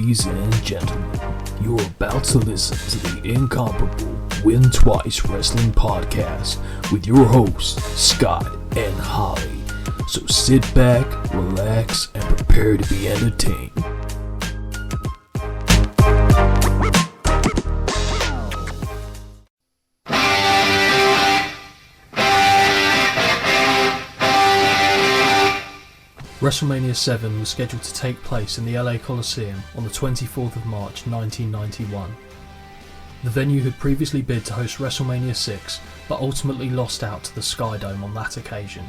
Ladies and gentlemen, you're about to listen to the incomparable Win Twice Wrestling Podcast with your hosts, Scott and Holly. So sit back, relax, and prepare to be entertained. WrestleMania 7 was scheduled to take place in the LA Coliseum on the 24th of March 1991. The venue had previously bid to host WrestleMania 6, but ultimately lost out to the Skydome on that occasion.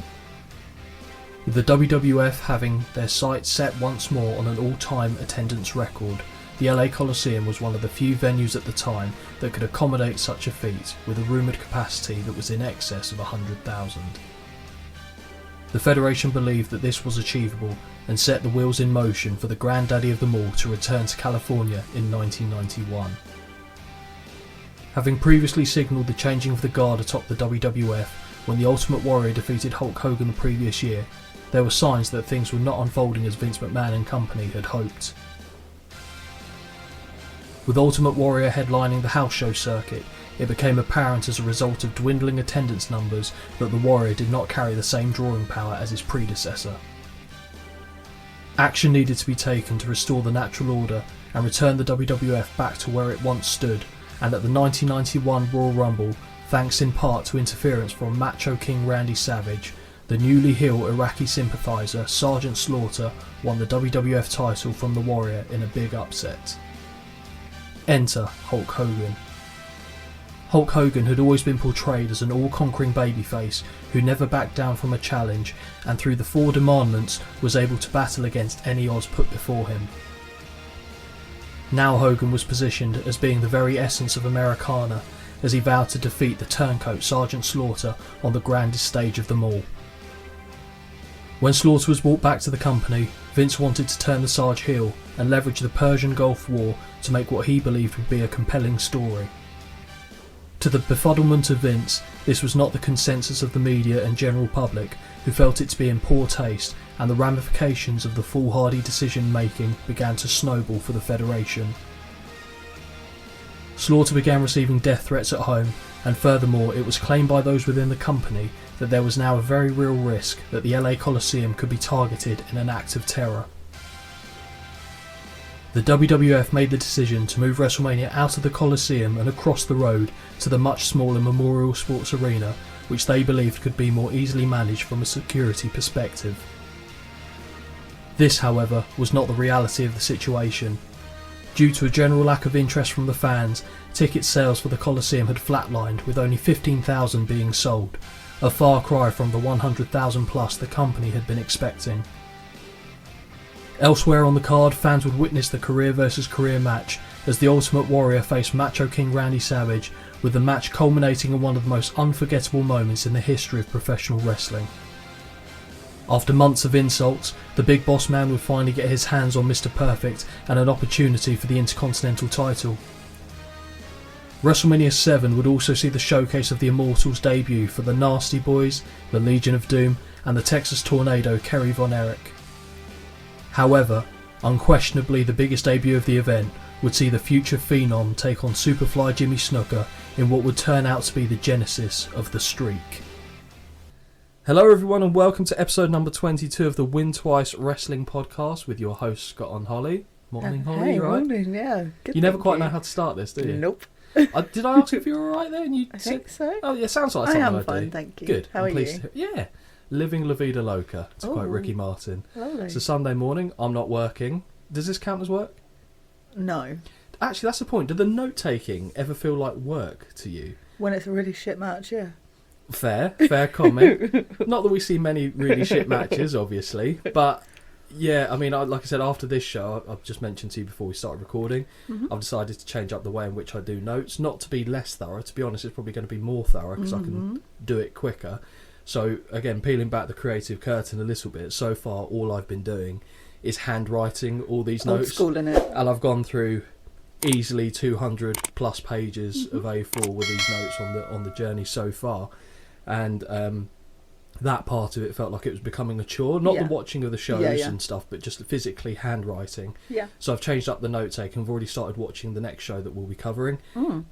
With the WWF having their sights set once more on an all-time attendance record, the LA Coliseum was one of the few venues at the time that could accommodate such a feat, with a rumoured capacity that was in excess of 100,000. The Federation believed that this was achievable and set the wheels in motion for the granddaddy of them all to return to California in 1991. Having previously signalled the changing of the guard atop the WWF when the Ultimate Warrior defeated Hulk Hogan the previous year, there were signs that things were not unfolding as Vince McMahon and company had hoped. With Ultimate Warrior headlining the house show circuit, it became apparent as a result of dwindling attendance numbers that the Warrior did not carry the same drawing power as his predecessor. Action needed to be taken to restore the natural order and return the WWF back to where it once stood, and at the 1991 Royal Rumble, thanks in part to interference from Macho King Randy Savage, the newly heel Iraqi sympathiser Sergeant Slaughter won the WWF title from the Warrior in a big upset. Enter Hulk Hogan. Hulk Hogan had always been portrayed as an all-conquering babyface who never backed down from a challenge, and through the Four Demandments was able to battle against any odds put before him. Now Hogan was positioned as being the very essence of Americana, as he vowed to defeat the turncoat Sergeant Slaughter on the grandest stage of them all. When Slaughter was brought back to the company, Vince wanted to turn the Sarge heel and leverage the Persian Gulf War to make what he believed would be a compelling story. To the befuddlement of Vince, this was not the consensus of the media and general public, who felt it to be in poor taste, and the ramifications of the foolhardy decision making began to snowball for the Federation. Slaughter began receiving death threats at home, and furthermore it was claimed by those within the company that there was now a very real risk that the LA Coliseum could be targeted in an act of terror. The WWF made the decision to move WrestleMania out of the Coliseum and across the road to the much smaller Memorial Sports Arena, which they believed could be more easily managed from a security perspective. This, however, was not the reality of the situation. Due to a general lack of interest from the fans, ticket sales for the Coliseum had flatlined, with only 15,000 being sold, a far cry from the 100,000 plus the company had been expecting. Elsewhere on the card, fans would witness the career versus career match as the Ultimate Warrior faced Macho King Randy Savage, with the match culminating in one of the most unforgettable moments in the history of professional wrestling. After months of insults, the Big Boss Man would finally get his hands on Mr. Perfect and an opportunity for the Intercontinental title. WrestleMania 7 would also see the showcase of the Immortals debut for the Nasty Boys, the Legion of Doom, and the Texas Tornado Kerry Von Erich. However, unquestionably the biggest debut of the event would see the future Phenom take on Superfly Jimmy Snuka in what would turn out to be the genesis of the streak. Hello everyone and welcome to episode number 22 of the Win Twice Wrestling Podcast with your host Scott and Holly. Morning Holly, you alright? Morning, yeah. Good, you never quite know how to start this, do you? Nope. Did I ask if you were alright there? And you I think so. Oh yeah, sounds like I something am I fine, do. thank you. Good. How are you? Yeah. Living La Vida Loca, to quote Ooh. Ricky Martin. Lovely. It's a Sunday morning, I'm not working. Does this count as work? No. Actually, that's the point. Did the note-taking ever feel like work to you? When it's a really shit match, yeah. Fair comment. Not that we see many really shit matches, obviously, but yeah, I mean, like I said, after this show, I've just mentioned to you before we started recording, I've decided to change up the way in which I do notes, not to be less thorough. To be honest, it's probably going to be more thorough because I can do it quicker. So again, peeling back the creative curtain a little bit, so far all I've been doing is handwriting all these Old notes. school, innit? And I've gone through easily 200 plus pages of A4 with these notes on the journey so far. And that part of it felt like it was becoming a chore. Not Yeah. the watching of the shows Yeah, yeah. and stuff, but just physically handwriting. Yeah. So I've changed up the note taking. I've already started watching the next show that we'll be covering,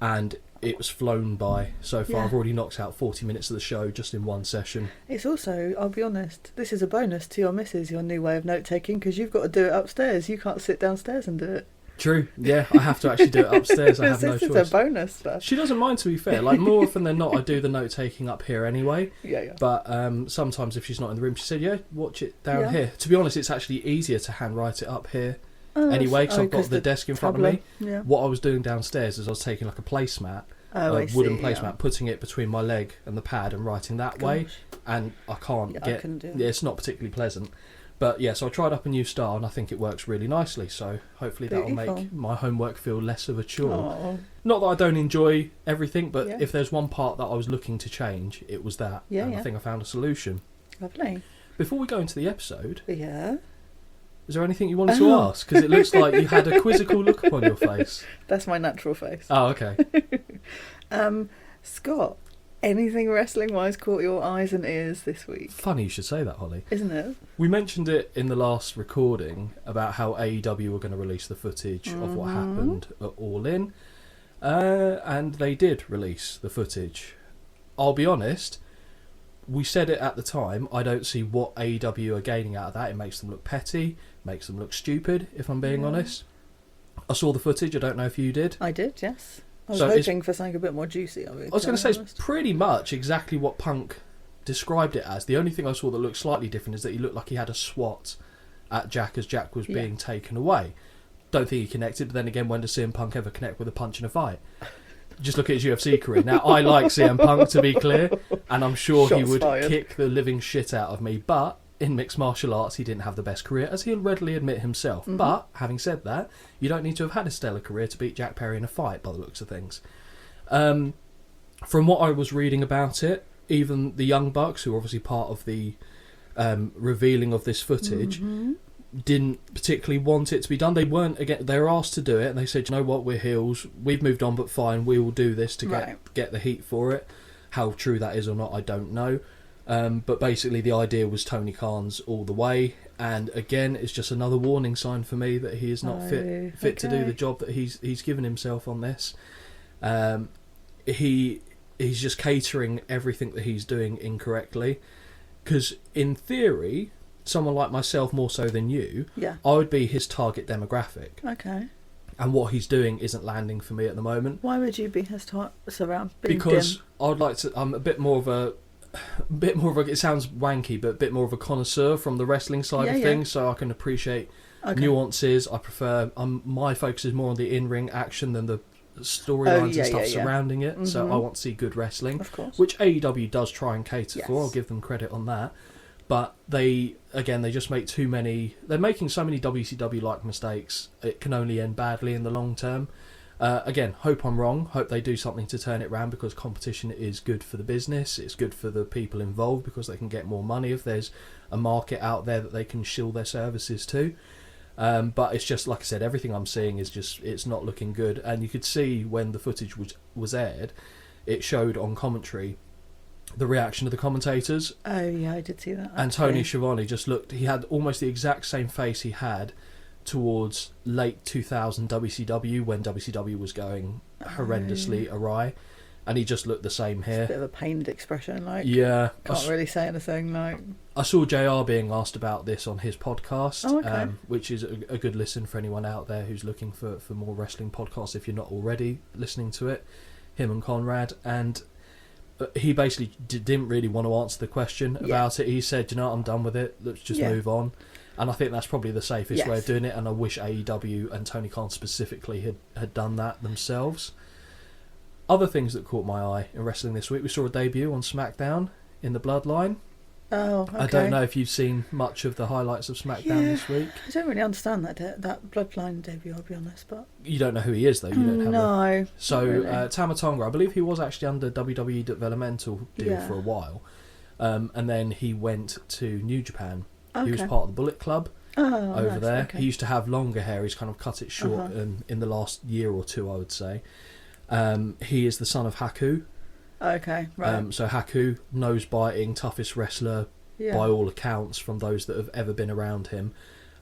and it was flown by so far. Yeah. I've already knocked out 40 minutes of the show just in one session. It's also, I'll be honest, this is a bonus to your missus, your new way of note taking, because you've got to do it upstairs. You can't sit downstairs and do it. True, yeah, I have to actually do it upstairs. I have no This is choice. a bonus stuff. She doesn't mind, to be fair. Like, more often than not, I do the note taking up here anyway. Yeah, yeah. But sometimes if she's not in the room, she said, yeah, watch it down Yeah. here. To be honest, it's actually easier to handwrite it up here anyway, because I've got the desk in front of me. Yeah. What I was doing downstairs is I was taking like a placemat, a wooden placemat, putting it between my leg and the pad and writing that way. And I can't Yeah, I get... couldn't do that. Yeah, it's not particularly pleasant. But yeah, so I tried up a new style and I think it works really nicely. So hopefully that'll Beautiful. make my homework feel less of a chore. Oh, Not that I don't enjoy everything, but Yeah. if there's one part that I was looking to change, it was that. Yeah, and yeah. I think I found a solution. lovely. Before we go into the episode, Yeah. is there anything you wanted to ask? Because it looks like you had a quizzical look upon your face. That's my natural face. Oh, okay. Scott, anything wrestling-wise caught your eyes and ears this week? Funny you should say that, Holly. Isn't it? We mentioned it in the last recording about how AEW were going to release the footage of what happened at All In. And they did release the footage. I'll be honest, we said it at the time, I don't see what AEW are gaining out of that. It makes them look petty, makes them look stupid, if I'm being honest. I saw the footage, I don't know if you did. I did, yes. I was So it's- hoping for something a bit more juicy of it. I was going to say, it's pretty much exactly what Punk described it as. The only thing I saw that looked slightly different is that he looked like he had a swat at Jack as Jack was being taken away. Don't think he connected, but then again, when does CM Punk ever connect with a punch in a fight? Just look at his UFC career. Now, I like CM Punk, to be clear, and I'm sure he Shots would fired. kick the living shit out of me, but in mixed martial arts, he didn't have the best career, as he'll readily admit himself. But, having said that, you don't need to have had a stellar career to beat Jack Perry in a fight, by the looks of things. From what I was reading about it, even the Young Bucks, who are obviously part of the revealing of this footage, didn't particularly want it to be done. They weren't again. They were asked to do it, and they said, "You know what? We're heels. We've moved on, but fine. We will do this to get the heat for it." How true that is or not, I don't know. But basically, the idea was Tony Khan's all the way, and again, it's just another warning sign for me that he is not fit to do the job that he's given himself on this. He's just catering everything that he's doing incorrectly, because in theory, someone like myself, more so than you, I would be his target demographic. Okay. And what he's doing isn't landing for me at the moment. Why would you be his surround? Because I'd like to. I'm a bit more of a. It sounds wanky, but a bit more of a connoisseur from the wrestling side of things, so I can appreciate nuances. I prefer. My focus is more on the in-ring action than the storylines and stuff surrounding it. So I want to see good wrestling, of course, which AEW does try and cater for. I'll give them credit on that. But they just make too many... They're making so many WCW-like mistakes, it can only end badly in the long term. Again, hope I'm wrong. Hope they do something to turn it around, because competition is good for the business. It's good for the people involved, because they can get more money if there's a market out there that they can shill their services to. But it's just, like I said, everything I'm seeing is just... It's not looking good. And you could see when the footage was aired, it showed on commentary the reaction of the commentators. Oh yeah, I did see that. And Tony Schiavone just looked... He had almost the exact same face he had towards late 2000 WCW, when WCW was going horrendously awry, and he just looked the same here. It's a bit of a pained expression, like can't really say anything. Like, I saw JR being asked about this on his podcast, which is a good listen for anyone out there who's looking for more wrestling podcasts, if you're not already listening to it. Him and Conrad, and he basically didn't really want to answer the question about it. He said, "You know, I'm done with it. Let's just move on." And I think that's probably the safest way of doing it. And I wish AEW and Tony Khan specifically had done that themselves. Other things that caught my eye in wrestling this week: we saw a debut on SmackDown in the Bloodline. Oh, okay. I don't know if you've seen much of the highlights of SmackDown this week. I don't really understand that Bloodline debut, I'll be honest, but you don't know who he is, though. You don't have no. So really. Tama Tonga, I believe he was actually under WWE developmental deal for a while, and then he went to New Japan. He was part of the Bullet Club over there. Okay. He used to have longer hair. He's kind of cut it short in the last year or two, I would say. He is the son of Haku, Okay, right. So Haku, nose-biting, toughest wrestler by all accounts from those that have ever been around him.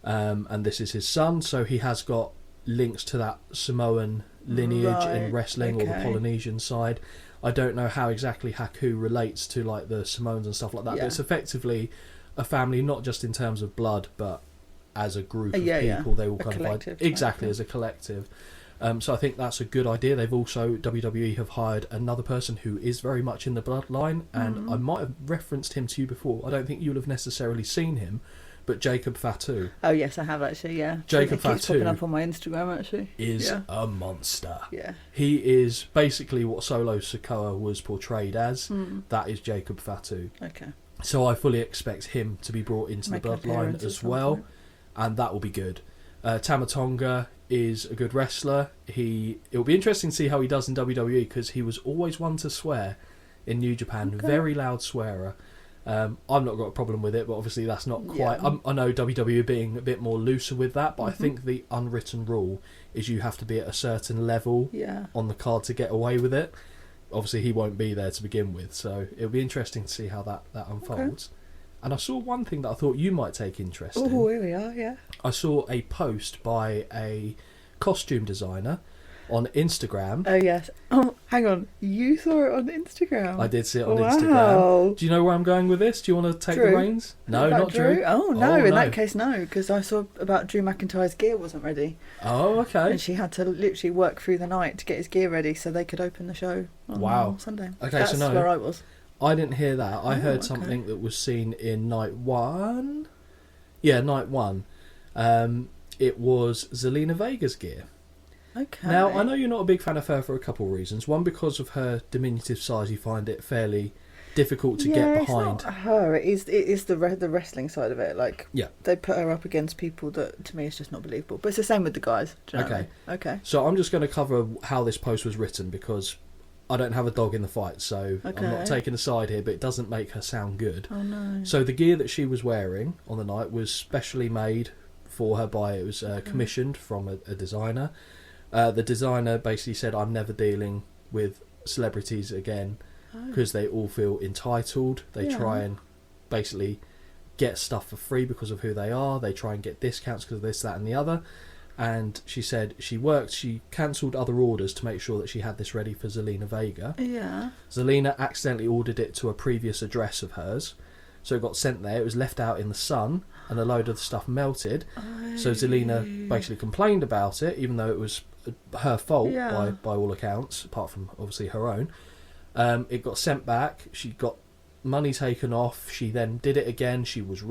And this is his son, so he has got links to that Samoan lineage in wrestling, or the Polynesian side. I don't know how exactly Haku relates to like the Samoans and stuff like that, but it's effectively a family, not just in terms of blood, but as a group of people. They all kind of exactly as a collective. So I think that's a good idea. They've also, WWE have hired another person who is very much in the bloodline, and I might have referenced him to you before. I don't think you'll have necessarily seen him, but Jacob Fatu. Oh yes, I have actually. Yeah, Jacob Fatu keeps popping up on my Instagram actually. Is a monster. Yeah, he is basically what Solo Sikoa was portrayed as. That is Jacob Fatu. Okay. So I fully expect him to be brought into the bloodline as well, and that will be good. Tama Tonga is a good wrestler. It'll be interesting to see how he does in WWE, because he was always one to swear in New Japan. Very loud swearer. I've not got a problem with it, but obviously that's not quite... I know WWE being a bit more looser with that, but I think the unwritten rule is you have to be at a certain level on the card to get away with it. Obviously he won't be there to begin with, so it'll be interesting to see how that unfolds. And I saw one thing that I thought you might take interest in. Oh, here we are, yeah. I saw a post by a costume designer on Instagram. Oh, yes. Oh, hang on. You saw it on Instagram? I did see it on Instagram. Do you know where I'm going with this? Do you want to take the reins? No, not Drew. Oh, no. In that case, no. Because I saw about Drew McIntyre's gear wasn't ready. Oh, okay. And she had to literally work through the night to get his gear ready so they could open the show on Sunday. Okay, that's where I was. I didn't hear that. I heard something that was seen in night one. Yeah, night one. It was Zelina Vega's gear. Okay. Now, I know you're not a big fan of her for a couple of reasons. One, because of her diminutive size, you find it fairly difficult to get behind. It's not her. It is the wrestling side of it. Like, they put her up against people that, to me, is just not believable. But it's the same with the guys. Do you know what I mean? Okay. So I'm just going to cover how this post was written, because I don't have a dog in the fight, so I'm not taking a side here, but it doesn't make her sound good. Oh, no. So the gear that she was wearing on the night was specially made for her it was commissioned from a designer. The designer basically said, I'm never dealing with celebrities again, because they all feel entitled. They try and basically get stuff for free because of who they are. They try and get discounts because of this, that and the other. And she said she cancelled other orders to make sure that she had this ready for Zelina Vega. Yeah. Zelina accidentally ordered it to a previous address of hers, so it got sent there. It was left out in the sun, and a load of the stuff melted. So Zelina basically complained about it, even though it was her fault by all accounts, apart from obviously her own. It got sent back. She got money taken off. She then did it again. She was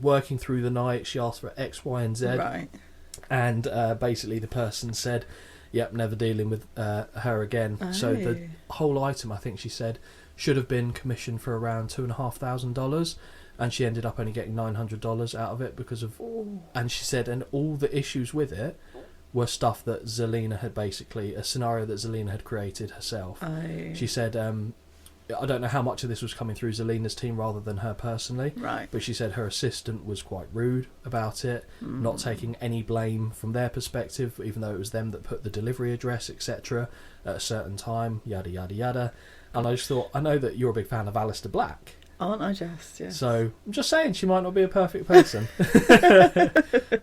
working through the night. She asked for X, Y, and Z. Right. And basically the person said, yep, never dealing with her again. So the whole item, I think she said, should have been commissioned for around $2,500, and she ended up only getting $900 out of it because of... And she said, and all the issues with it were stuff that Zelina had basically... A scenario that Zelina had created herself. She said... I don't know how much of this was coming through Zelina's team rather than her personally. Right. But she said her assistant was quite rude about it, not taking any blame from their perspective, even though it was them that put the delivery address, etc., at a certain time, yada, yada, yada. And I just thought, I know that you're a big fan of Aleister Black. Aren't I just? Yeah. So, I'm just saying, she might not be a perfect person.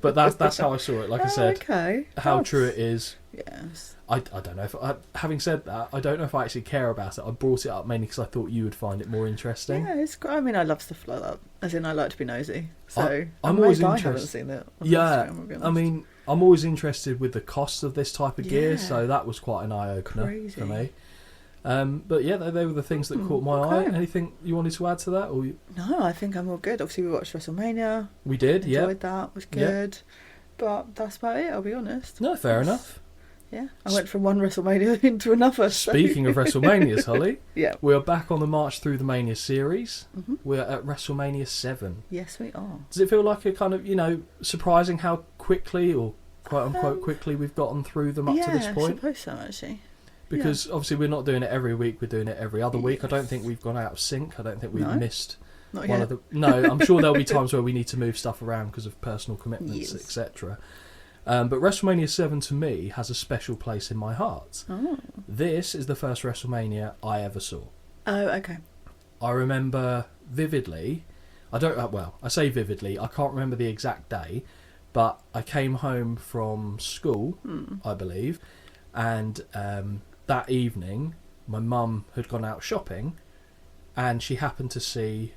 But that's how I saw it. Like I said, how true it is. Yes. I don't know if having said that, I don't know if I actually care about it. I brought it up mainly because I thought you would find it more interesting. Yeah, it's great. I mean, I love stuff like that. As in, I like to be nosy. So I'm always interested. I haven't seen it. I mean, I'm always interested with the cost of this type of gear, so that was quite an eye opener for me. But yeah, they were the things that caught my eye. Anything you wanted to add to that? Or No, I think I'm all good. Obviously, we watched WrestleMania. We did, enjoyed that. Was good. But that's about it. I'll be honest. No, fair enough. Yeah, I went from one WrestleMania into another. Speaking of WrestleManias, Holly, we are back on the March Through the Mania series. We're at WrestleMania 7. Yes, we are. Does it feel like a kind of, surprising how quickly, or quote unquote quickly, we've gotten through them up to this point? Yeah, I suppose so, actually. Because obviously we're not doing it every week, we're doing it every other week. I don't think we've gone out of sync. I don't think we've missed not one yet. No, I'm sure there'll be times where we need to move stuff around because of personal commitments, etc. But WrestleMania 7 to me has a special place in my heart. Oh. This is the first WrestleMania I ever saw. Oh, okay. I remember vividly, I say vividly, I can't remember the exact day, but I came home from school, I believe, and that evening my mum had gone out shopping and she happened to see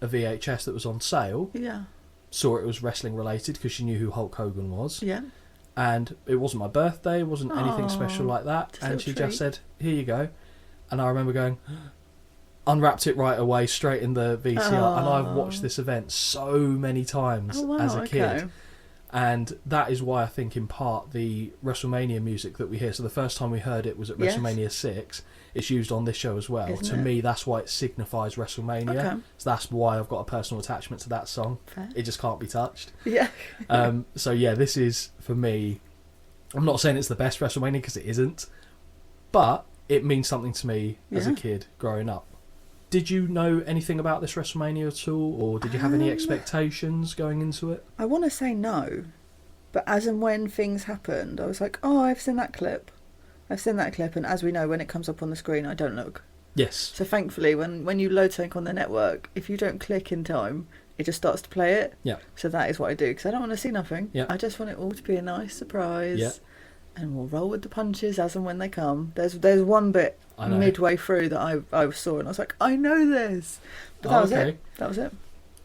a VHS that was on sale. Yeah. Saw it was wrestling related because she knew who Hulk Hogan was. Yeah. And it wasn't my birthday, it wasn't anything special like that. And she just said, "Here you go." And I remember going, unwrapped it right away, straight in the VCR. And I've watched this event so many times as a kid. And that is why I think, in part, the WrestleMania music that we hear, so the first time we heard it was at WrestleMania 6, it's used on this show as well. To me, that's why it signifies WrestleMania. Okay. So that's why I've got a personal attachment to that song. Fair. It just can't be touched. Yeah. So yeah, this is, for me, I'm not saying it's the best WrestleMania because it isn't, but it means something to me as a kid growing up. Did you know anything about this WrestleMania at all, or did you have any expectations going into it? I want to say no, but as and when things happened, I was like, oh, I've seen that clip. And as we know, when it comes up on the screen, I don't look. Yes. So thankfully, when you load something on the network, if you don't click in time, it just starts to play it. Yeah. So that is what I do, because I don't want to see nothing. Yeah. I just want it all to be a nice surprise. Yeah. And we'll roll with the punches as and when they come. There's one bit midway through that I saw and I was like, I know this. But that was it.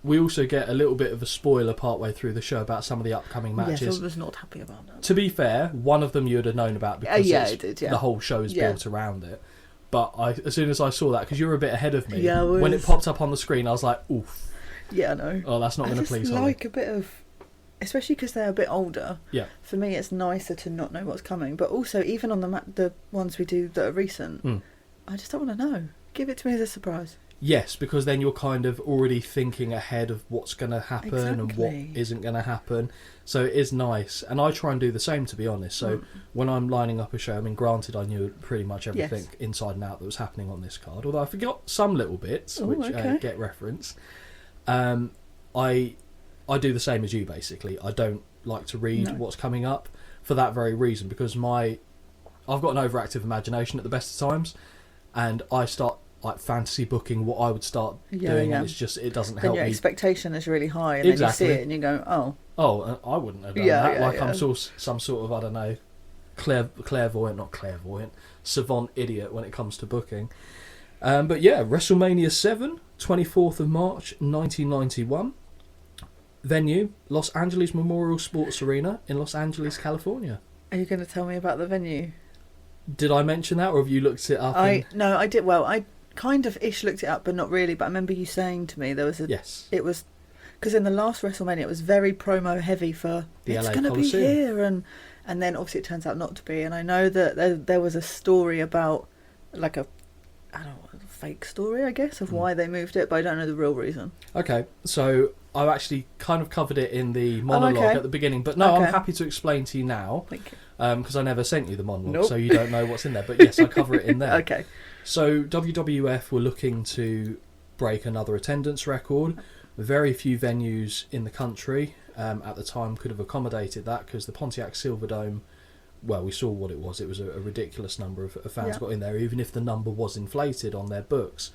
We also get a little bit of a spoiler partway through the show about some of the upcoming matches. Yes, I was not happy about that. To be fair, one of them you would have known about because the whole show is built around it. But as soon as I saw that, because you were a bit ahead of me, when it popped up on the screen, I was like, oof. Yeah, I know. Oh, that's not going to please me. I like a bit of... Especially because they're a bit older. Yeah. For me, it's nicer to not know what's coming. But also, even on the ones we do that are recent, I just don't want to know. Give it to me as a surprise. Yes, because then you're kind of already thinking ahead of what's going to happen and what isn't going to happen. So it is nice. And I try and do the same, to be honest. So when I'm lining up a show, I mean, granted, I knew pretty much everything inside and out that was happening on this card. Although I forgot some little bits, which get referenced. I do the same as you, basically. I don't like to read what's coming up for that very reason, because I've got an overactive imagination at the best of times, and I start like fantasy booking what I would start doing, and it doesn't help me. Your expectation is really high, and then you see it and you go, oh, I wouldn't have done that. I'm some sort of, I don't know, clairvoyant, savant idiot when it comes to booking. But yeah, WrestleMania 7, 24th of March 1991. Venue, Los Angeles Memorial Sports Arena in Los Angeles, California. Are you going to tell me about the venue? Did I mention that, or have you looked it up? No, I did. Well, I kind of looked it up, but not really. But I remember you saying to me there was it was because in the last WrestleMania it was very promo heavy for it's going to be here, and then obviously it turns out not to be. And I know that there was a story about like a fake story, I guess, of why they moved it, but I don't know the real reason. Okay, so I've actually kind of covered it in the monologue at the beginning, but no, I'm happy to explain to you now. Thank you. Because I never sent you the monologue, so you don't know what's in there. But yes, I cover it in there. Okay. So WWF were looking to break another attendance record. Very few venues in the country at the time could have accommodated that, because the Pontiac Silverdome, well, we saw what it was. It was a ridiculous number of fans got in there, even if the number was inflated on their books.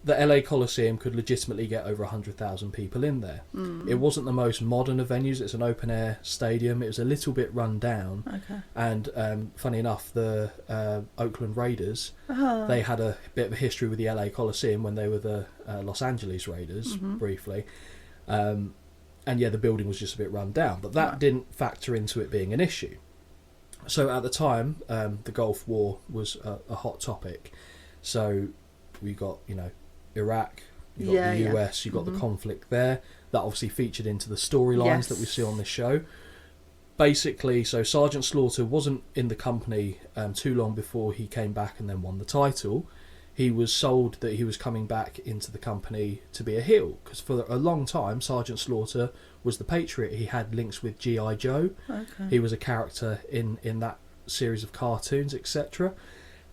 The LA Coliseum could legitimately get over 100,000 people in there. It wasn't the most modern of venues. It's an open-air stadium. It was a little bit run down. Okay. And funny enough, the Oakland Raiders, they had a bit of a history with the LA Coliseum when they were the Los Angeles Raiders, briefly. And yeah, the building was just a bit run down. But that didn't factor into it being an issue. So at the time, the Gulf War was a hot topic. So we got, Iraq, you got the US, you got the conflict there. That obviously featured into the storylines that we see on this show. Basically, so Sergeant Slaughter wasn't in the company too long before he came back and then won the title. He was sold that he was coming back into the company to be a heel, because for a long time Sergeant Slaughter was the Patriot. He had links with G.I. Joe. Okay. He was a character in that series of cartoons, etc.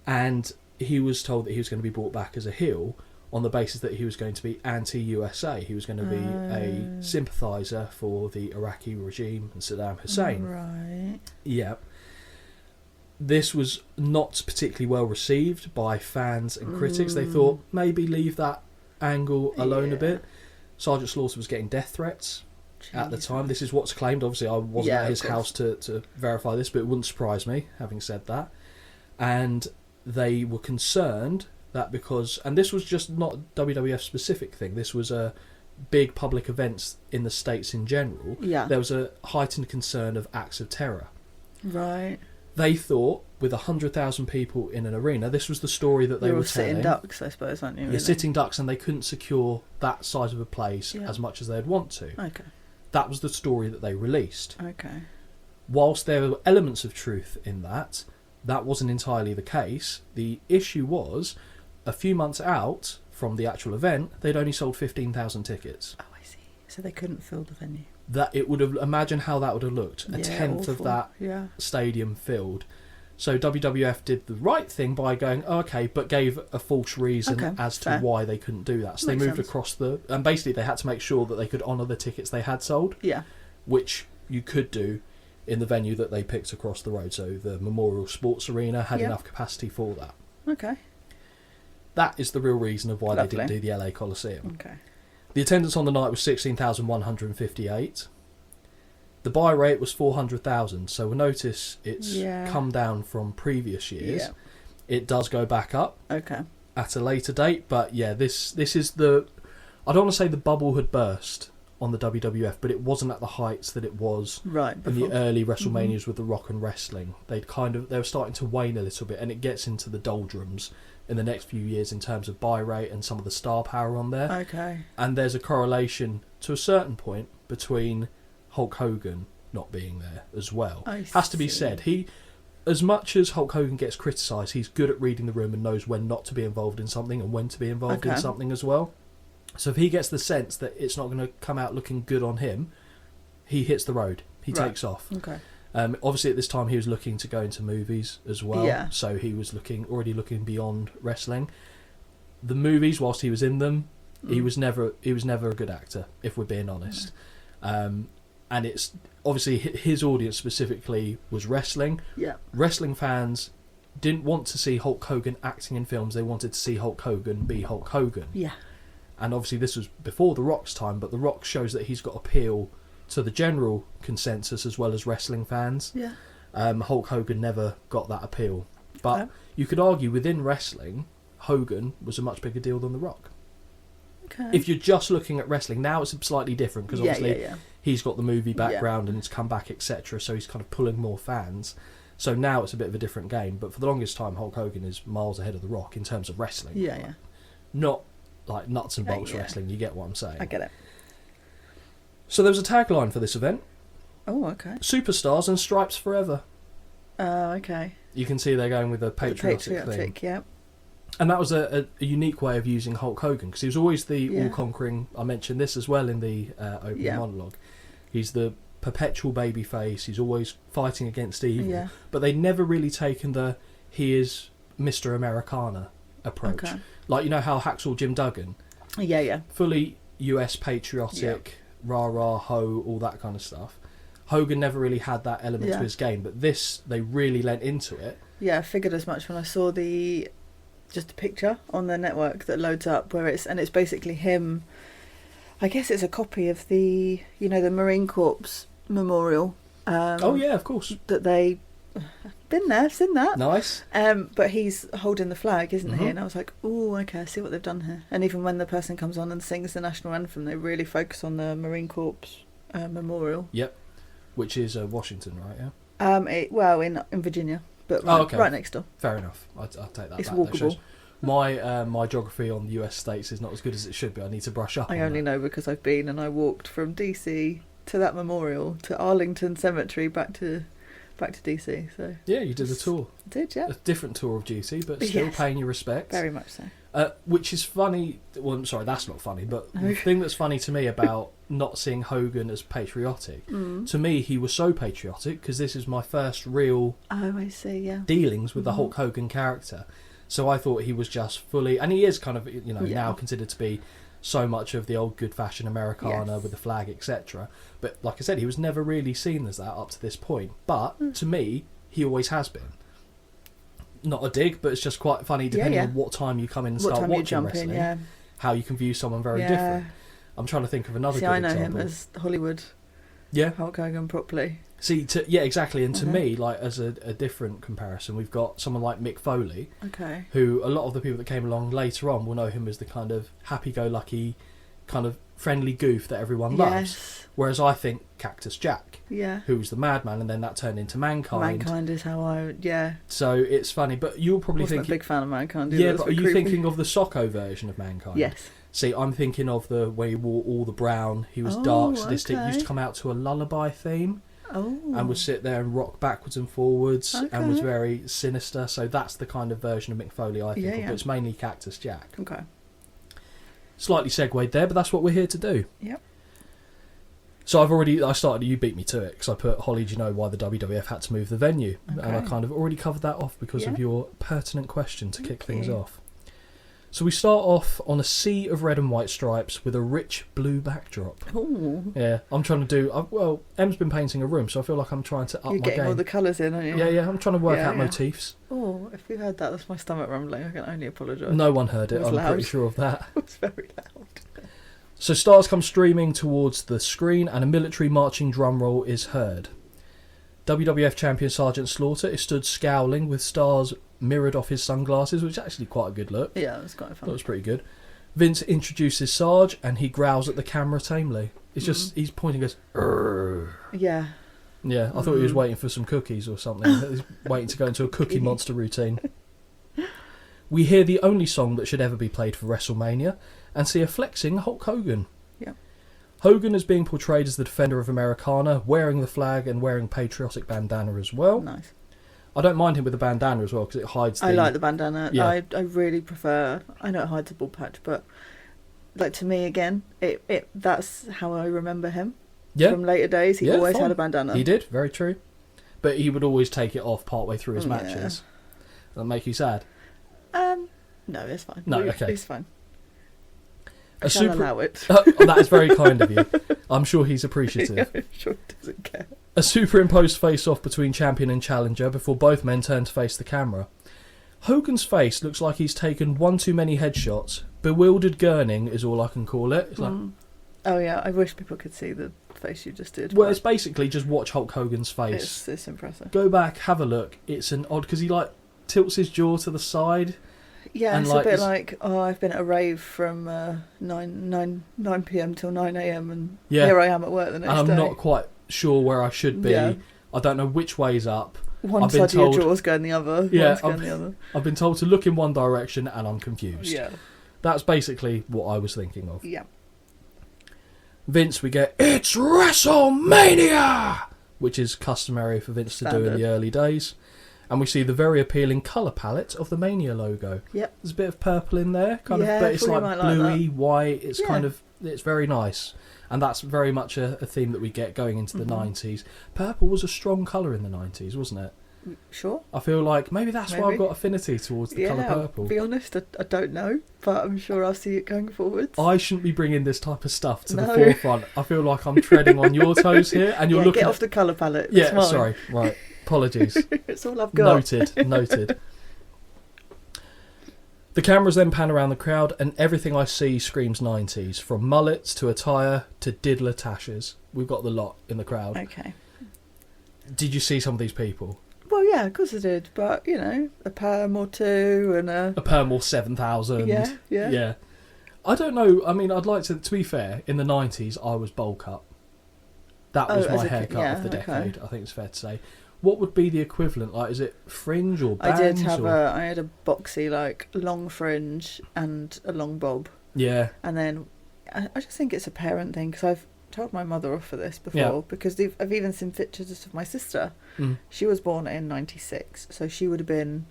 And he was told that he was going to be brought back as a heel on the basis that he was going to be anti-USA. He was going to be a sympathiser for the Iraqi regime and Saddam Hussein. Right. Yeah. This was not particularly well received by fans and critics. They thought, maybe leave that angle alone a bit. Sergeant Slaughter was getting death threats at the time. This is what's claimed. Obviously, I wasn't at his house to verify this, but it wouldn't surprise me, having said that. And they were concerned that because, and this was just not a WWF specific thing, this was a big public events in the States in general, there was a heightened concern of acts of terror. Right. They thought, with 100,000 people in an arena, this was the story that they were telling. Sitting ducks, I suppose, aren't you? Really? Sitting ducks, and they couldn't secure that size of a place as much as they'd want to. Okay. That was the story that they released. Okay. Whilst there were elements of truth in that, that wasn't entirely the case. The issue was, a few months out from the actual event, they'd only sold 15,000 tickets. Oh, I see. So they couldn't fill the venue. That it would have, imagine how that would have looked. A tenth awful. of that stadium filled. So WWF did the right thing by going, okay, but gave a false reason as to why they couldn't do that. So they moved across and basically they had to make sure that they could honour the tickets they had sold. Yeah. Which you could do in the venue that they picked across the road. So the Memorial Sports Arena had enough capacity for that. Okay. That is the real reason of why they didn't do the LA Coliseum. Okay. The attendance on the night was 16,158. The buy rate was 400,000, so we'll notice it's come down from previous years. Yeah. It does go back up at a later date, but this is the... I don't want to say the bubble had burst on the WWF, but it wasn't at the heights that it was in the early WrestleManias with The Rock and wrestling. They were starting to wane a little bit, and it gets into the doldrums in the next few years in terms of buy rate and some of the star power on there. Okay. And there's a correlation to a certain point between Hulk Hogan not being there as well. Has to be said. He, as much as Hulk Hogan gets criticised, he's good at reading the room and knows when not to be involved in something and when to be involved in something as well. So if he gets the sense that it's not going to come out looking good on him, he hits the road. He takes off. Okay. Obviously, at this time, he was looking to go into movies as well. Yeah. So he was already looking beyond wrestling. The movies, whilst he was in them, he was never a good actor, if we're being honest. And it's obviously his audience specifically was wrestling. Yeah. Wrestling fans didn't want to see Hulk Hogan acting in films. They wanted to see Hulk Hogan be Hulk Hogan. Yeah. And obviously this was before The Rock's time, but The Rock shows that he's got appeal to the general consensus as well as wrestling fans. Yeah. Hulk Hogan never got that appeal. But you could argue within wrestling, Hogan was a much bigger deal than The Rock. Okay. If you're just looking at wrestling, now it's slightly different because obviously he's got the movie background and it's come back, etc. So he's kind of pulling more fans. So now it's a bit of a different game. But for the longest time, Hulk Hogan is miles ahead of The Rock in terms of wrestling. Yeah. Not like nuts and bolts wrestling. You get what I'm saying? I get it. So there was a tagline for this event. Oh, okay. Superstars and stripes forever. Okay. You can see they're going with a patriotic thing. Yeah. And that was a unique way of using Hulk Hogan because he was always the all-conquering. I mentioned this as well in the opening monologue. He's the perpetual babyface. He's always fighting against evil. Yeah. But they'd never really taken the he is Mr. Americana approach. Okay. Like, you know how Hacksaw Jim Duggan? Yeah. Fully US patriotic, rah-rah, ho, all that kind of stuff. Hogan never really had that element to his game, but this, they really lent into it. Yeah, I figured as much when I saw just a picture on the network that loads up where it's basically him. I guess it's a copy of the Marine Corps memorial. Oh yeah, of course. That they been there, seen that. Nice. But he's holding the flag, isn't he? And I was like, oh, okay, I see what they've done here. And even when the person comes on and sings the national anthem, they really focus on the Marine Corps memorial. Yep. Which is Washington, right? Yeah. In Virginia, but right next door. Fair enough. I'll take that. It's back. walkable. My geography on the US states is not as good as it should be. I need to brush up. I only know because I've been and I walked from DC to that memorial to Arlington Cemetery back to DC. So yeah, you did a tour. I did, yeah. A different tour of duty, but still paying your respects. Very much so. Which is funny. Well, I'm sorry, that's not funny. But the thing that's funny to me about not seeing Hogan as patriotic, to me, he was so patriotic because this is my first real I see, yeah. dealings with the Hulk Hogan character. So I thought he was just fully, and he is kind of, now considered to be so much of the old good-fashioned Americana with the flag, etc. But like I said, he was never really seen as that up to this point. But to me, he always has been. Not a dig, but it's just quite funny depending on what time you come in and start watching wrestling, how you can view someone very different. I'm trying to think of another good example. I know him as Hollywood Hulk Hogan properly. See, exactly. And to me, like as a different comparison, we've got someone like Mick Foley, who a lot of the people that came along later on will know him as the kind of happy-go-lucky, kind of friendly goof that everyone loves. Whereas I think Cactus Jack, who was the madman, and then that turned into Mankind. Mankind is how So it's funny, but you're probably thinking... I'm a big fan of Mankind. But are you thinking of the Socko version of Mankind? Yes. See, I'm thinking of the way he wore all the brown. He was dark, sadistic. Used to come out to a lullaby theme. And would sit there and rock backwards and forwards and was very sinister. So that's the kind of version of Mick Foley I think of, but it's mainly Cactus Jack. Okay. Slightly segued there, but that's what we're here to do. Yep. So I started, you beat me to it, because I put, Holly, do you know why the WWF had to move the venue? And I kind of already covered that off because of your pertinent question to kick things off. So we start off on a sea of red and white stripes with a rich blue backdrop. Ooh. Yeah, I'm trying to do... Em's been painting a room, so I feel like I'm trying to up my game. You're getting all the colours in, aren't you? Yeah, I'm trying to work out motifs. Oh, if you heard that, that's my stomach rumbling. I can only apologise. No one heard it, I'm pretty sure of that. It was very loud. So stars come streaming towards the screen and a military marching drum roll is heard. WWF champion Sergeant Slaughter is stood scowling with stars mirrored off his sunglasses, which is actually quite a good look. Yeah, it was quite fun. That was pretty good. Vince introduces Sarge and he growls at the camera tamely. It's just, he's pointing us. Yeah. Yeah, I thought he was waiting for some cookies or something. He's waiting to go into a Cookie Monster routine. We hear the only song that should ever be played for WrestleMania and see a flexing Hulk Hogan. Yeah. Hogan is being portrayed as the defender of Americana, wearing the flag and wearing patriotic bandana as well. Nice. I don't mind him with the bandana as well because it hides the... I like the bandana. Yeah. I really prefer... I know it hides a bald patch, but like to me again, that's how I remember him. Yeah. From later days, he always had a bandana. He did, very true. But he would always take it off partway through his matches. Does that make you sad? No, it's fine. No, okay. It's fine. I shall allow it. That is very kind of you. I'm sure he's appreciative. Yeah, I'm sure he doesn't care. A superimposed face-off between champion and challenger before both men turn to face the camera. Hogan's face looks like he's taken one too many headshots. Bewildered gurning is all I can call it. It's like, oh yeah, I wish people could see the face you just did. Well, it's basically just watch Hulk Hogan's face. It's impressive. Go back, have a look. It's an odd... Because he like tilts his jaw to the side. Yeah, it's a bit like, I've been at a rave from 9 p.m. till 9 a.m. and here I am at work the next day. And I'm not quite sure where I should be. Yeah. I don't know which way's up. One side of your jaw's going the other. Yeah, going the other. I've been told to look in one direction and I'm confused. Yeah. That's basically what I was thinking of. Yeah. Vince, we get, it's WrestleMania! Which is customary for Vince to do in the early days. And we see the very appealing colour palette of the Mania logo. Yep. There's a bit of purple in there, but it's like bluey, white. It's it's very nice. And that's very much a theme that we get going into the 90s. Purple was a strong colour in the 90s, wasn't it? Sure. I feel like maybe that's why I've got affinity towards the colour purple. To be honest, I don't know, but I'm sure I'll see it going forwards. I shouldn't be bringing this type of stuff to the forefront. I feel like I'm treading on your toes here, and you're looking get off the colour palette. Sorry, right. Apologies. It's all I've got. Noted. The cameras then pan around the crowd, and everything I see screams 90s, from mullets to attire to diddler tashes. We've got the lot in the crowd. Okay. Did you see some of these people? Well, yeah, of course I did. But, a perm or two and a perm or 7,000. Yeah. I don't know. I mean, I'd like to be fair, in the 90s, I was bowl cut. That was my haircut of the decade, I think it's fair to say. What would be the equivalent? Like, is it fringe or bangs? I had a boxy, like, long fringe and a long bob. Yeah. And then I just think it's a parent thing, because I've told my mother off for this before, because I've even seen pictures of my sister. She was born in 96, so she would have been,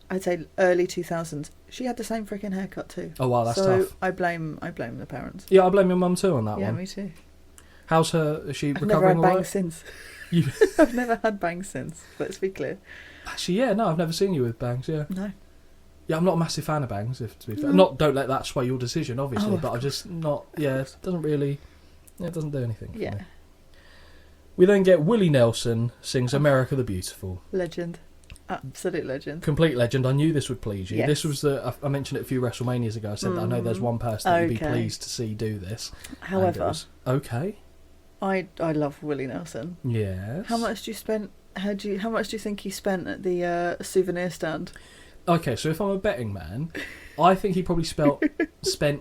I'd say, early 2000s. She had the same freaking haircut too. Oh wow, that's tough. So I blame the parents. Yeah, I blame your mum too on that one. Yeah, me too. How's her? Is she recovering? I've never had all bangs since. I've never had bangs since. Let's be clear. Actually, no, I've never seen you with bangs. Yeah. No. Yeah, I'm not a massive fan of bangs, if to be fair. No. Don't let that sway your decision, obviously, but I'm just not... Yeah, it doesn't really... It doesn't do anything for me. We then get Willie Nelson sings America the Beautiful. Legend. Absolute legend. Complete legend. I knew this would please you. Yes. This was I mentioned it a few WrestleManias ago. I said that I know there's one person that you'd be pleased to see do this. However... Okay. I love Willie Nelson. Yes. How much do you think he spent at the souvenir stand? Okay, so if I'm a betting man, I think he probably spent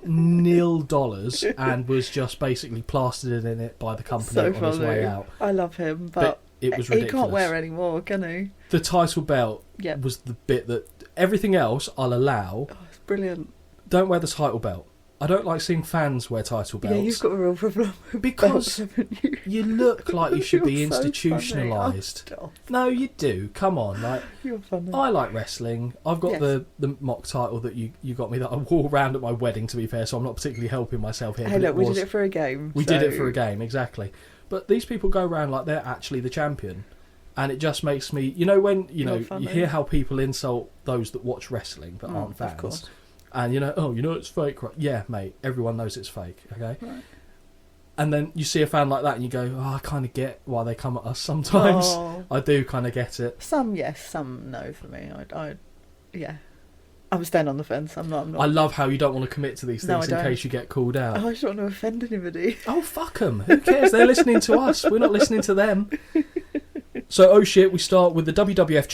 $0 and was just basically plastered in it by the company on his way out. I love him, but it was ridiculous. He can't wear any more, can he? The title belt was the bit that... Everything else I'll allow. Oh, it's brilliant. Don't wear the title belt. I don't like seeing fans wear title belts. Yeah, you've got a real problem with because belts, haven't you? You look like you should be You're so institutionalised. funny. Oh, no, you do. Come on, like you're funny. I like wrestling. I've got the mock title that you got me that I wore around at my wedding. To be fair, so I'm not particularly helping myself here. Hey, look, we did it for a game. We did it for a game, exactly. But these people go around like they're actually the champion, and it just makes me. You know when you hear how people insult those that watch wrestling but aren't fans. Of course. And it's fake, right? Yeah, mate, everyone knows it's fake, okay? Right. And then you see a fan like that and you go, I kind of get why they come at us sometimes. Oh. I do kind of get it. Some yes, some no for me. I'm staying on the fence. I'm not. I love how you don't want to commit to these things in case you get called out. Oh, I just don't want to offend anybody. Oh, fuck them. Who cares? They're listening to us. We're not listening to them. So, oh shit, we start with the WWF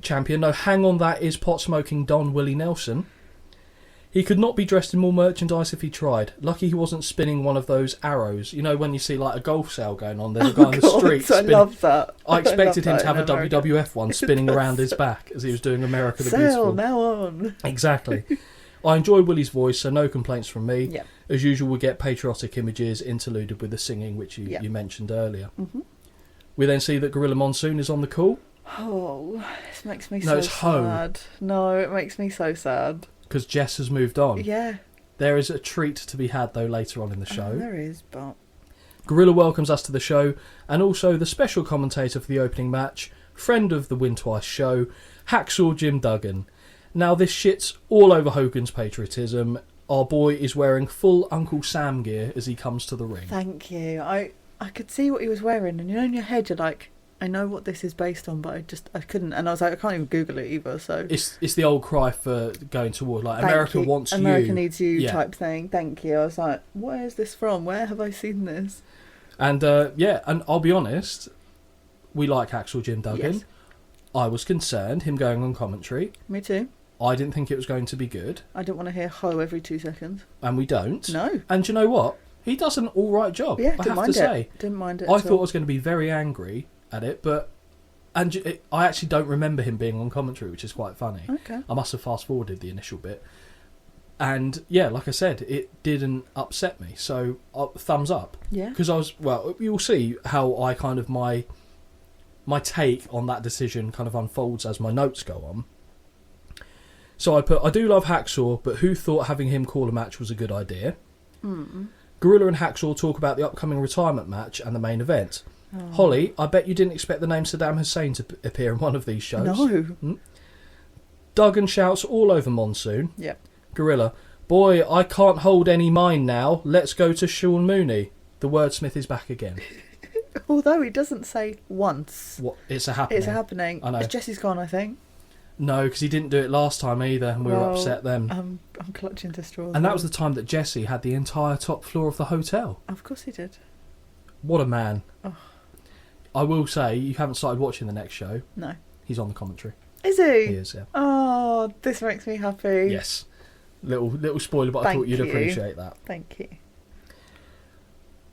champion. No, hang on, that is pot-smoking Don Willie Nelson. He could not be dressed in more merchandise if he tried. Lucky he wasn't spinning one of those arrows. You know when you see like a golf sale going on, there's a guy on the street spinning. I love that. I expected him to have a WWF one spinning around his back as he was doing America the Beautiful. Sale now on. Exactly. I enjoy Willie's voice, so no complaints from me. Yep. As usual, we get patriotic images interluded with the singing, which you mentioned earlier. Mm-hmm. We then see that Gorilla Monsoon is on the call. Oh, this makes me so sad. Home. No, it makes me so sad. Because Jess has moved on. Yeah. There is a treat to be had, though, later on in the show. There is, but... Gorilla welcomes us to the show, and also the special commentator for the opening match, friend of the Win Twice show, Hacksaw Jim Duggan. Now, this shit's all over Hogan's patriotism. Our boy is wearing full Uncle Sam gear as he comes to the ring. Thank you. I could see what he was wearing, and in your head you're like, I know what this is based on, but I couldn't, and I was like, I can't even Google it either. So it's the old cry for going toward like America wants you, America needs you type thing. Thank you. I was like, where is this from? Where have I seen this? And and I'll be honest, we like Hacksaw Jim Duggan. Yes. I was concerned him going on commentary. Me too. I didn't think it was going to be good. I didn't want to hear ho every 2 seconds. And we don't. No. And you know what? He does an all right job. Yeah, I have to say. Didn't mind it. I thought I was going to be very angry at it, but I actually don't remember him being on commentary, which is quite funny. Okay. I must have fast forwarded the initial bit, and yeah, like I said, it didn't upset me. So thumbs up. Yeah. Because you'll see how I kind of my take on that decision kind of unfolds as my notes go on. So I do love Hacksaw, but who thought having him call a match was a good idea? Mm. Gorilla and Hacksaw talk about the upcoming retirement match and the main event. Oh. Holly, I bet you didn't expect the name Saddam Hussein to appear in one of these shows. No. Duggan shouts all over Monsoon. Yep. Gorilla, boy, I can't hold any mine now. Let's go to Sean Mooney. The wordsmith is back again. Although he doesn't say once. What? It's a happening. It's a happening. I know. Jesse's gone, I think. No, because he didn't do it last time either, and we were upset then. I'm clutching to straws. And that was the time that Jesse had the entire top floor of the hotel. Of course he did. What a man. Oh. I will say, you haven't started watching the next show. No. He's on the commentary. Is he? He is, yeah. Oh, this makes me happy. Yes. Little spoiler, but I thought you'd appreciate that. Thank you.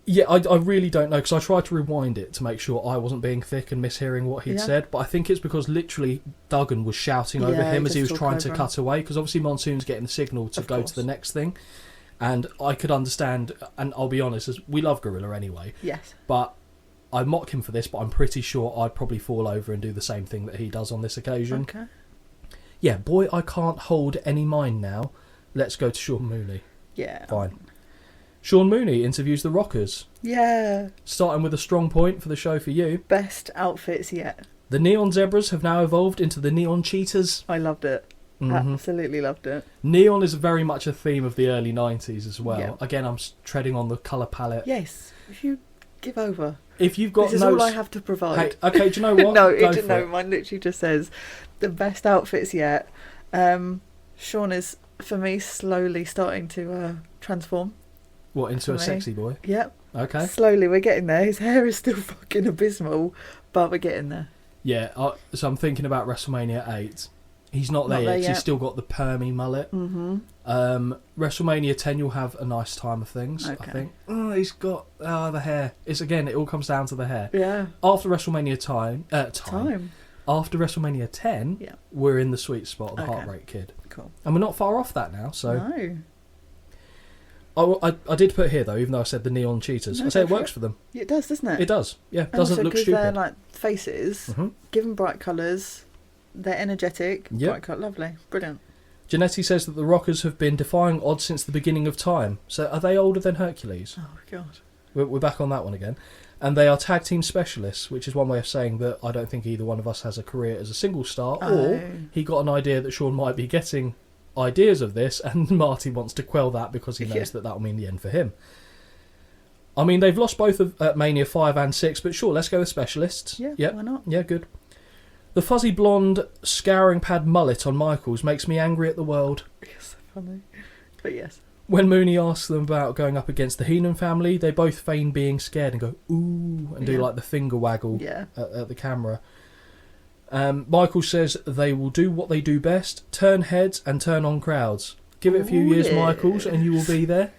Yeah, I really don't know, because I tried to rewind it to make sure I wasn't being thick and mishearing what he'd said, but I think it's because literally Duggan was shouting over him as he was trying to cut away, because obviously Monsoon's getting the signal to go to the next thing, and I could understand, and I'll be honest, we love Gorilla anyway. Yes. But I mock him for this, but I'm pretty sure I'd probably fall over and do the same thing that he does on this occasion. Okay. Yeah, boy, I can't hold any mind now. Let's go to Sean Mooney. Yeah. Fine. Sean Mooney interviews the Rockers. Yeah. Starting with a strong point for the show for you. Best outfits yet. The Neon Zebras have now evolved into the Neon Cheetahs. I loved it. Absolutely loved it. Neon is very much a theme of the early 90s as well. Yeah. Again, I'm treading on the colour palette. Yes, if you give over. If you've got this is all I have to provide. Hey, okay, do you know what? No, mine literally just says the best outfits yet. Sean is, for me, slowly starting to transform. What, into a sexy boy? Yep. Okay. Slowly, we're getting there. His hair is still fucking abysmal, but we're getting there. Yeah, so I'm thinking about WrestleMania 8. He's not there yet. He's still got the permy mullet. Mm-hmm. WrestleMania 10, you'll have a nice time of things, I think. Oh, he's got the hair. It all comes down to the hair. Yeah. After WrestleMania After WrestleMania 10, we're in the sweet spot of the Heartbreak Kid. Cool. And we're not far off that now, so... No. I did put here, though, even though I said the neon cheetahs. I say it works for them. It does, doesn't it? It does, yeah. It doesn't look stupid. Because they're like faces, given bright colours, they're energetic, bright colour, lovely, brilliant. Janetti says that the Rockers have been defying odds since the beginning of time. So are they older than Hercules? Oh, God. We're back on that one again. And they are tag team specialists, which is one way of saying that I don't think either one of us has a career as a single star, or he got an idea that Sean might be getting ideas of this, and Marty wants to quell that because he knows that will mean the end for him. I mean, they've lost both at Mania 5 and 6, but sure, let's go with specialists. Yeah, why not? Yeah, good. The fuzzy blonde scouring pad mullet on Michaels makes me angry at the world. Yes, funny. But yes. When Mooney asks them about going up against the Heenan family, they both feign being scared and go, ooh, and do like the finger waggle at the camera. Michael says they will do what they do best, turn heads and turn on crowds. Give it a few years, Michaels, and you will be there.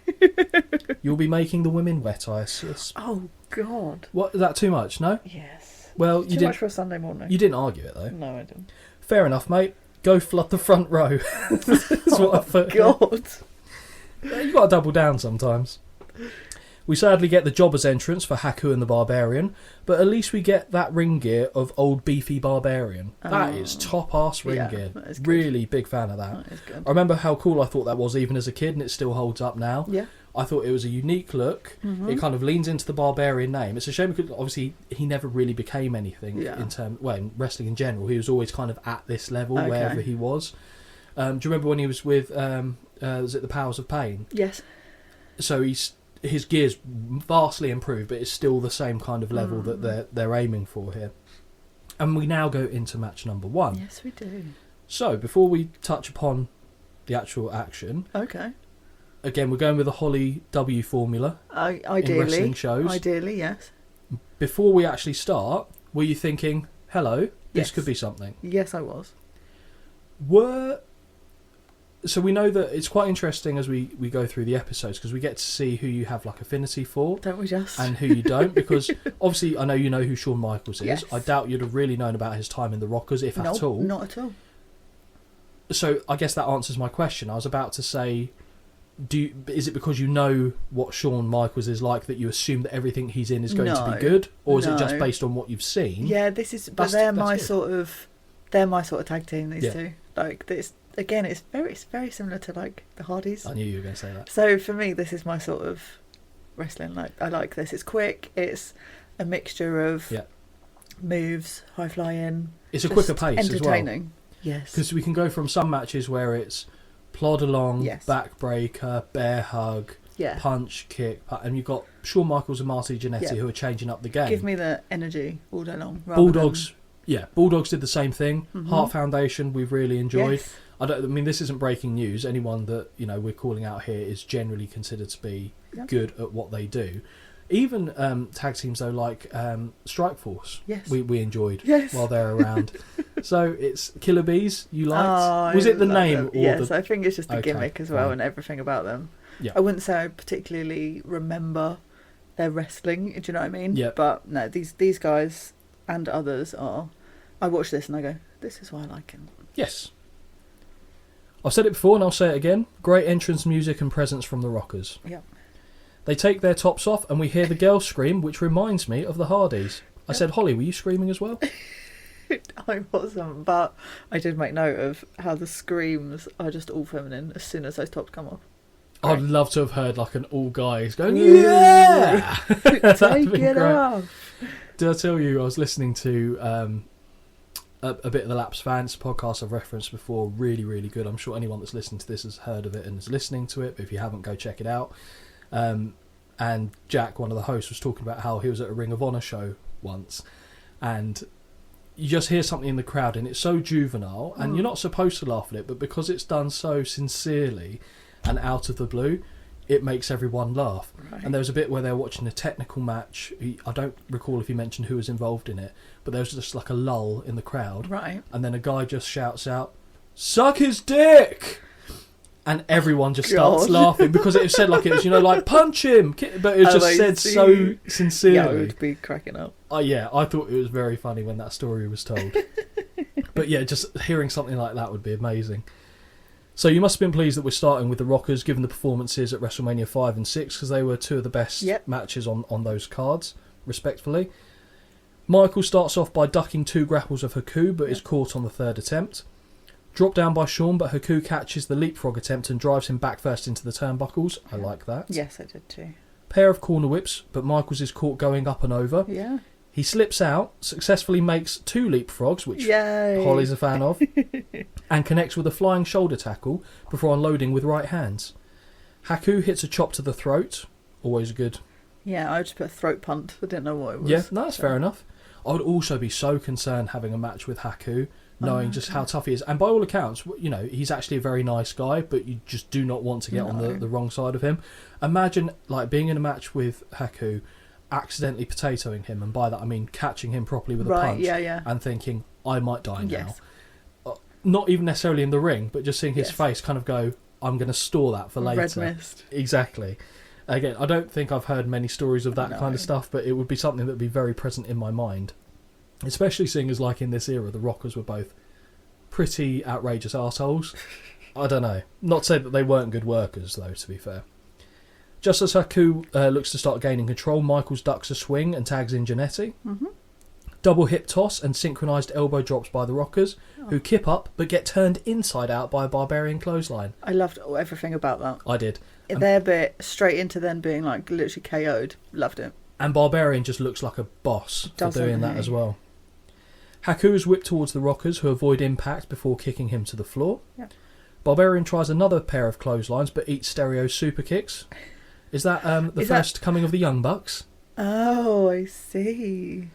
You'll be making the women wet, I assist. Oh, God. What, is that too much, no? Yes. Well, too much for a Sunday morning. You didn't argue it, though. No, I didn't. Fair enough, mate. Go flood the front row. That's what I put. God. You've got to double down sometimes. We sadly get the Jobbers entrance for Haku and the Barbarian, but at least we get that ring gear of old beefy Barbarian. That is top-ass ring gear. Really big fan of that. That is good. I remember how cool I thought that was even as a kid, and it still holds up now. Yeah. I thought it was a unique look. Mm-hmm. It kind of leans into the Barbarian name. It's a shame because obviously he never really became anything in wrestling in general. He was always kind of at this level wherever he was. Do you remember when he was with was it the Powers of Pain? Yes. So his gear's vastly improved, but it's still the same kind of level that they're aiming for here. And we now go into match number 1. Yes, we do. So before we touch upon the actual action, again we're going with the Holly W formula. Ideally, in wrestling shows. Ideally, yes. Before we actually start, were you thinking, "Hello, this could be something"? Yes, I was. So we know that it's quite interesting as we go through the episodes because we get to see who you have like affinity for. Don't we just? And who you don't, because obviously I know you know who Shawn Michaels is. Yes. I doubt you'd have really known about his time in the Rockers, if at all. Not at all. So I guess that answers my question. I was about to say, is it because you know what Shawn Michaels is like that you assume that everything he's in is going to be good? Or is it just based on what you've seen? Yeah, they're my sort of tag team, these two. Like this. Again, it's very similar to like the Hardys. I knew you were going to say that. So for me, this is my sort of wrestling. Like I like this. It's quick. It's a mixture of moves, high flying. It's a quicker pace as well. Entertaining. Yes. Because we can go from some matches where it's plod along, backbreaker, bear hug, punch, kick, and you've got Shawn Michaels and Marty Jannetty who are changing up the game. Give me the energy all day long. Bulldogs. Bulldogs did the same thing. Heart Foundation, we've really enjoyed. Yes. I mean, this isn't breaking news. Anyone that we're calling out here is generally considered to be good at what they do. Even tag teams though, like Strikeforce, we enjoyed while they're around. So it's Killer Bees. You liked? Was it the name? Or yes, I think it's just a gimmick as well, and everything about them. Yeah. I wouldn't say I particularly remember their wrestling. Do you know what I mean? Yeah. But no, these guys and others are. I watch this and I go, this is why I like him. Yes. I've said it before and I'll say it again. Great entrance music and presence from the Rockers. Yep. They take their tops off and we hear the girls scream, which reminds me of the Hardys. I said, Holly, were you screaming as well? I wasn't, but I did make note of how the screams are just all feminine as soon as those tops come off. Great. I'd love to have heard like an all guys going, yeah! Take it off. Did I tell you I was listening to a bit of the Lapsed Fans podcast I've referenced before. Really, really good. I'm sure anyone that's listening to this has heard of it and is listening to it. But if you haven't, go check it out. And Jack, one of the hosts, was talking about how he was at a Ring of Honor show once, and you just hear something in the crowd and it's so juvenile, and you're not supposed to laugh at it, but because it's done so sincerely and out of the blue, it makes everyone laugh. Right. And there was a bit where they were watching a technical match. I don't recall if he mentioned who was involved in it, but there was just like a lull in the crowd. Right. And then a guy just shouts out, "Suck his dick!" And everyone just starts laughing because it was said like it was, like, punch him, but it was just said so sincerely. Yeah, I would be cracking up. I thought it was very funny when that story was told. But yeah, just hearing something like that would be amazing. So you must have been pleased that we're starting with the Rockers, given the performances at WrestleMania 5 and 6, because they were two of the best matches on those cards, respectfully. Michael starts off by ducking 2 grapples of Haku, but is caught on the 3rd attempt. Dropped down by Shawn, but Haku catches the leapfrog attempt and drives him back first into the turnbuckles. I like that. Yes, I did too. Pair of corner whips, but Michaels is caught going up and over. Yeah. He slips out, successfully makes 2 leapfrogs, which Holly's a fan of, and connects with a flying shoulder tackle before unloading with right hands. Haku hits a chop to the throat, always good. Yeah, I just put a throat punt. I didn't know what it was. Yeah, no, that's fair enough. I would also be so concerned having a match with Haku, knowing just how tough he is. And by all accounts, he's actually a very nice guy, but you just do not want to get on the wrong side of him. Imagine being in a match with Haku, accidentally potatoing him, and by that I mean catching him properly with a punch, and thinking, I might die now. Not even necessarily in the ring, but just seeing his face kind of go, I'm going to store that for later. Red mist. Exactly. Again, I don't think I've heard many stories of that kind of stuff, but it would be something that would be very present in my mind. Especially seeing as, like, in this era, the Rockers were both pretty outrageous arseholes. I don't know. Not to say that they weren't good workers, though, to be fair. Just as Haku looks to start gaining control, Michaels ducks a swing and tags in Jannetty. Mm-hmm. Double hip toss and synchronised elbow drops by the Rockers, who kip up but get turned inside out by a Barbarian clothesline. I loved everything about that. I did. Their bit straight into them being like literally KO'd. Loved it. And Barbarian just looks like a boss for doing that as well. Haku is whipped towards the Rockers, who avoid impact before kicking him to the floor. Yeah. Barbarian tries another pair of clotheslines but eats stereo super kicks. Is that the first coming of the Young Bucks? Oh, I see.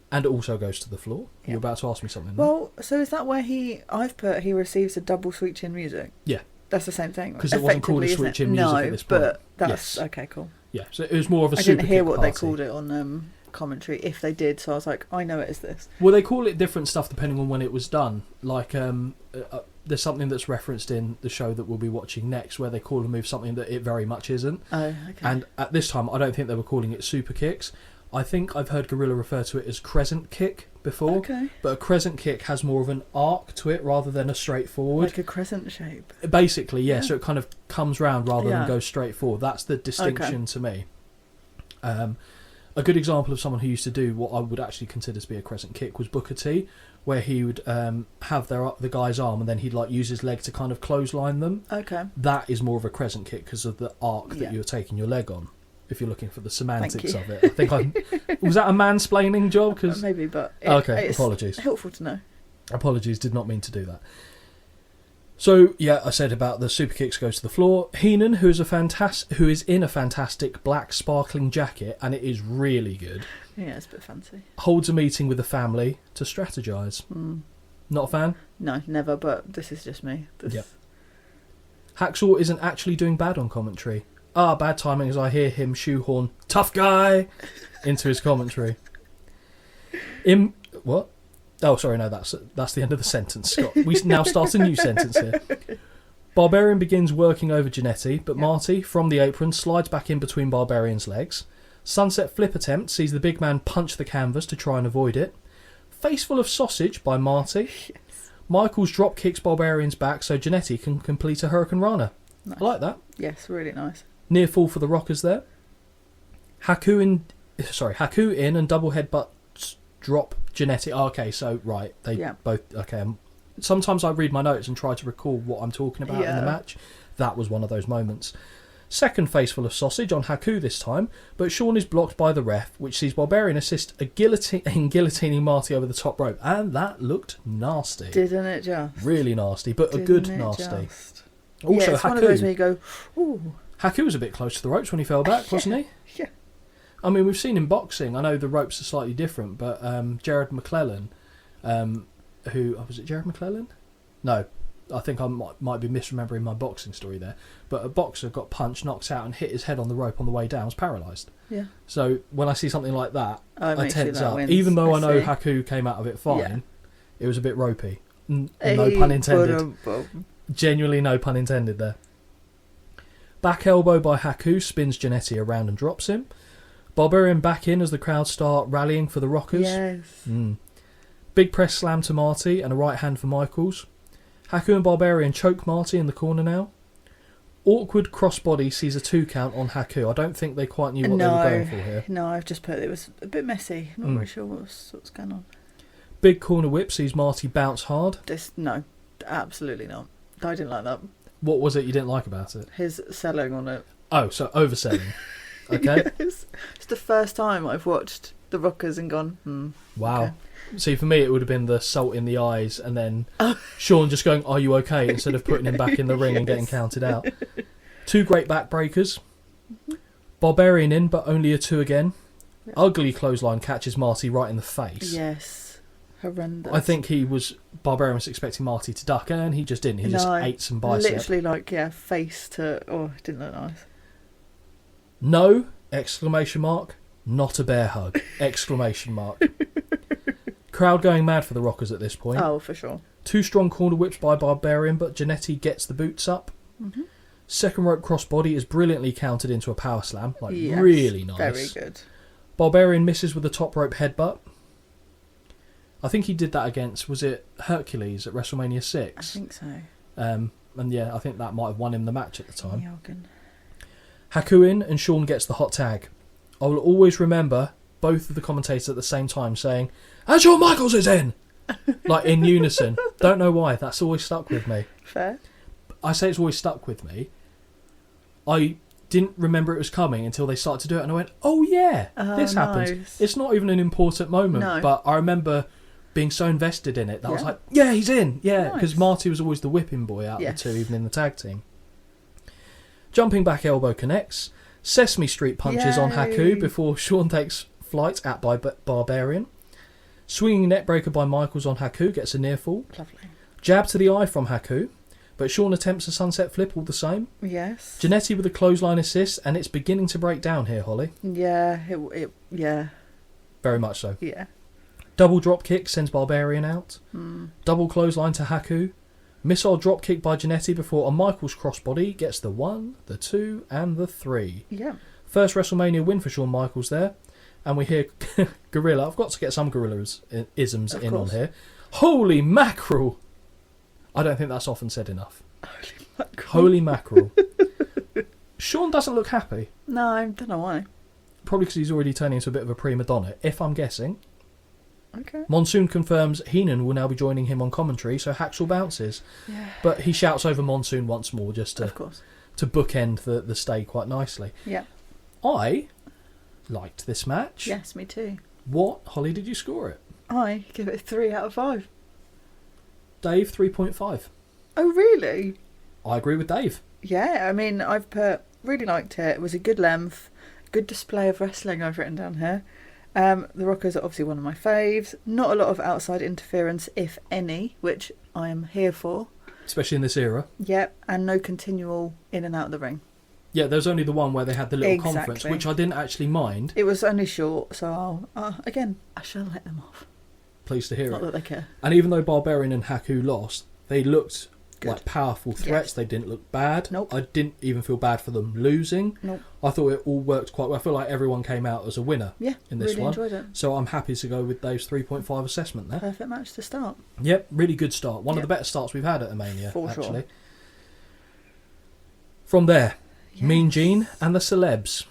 And also goes to the floor. Yeah. You're about to ask me something. Well, so is that where he receives a double sweet chin music? Yeah. That's the same thing. Because it wasn't called a sweet chin music at this point. But that's... Okay, cool. Yeah, so it was more of a super kick I didn't hear what party. They called it on commentary, if they did, so I was like, I know it as this. Well, they call it different stuff depending on when it was done. Like, there's something that's referenced in the show that we'll be watching next where they call a move something that it very much isn't. Oh, okay. And at this time, I don't think they were calling it super kicks. I think I've heard Gorilla refer to it as crescent kick before. Okay. But a crescent kick has more of an arc to it rather than a straight forward. Like a crescent shape. Basically, yeah. So it kind of comes round rather than goes straight forward. That's the distinction to me. A good example of someone who used to do what I would actually consider to be a crescent kick was Booker T, where he would have the guy's arm and then he'd use his leg to kind of clothesline them. Okay. That is more of a crescent kick because of the arc that you're taking your leg on. If you're looking for the semantics of it, I think was that a mansplaining job? Cause, maybe, but okay. Apologies. Helpful to know. Apologies. Did not mean to do that. So yeah, I said about the super kicks goes to the floor. Heenan, who is in a fantastic black sparkling jacket, and it is really good. Yeah, it's a bit fancy. Holds a meeting with the family to strategise. Not a fan? No, never. But this is just me. Yep. Hacksaw isn't actually doing bad on commentary. Bad timing as I hear him shoehorn "tough guy" into his commentary. What? Oh, sorry, no, that's the end of the sentence, Scott. We now start a new sentence here. Barbarian begins working over Jannetty, but Marty, from the apron, slides back in between Barbarian's legs. Sunset flip attempt sees the big man punch the canvas to try and avoid it. Face full of sausage by Marty. Yes. Michaels drop kicks Barbarian's back so Jannetty can complete a Hurricane Rana. Nice. I like that. Yes, really nice. Near fall for the Rockers there. Haku in and double headbutt drop Jannetty. Oh, okay, so right, they both. Okay, sometimes I read my notes and try to recall what I'm talking about in the match. That was one of those moments. Second faceful of sausage on Haku this time, but Shawn is blocked by the ref, which sees Barbarian assist in guillotining Marty over the top rope, and that looked nasty. Didn't it just? Really nasty, but a good nasty. Just? Also, it's Haku, one of those where you go, ooh. Haku was a bit close to the ropes when he fell back, wasn't he? Yeah. I mean, we've seen in boxing, I know the ropes are slightly different, but Jared McClellan, was it Jared McClellan? No. I think I might be misremembering my boxing story there. But a boxer got punched, knocked out and hit his head on the rope on the way down, was paralysed. Yeah. So when I see something like that, I tense up. Wins. Even though I know Haku came out of it fine, it was a bit ropey. No pun intended. Genuinely no pun intended there. Back elbow by Haku spins Jannetty around and drops him. Barbarian back in as the crowd start rallying for the Rockers. Yes. Big press slam to Marty and a right hand for Michaels. Haku and Barbarian choke Marty in the corner now. Awkward crossbody sees a 2 count on Haku. I don't think they quite knew what they were going for here. No, I've just put it was a bit messy. I'm not really sure what's going on. Big corner whip sees Marty bounce hard. No, absolutely not. I didn't like that. What was it you didn't like about it? His selling on it. Oh, so overselling. Okay. Yes. It's the first time I've watched the Rockers and gone, Wow. Okay. See, for me, it would have been the salt in the eyes and then Shawn just going, "Are you okay?" instead of putting him back in the ring and getting counted out. 2 great backbreakers. Barbarian in, but only a 2 again. Yep. Ugly clothesline catches Marty right in the face. Yes. Horrendous. I think Barbarian was expecting Marty to duck, and he just didn't. He just ate some bicep. Literally, face to... Oh, it didn't look nice. No! Exclamation mark. Not a bear hug! Exclamation mark. Crowd going mad for the Rockers at this point. Oh, for sure. 2 strong corner whips by Barbarian, but Jannetty gets the boots up. Second rope crossbody is brilliantly countered into a power slam. Really nice. Very good. Barbarian misses with the top rope headbutt. I think he did that against, was it Hercules at WrestleMania 6? I think so. And yeah, I think that might have won him the match at the time. Jorgen. Haku in and Shawn gets the hot tag. I will always remember both of the commentators at the same time saying, "And Shawn Michaels is in!" Like in unison. Don't know why, that's always stuck with me. Fair. I say it's always stuck with me. I didn't remember it was coming until they started to do it and I went, "Oh yeah, this happened." Nice. It's not even an important moment, but I remember being so invested in it that I was like, "Yeah, he's in!" Yeah, because Marty was always the whipping boy out of the 2, even in the tag team. Jumping back elbow connects. Sesame Street punches on Haku before Shawn takes flight at by Barbarian. Swinging neckbreaker by Michaels on Haku gets a near fall. Lovely. Jab to the eye from Haku, but Shawn attempts a sunset flip all the same. Yes. Jannetty with a clothesline assist, and it's beginning to break down here, Holly. Yeah, yeah. Very much so. Yeah. Double drop kick sends Barbarian out. Double clothesline to Haku. Missile drop kick by Jannetty before a Michaels crossbody gets the 1, the 2, and the 3. Yeah. First WrestleMania win for Shawn Michaels there. And we hear Gorilla. I've got to get some Gorilla-isms in on here. Holy mackerel! I don't think that's often said enough. Holy mackerel. Shawn doesn't look happy. No, I don't know why. Probably because he's already turning into a bit of a prima donna, if I'm guessing. Okay. Monsoon confirms Heenan will now be joining him on commentary, so Hacksaw bounces. Yeah. But he shouts over Monsoon once more just to bookend the stay quite nicely. Yeah. I liked this match. Yes, me too. What, Holly, did you score it? I give it 3 out of 5. Dave, 3.5. Oh, really? I agree with Dave. Yeah, I mean, I've put... Really liked it. It was a good length. Good display of wrestling I've written down here. The Rockers are obviously one of my faves. Not a lot of outside interference, if any, which I am here for. Especially in this era. Yep, and no continual in and out of the ring. Yeah, there was only the one where they had the little conference, which I didn't actually mind. It was only short, so again, I shall let them off. Pleased to hear Not that they care. And even though Barbarian and Haku lost, they looked like powerful threats. Yes. They didn't look bad. Nope. I didn't even feel bad for them losing. Nope. I thought it all worked quite well. I feel like everyone came out as a winner in this really one. Enjoyed it. So I'm happy to go with Dave's 3.5 assessment there. Perfect match to start. Yep, really good start. One of the better starts we've had at a Mania, for actually. Sure. From there, Mean Gene and the Celebs.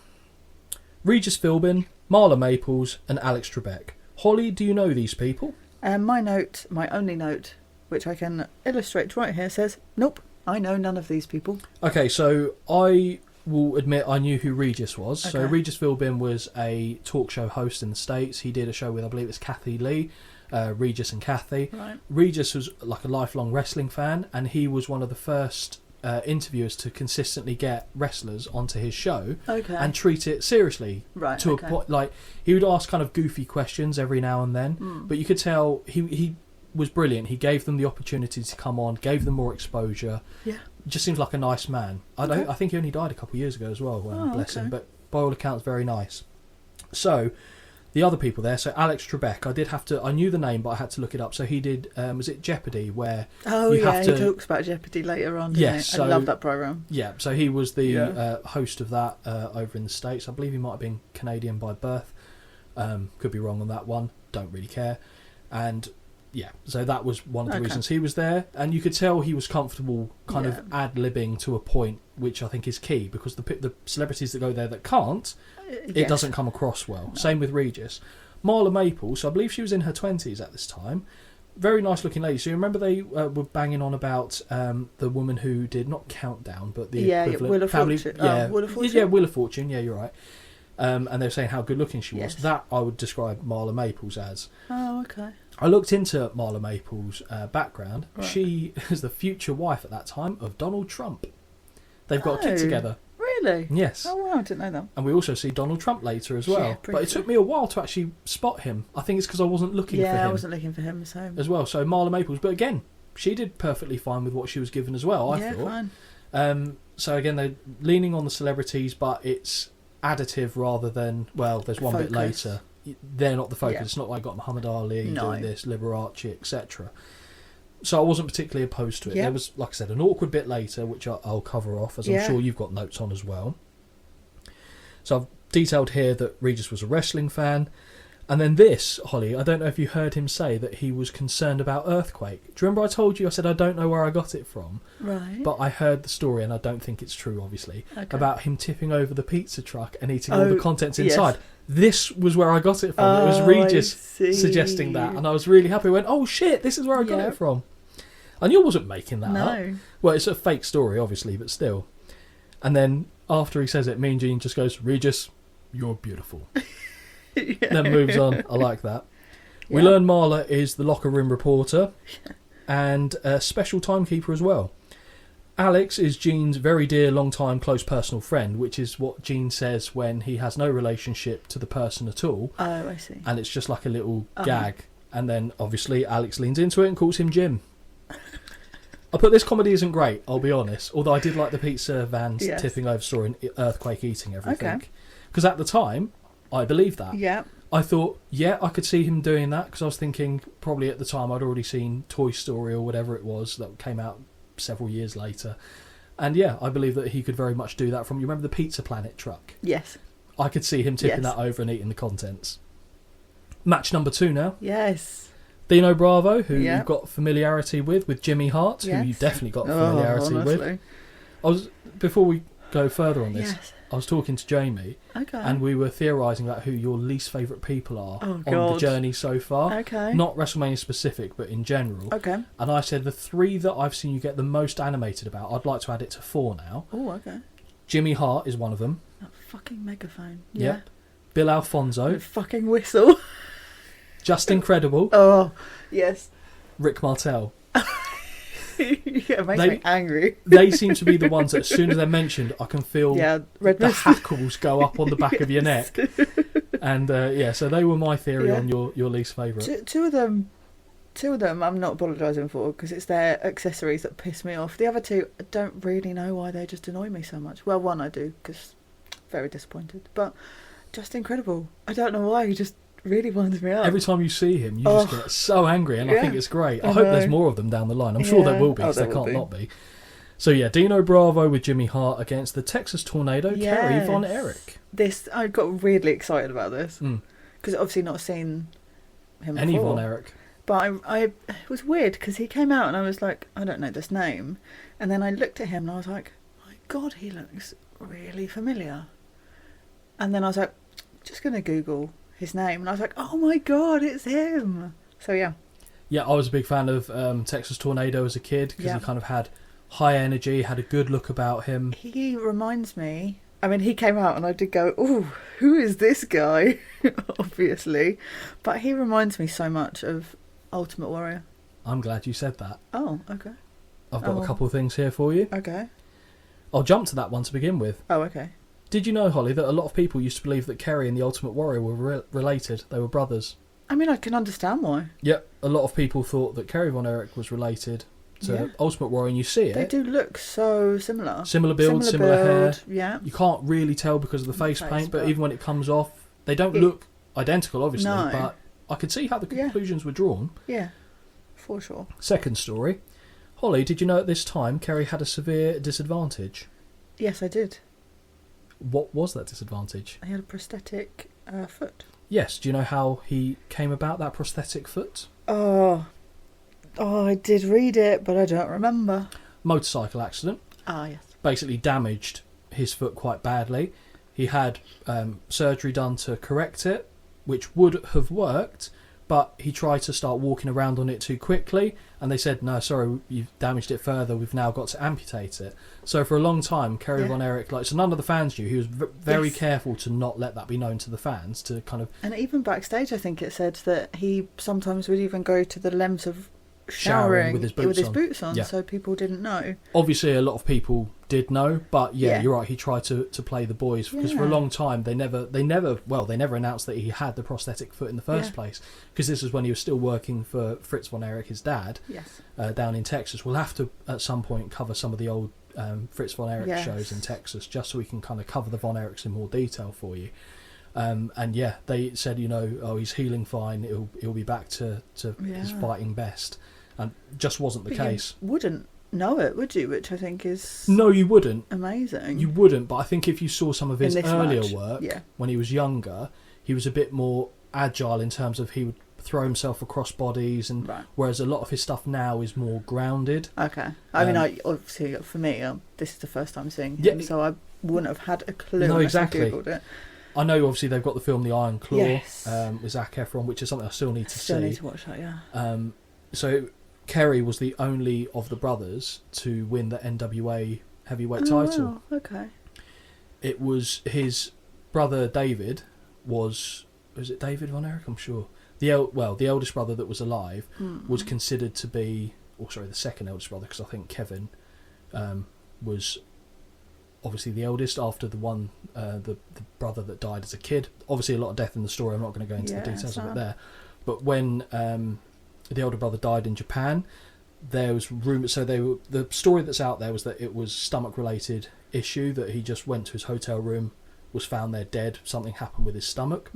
Regis Philbin, Marla Maples and Alex Trebek. Holly, do you know these people? My only note, which I can illustrate right here, says, nope, I know none of these people. Okay, so I will admit I knew who Regis was. Okay. So Regis Philbin was a talk show host in the States. He did a show with, I believe it's Kathy Lee, Regis and Kathy. Right. Regis was like a lifelong wrestling fan, and he was one of the first interviewers to consistently get wrestlers onto his show and treat it seriously. Right. To a point, like he would ask kind of goofy questions every now and then, but you could tell he was brilliant. He gave them the opportunity to come on, gave them more exposure. Yeah. Just seems like a nice man. I think he only died a couple of years ago as well. Bless him. But by all accounts, very nice. So the other people there. So Alex Trebek. I knew the name, but I had to look it up. So he did. Was it Jeopardy? Where he talks about Jeopardy later on. Yes, I love that program. Yeah. So he was the host of that over in the States. I believe he might have been Canadian by birth. Could be wrong on that one. Don't really care. And yeah, so that was one of the reasons he was there, and you could tell he was comfortable kind of ad-libbing to a point, which I think is key, because the celebrities that go there that can't, it doesn't come across well. No. Same with Regis. Marla Maples, so I believe she was in her 20s at this time. Very nice looking lady. So you remember they were banging on about the woman who did, not Countdown, but the equivalent Wheel of family. Fortune. Wheel of Fortune. Yeah, Wheel of Fortune, yeah, you're right. And they were saying how good looking she was. That I would describe Marla Maples as. Oh, okay. I looked into Marla Maples' background. Right. She is the future wife at that time of Donald Trump. They've got a kid together. Really? Yes. Oh, wow, I didn't know that. And we also see Donald Trump later as well. Yeah, but it took me a while to actually spot him. I think it's because I wasn't looking for him. Yeah, I wasn't looking for him as well. So Marla Maples. But again, she did perfectly fine with what she was given as well, I thought. Fine. So again, they're leaning on the celebrities, but it's additive rather than, well, there's one bit later. They're not the focus. Yeah. It's not like got Muhammad Ali doing this, Liberace, etc. So I wasn't particularly opposed to it. There was, like I said, an awkward bit later, which I'll cover off, as I'm sure you've got notes on as well. So I've detailed here that Regis was a wrestling fan. And then this, Holly, I don't know if you heard him say that he was concerned about earthquake. Do you remember I told you, I said I don't know where I got it from? Right. But I heard the story, and I don't think it's true, obviously, about him tipping over the pizza truck and eating all the contents inside. Yes. This was where I got it from. It was Regis suggesting that, and I was really happy. I went, oh shit, this is where I got it from. I knew I wasn't making that up. Well, it's a fake story, obviously, but still. And then after he says it, Mean Gene just goes, Regis, you're beautiful. Then moves on. I like that. We learn Marla is the locker room reporter and a special timekeeper as well. Alex is Gene's very dear, long-time, close personal friend, which is what Gene says when he has no relationship to the person at all. Oh, I see. And it's just like a little gag. And then, obviously, Alex leans into it and calls him Jim. I put this comedy isn't great, I'll be honest. Although I did like the pizza vans tipping over story and earthquake eating everything. Because at the time, I believed that. Yeah. I thought, I could see him doing that, because I was thinking probably at the time I'd already seen Toy Story or whatever it was that came out several years later. And I believe that he could very much do that from, you remember the Pizza Planet truck? Yes. I could see him tipping that over and eating the contents. Match number 2 now. Yes. Dino Bravo, who you've got familiarity with Jimmy Hart, who you definitely got familiarity with. Before we go further on this, I was talking to Jamie, and we were theorising about who your least favourite people are on the journey so far. Not WrestleMania specific, but in general. And I said the 3 that I've seen you get the most animated about, I'd like to add it to 4 now. Oh, okay. Jimmy Hart is one of them. That fucking megaphone. Yep. Bill Alfonso. The fucking whistle. Just Incredible. Oh, yes. Rick Martel. It makes me angry. They seem to be the ones that as soon as they're mentioned, I can feel the hackles go up on the back of your neck. And so they were my theory on your least favourite. Two of them I'm not apologising for, because it's their accessories that piss me off. The other 2, I don't really know why they just annoy me so much. Well, one I do, because very disappointed. But Just Incredible. I don't know why, he just really winds me up. Every time you see him, you just get so angry, and I think it's great. I hope there's more of them down the line. I'm sure there will be, because there can't not be. So Dino Bravo with Jimmy Hart against the Texas Tornado, Kerry Von Erich. I got really excited about this, because obviously not seen him before. Any Von Erich. But it was weird, because he came out and I was like, I don't know this name. And then I looked at him and I was like, my God, he looks really familiar. And then I was like, just going to Google his name. And I was like, oh my God, it's him. So, yeah. Yeah, I was a big fan of Texas Tornado as a kid, because he kind of had high energy, had a good look about him. He reminds me... I mean, he came out and I did go, ooh, who is this guy? Obviously. But he reminds me so much of Ultimate Warrior. I'm glad you said that. Oh, okay. I've got a couple of things here for you. Okay. I'll jump to that one to begin with. Oh, okay. Did you know, Holly, that a lot of people used to believe that Kerry and the Ultimate Warrior were related? They were brothers. I mean, I can understand why. Yep, a lot of people thought that Kerry Von Erich was related to Ultimate Warrior, and you see it. They do look so similar. Similar build, similar hair. Yeah. You can't really tell because of the face paint, but even when it comes off, they don't look identical, obviously, but I could see how the conclusions were drawn. Yeah, for sure. Second story. Holly, did you know at this time Kerry had a severe disadvantage? Yes, I did. What was that disadvantage? He had a prosthetic foot. Yes, do you know how he came about that prosthetic foot? Oh, I did read it, but I don't remember. Motorcycle accident. Ah, yes. Basically damaged his foot quite badly. He had surgery done to correct it, which would have worked, but he tried to start walking around on it too quickly, and they said, no, sorry, you've damaged it further, we've now got to amputate it. So for a long time, Kerry Von Erich, so none of the fans knew. He was very careful to not let that be known to the fans, to kind of... And even backstage, I think it said that he sometimes would even go to the lengths of showering with his boots on, so people didn't know. Obviously, a lot of people did know, but you're right. He tried to play the boys because for a long time they never announced that he had the prosthetic foot in the first place, because this is when he was still working for Fritz Von Erich, his dad, down in Texas. We'll have to at some point cover some of the old Fritz Von Erich shows in Texas, just so we can kind of cover the Von Erichs in more detail for you. They said, he's healing fine. He'll be back to his fighting best. And just wasn't the case. You wouldn't know it, would you? Which I think is... No, you wouldn't. Amazing. You wouldn't, but I think if you saw some of his earlier work, when he was younger, he was a bit more agile in terms of he would throw himself across bodies, and whereas a lot of his stuff now is more grounded. Okay. I mean, obviously, for me, this is the first time seeing him, so I wouldn't have had a clue unless I Googled it. I know, obviously, they've got the film The Iron Claw with Zac Efron, which is something I still need to see. Need to watch that, yeah. So Kerry was the only of the brothers to win the NWA heavyweight title. Wow. Okay. It was his brother David was it David Von Erich? I'm sure. The eldest brother that was alive was considered to be, the second eldest brother, because I think Kevin was obviously the eldest after the one, the brother that died as a kid. Obviously a lot of death in the story. I'm not going to go into the details of it there. But when the older brother died in Japan, there was rumours. So the story that's out there was that it was stomach-related issue, that he just went to his hotel room, was found there dead. Something happened with his stomach.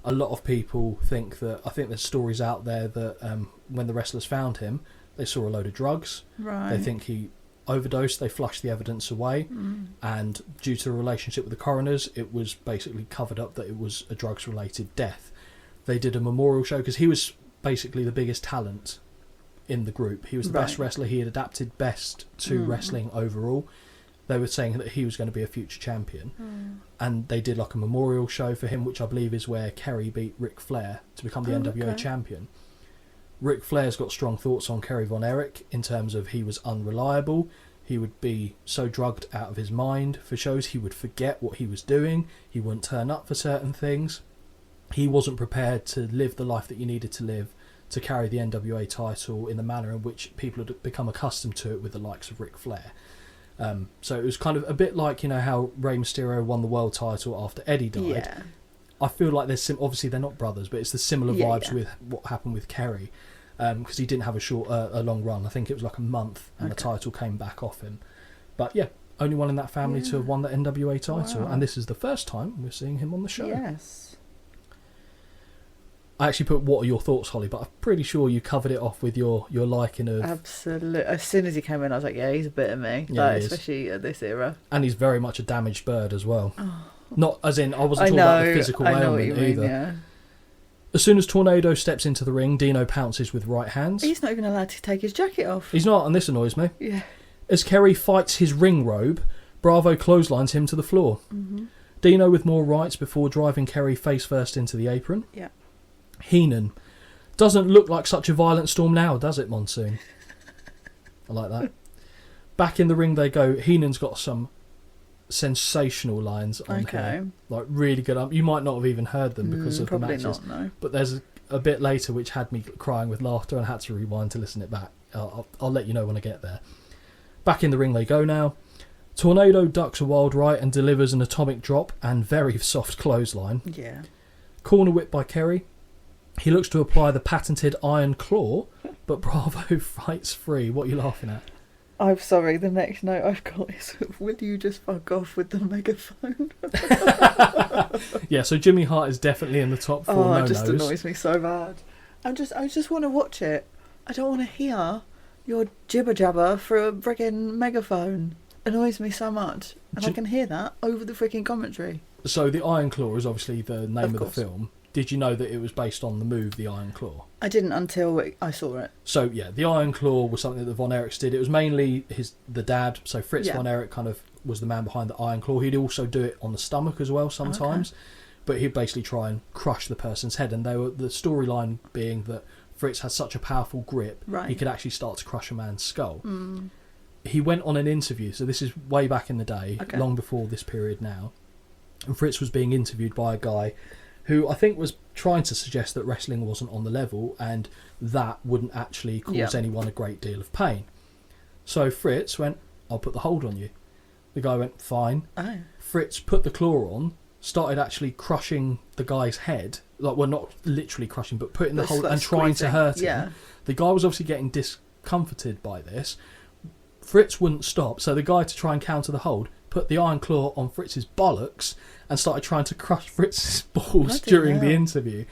A lot of people think that... I think there's stories out there that when the wrestlers found him, they saw a load of drugs. Right. They think he overdosed. They flushed the evidence away, and due to a relationship with the coroners, it was basically covered up that it was a drugs-related death. They did a memorial show because he was basically the biggest talent in the group. He was the best wrestler. He had adapted best to wrestling overall. They were saying that he was going to be a future champion, and they did like a memorial show for him, which I believe is where Kerry beat Ric Flair to become the NWA champion. Ric Flair's got strong thoughts on Kerry Von Erich in terms of he was unreliable. He would be so drugged out of his mind for shows, he would forget what he was doing. He wouldn't turn up for certain things. He wasn't prepared to live the life that you needed to live to carry the NWA title in the manner in which people had become accustomed to it with the likes of Ric Flair. So it was kind of a bit like, how Rey Mysterio won the world title after Eddie died. Yeah. I feel like there's obviously they're not brothers, but it's the similar vibes with what happened with Kerry, because he didn't have a long run. I think it was like a month, and the title came back off him. But only one in that family to have won the NWA title, and this is the first time we're seeing him on the show. Yes. I actually put, what are your thoughts, Holly? But I'm pretty sure you covered it off with your liking of... Absolutely. As soon as he came in, I was like, he's a bit of me. Especially at this era. And he's very much a damaged bird as well. Oh. Not as in, I wasn't talking about the physical ailment either. Yeah. As soon as Tornado steps into the ring, Dino pounces with right hands. He's not even allowed to take his jacket off. He's not, and this annoys me. Yeah. As Kerry fights his ring robe, Bravo clotheslines him to the floor. Dino with more rights before driving Kerry face first into the apron. Yeah. Heenan. Doesn't look like such a violent storm now, does it, Monsoon? I like that. Back in the ring they go. Heenan's got some sensational lines on here, like really good. You might not have even heard them because of the matches. Not, no. But there's a bit later which had me crying with laughter and I had to rewind to listen it back. I'll let you know when I get there. Back in the ring they go now. Tornado ducks a wild right and delivers an atomic drop and very soft clothesline. Yeah. Corner whip by Kerry. He looks to apply the patented iron claw, but Bravo fights free. What are you laughing at? I'm sorry, the next note I've got is, will you just fuck off with the megaphone? Yeah, so Jimmy Hart is definitely in the top 4 no-nos. It just annoys me so bad. I just want to watch it. I don't want to hear your jibber jabber through a friggin' megaphone. Annoys me so much. And I can hear that over the freaking commentary. So the Iron Claw is obviously the name of the film. Did you know that it was based on the move The Iron Claw? I didn't until I saw it. So yeah, the Iron Claw was something that Von Erichs did. It was mainly the dad, so Fritz Von Erich kind of was the man behind the Iron Claw. He'd also do it on the stomach as well sometimes, but he'd basically try and crush the person's head. And the storyline being that Fritz had such a powerful grip, he could actually start to crush a man's skull. Mm. He went on an interview, so this is way back in the day, long before this period now, and Fritz was being interviewed by a guy who I think was trying to suggest that wrestling wasn't on the level and that wouldn't actually cause anyone a great deal of pain. So Fritz went, I'll put the hold on you. The guy went, fine. Oh. Fritz put the claw on, started actually crushing the guy's head, like, well, not literally crushing, but putting the hold and trying to hurt him. The guy was obviously getting discomforted by this. Fritz wouldn't stop, so the guy, to try and counter the hold, put the Iron Claw on Fritz's bollocks and started trying to crush Fritz's balls during the interview.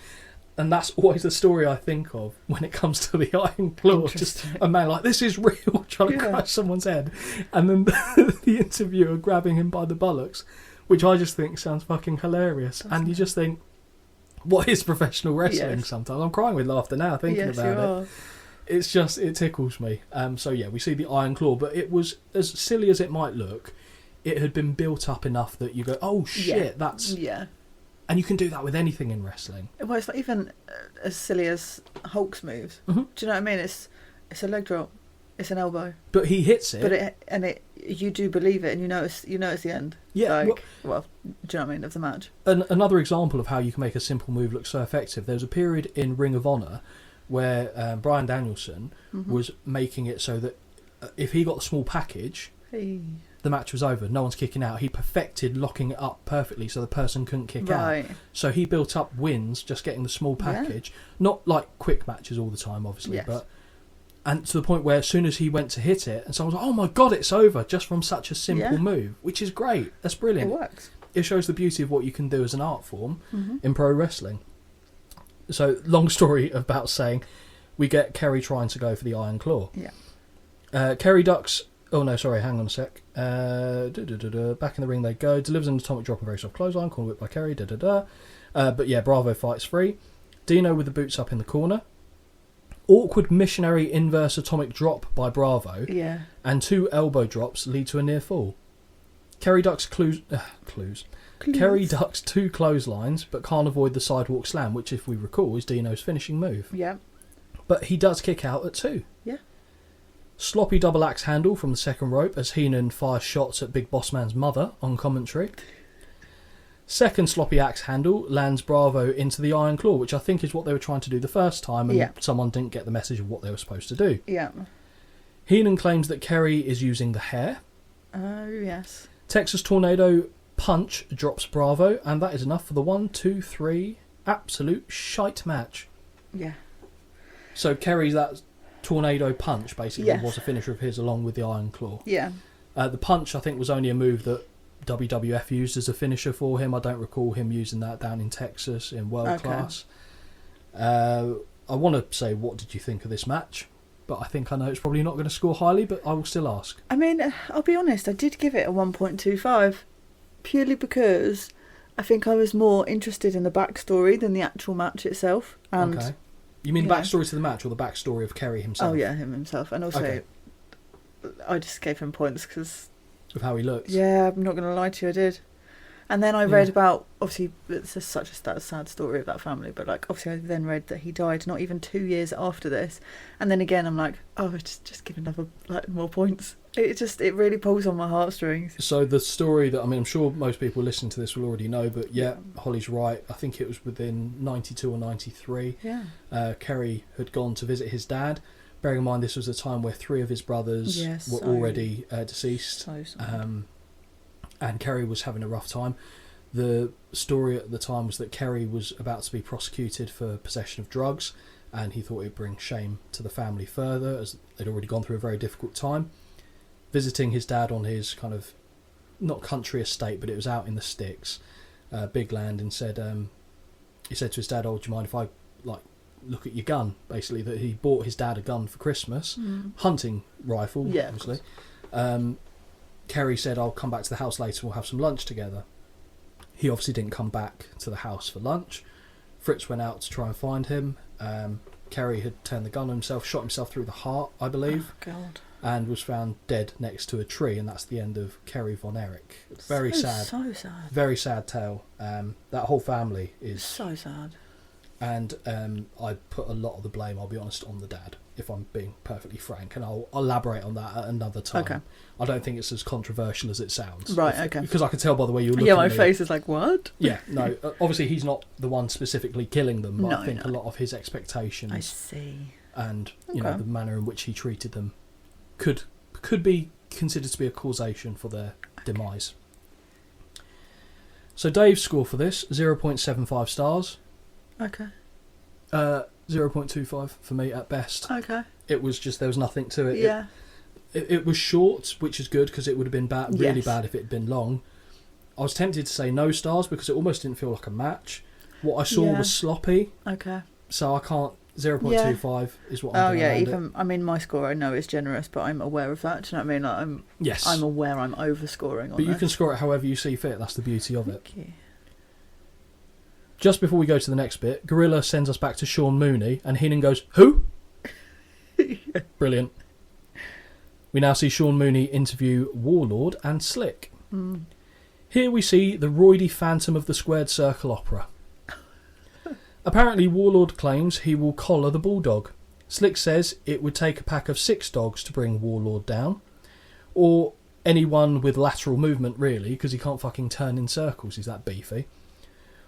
And that's always the story I think of when it comes to the Iron Claw. Just a man like, this is real, trying to crush someone's head. And then the interviewer grabbing him by the bollocks, which I just think sounds fucking hilarious. And you just think, what is professional wrestling sometimes? I'm crying with laughter now thinking about it. It's just, it tickles me. So yeah, we see the Iron Claw, but it was, as silly as it might look, it had been built up enough that you go, oh shit, that's... Yeah. And you can do that with anything in wrestling. Well, it's not even as silly as Hulk's moves. Mm-hmm. Do you know what I mean? It's a leg drop. It's an elbow. But he hits it. But you do believe it, and you know it's the end. Yeah. Like, well, do you know what I mean, of the match. Another example of how you can make a simple move look so effective, there was a period in Ring of Honor where Bryan Danielson was making it so that if he got the small package... the match was over, no one's kicking out. He perfected locking it up perfectly so the person couldn't kick out. So he built up wins just getting the small package. Not like quick matches all the time, obviously, but and to the point where as soon as he went to hit it and someone was like, oh my god, it's over, just from such a simple move, which is great. That's brilliant. It works. It shows the beauty of what you can do as an art form in pro wrestling. So, long story about saying, we get Kerry trying to go for the Iron Claw. Kerry ducks... Oh no, sorry, hang on a sec. Back in the ring they go. Delivers an atomic drop and very soft clothesline. Corner whip by Kerry. But yeah, Bravo fights free. Dino with the boots up in the corner. Awkward missionary inverse atomic drop by Bravo. Yeah. And 2 elbow drops lead to a near fall. Kerry ducks clues. Kerry ducks 2 clotheslines, but can't avoid the sidewalk slam, which, if we recall, is Dino's finishing move. Yeah. But he does kick out at 2. Yeah. Sloppy double axe handle from the second rope as Heenan fires shots at Big Boss Man's mother on commentary. Second sloppy axe handle lands Bravo into the Iron Claw, which I think is what they were trying to do the first time, and someone didn't get the message of what they were supposed to do. Yeah. Heenan claims that Kerry is using the hair. Oh, yes. Texas Tornado punch drops Bravo, and that is enough for the 1, 2, 3 absolute shite match. Yeah. So Kerry's that... Tornado punch basically was a finisher of his along with the Iron Claw. Yeah. The punch I think was only a move that WWF used as a finisher for him. I don't recall him using that down in Texas in World Class. I want to say, what did you think of this match? But I think I know it's probably not going to score highly, but I will still ask. I mean, I'll be honest, I did give it a 1.25 purely because I think I was more interested in the backstory than the actual match itself. And you mean the backstory to the match or the backstory of Kerry himself? Oh, yeah, him himself. And also, I just gave him points because... of how he looks? Yeah, I'm not going to lie to you, I did. And then I read about, obviously, it's just such a sad story of that family, but, like, obviously I then read that he died not even 2 years after this. And then again, I'm like, oh, just give another, like, more points. It really pulls on my heartstrings. So the story that, I mean, I'm sure most people listening to this will already know, but yeah, Holly's right. I think it was within 92 or 93. Yeah. Kerry had gone to visit his dad. Bearing in mind this was a time where 3 of his brothers were already deceased. And Kerry was having a rough time. The story at the time was that Kerry was about to be prosecuted for possession of drugs, and he thought it would bring shame to the family further, as they'd already gone through a very difficult time. Visiting his dad on his kind of, not country estate, but it was out in the sticks, big land, and he said to his dad, "Oh, do you mind if I look at your gun?" Basically, that he bought his dad a gun for Christmas, hunting rifle, obviously. Kerry said, "I'll come back to the house later, we'll have some lunch together." He obviously didn't come back to the house for lunch. Fritz went out to try and find him. Kerry had turned the gun on himself, shot himself through the heart, I believe. Oh, God. And was found dead next to a tree, and that's the end of Kerry von Erich. Very sad. So sad. Very sad tale. That whole family is... So sad. And I put a lot of the blame, I'll be honest, on the dad, if I'm being perfectly frank, and I'll elaborate on that at another time. Okay. I don't think it's as controversial as it sounds. Right, okay. Because I can tell by the way you're looking at me. Yeah, my face is like, what? Yeah, no, obviously he's not the one specifically killing them, but I think a lot of his expectations... I see. And, you know, the manner in which he treated them could be considered to be a causation for their demise. So Dave's score for this, 0.75 stars. Okay. 0.25 for me at best. Okay. It was just, there was nothing to it. Yeah. It was short, which is good, because it would have been really bad if it had been long. I was tempted to say no stars because it almost didn't feel like a match. What I saw was sloppy. Okay. So I can't... 0.25 is what I'm going to I mean, my score I know is generous, but I'm aware of that. Do you know what I mean? I'm aware I'm overscoring on But you can score it however you see fit. That's the beauty of it. Thank you. Just before we go to the next bit, Gorilla sends us back to Sean Mooney, and Heenan goes, "Who?" Brilliant. We now see Sean Mooney interview Warlord and Slick. Here we see the roidy phantom of the Squared Circle opera. Apparently, Warlord claims he will collar the Bulldog. Slick says it would take a pack of 6 dogs to bring Warlord down. Or anyone with lateral movement, really, because he can't fucking turn in circles, he's that beefy.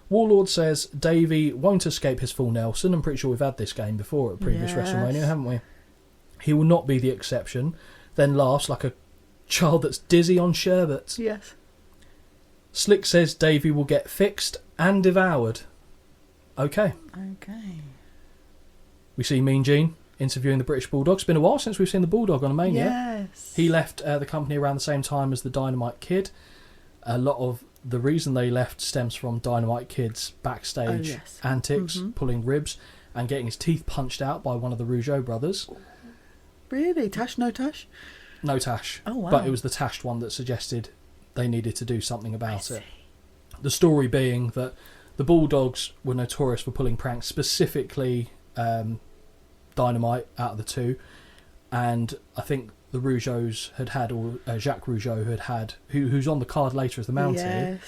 Warlord says Davey won't escape his full Nelson. I'm pretty sure we've had this game before at previous WrestleMania, haven't we? He will not be the exception. Then laughs like a child that's dizzy on sherbet. Yes. Slick says Davey will get fixed and devoured. Okay. We see Mean Gene interviewing the British Bulldog. It's been a while since we've seen the Bulldog on a Mania. Yes. He left the company around the same time as the Dynamite Kid. A lot of the reason they left stems from Dynamite Kid's backstage antics, pulling ribs and getting his teeth punched out by one of the Rougeau brothers. Really? Tash, no Tash? No Tash. Oh, wow. But it was the Tashed one that suggested they needed to do something about it. The story being that the Bulldogs were notorious for pulling pranks, specifically Dynamite out of the two, and I think the Rougeaus had or Jacques Rougeau had, who's on the card later as the Mountie,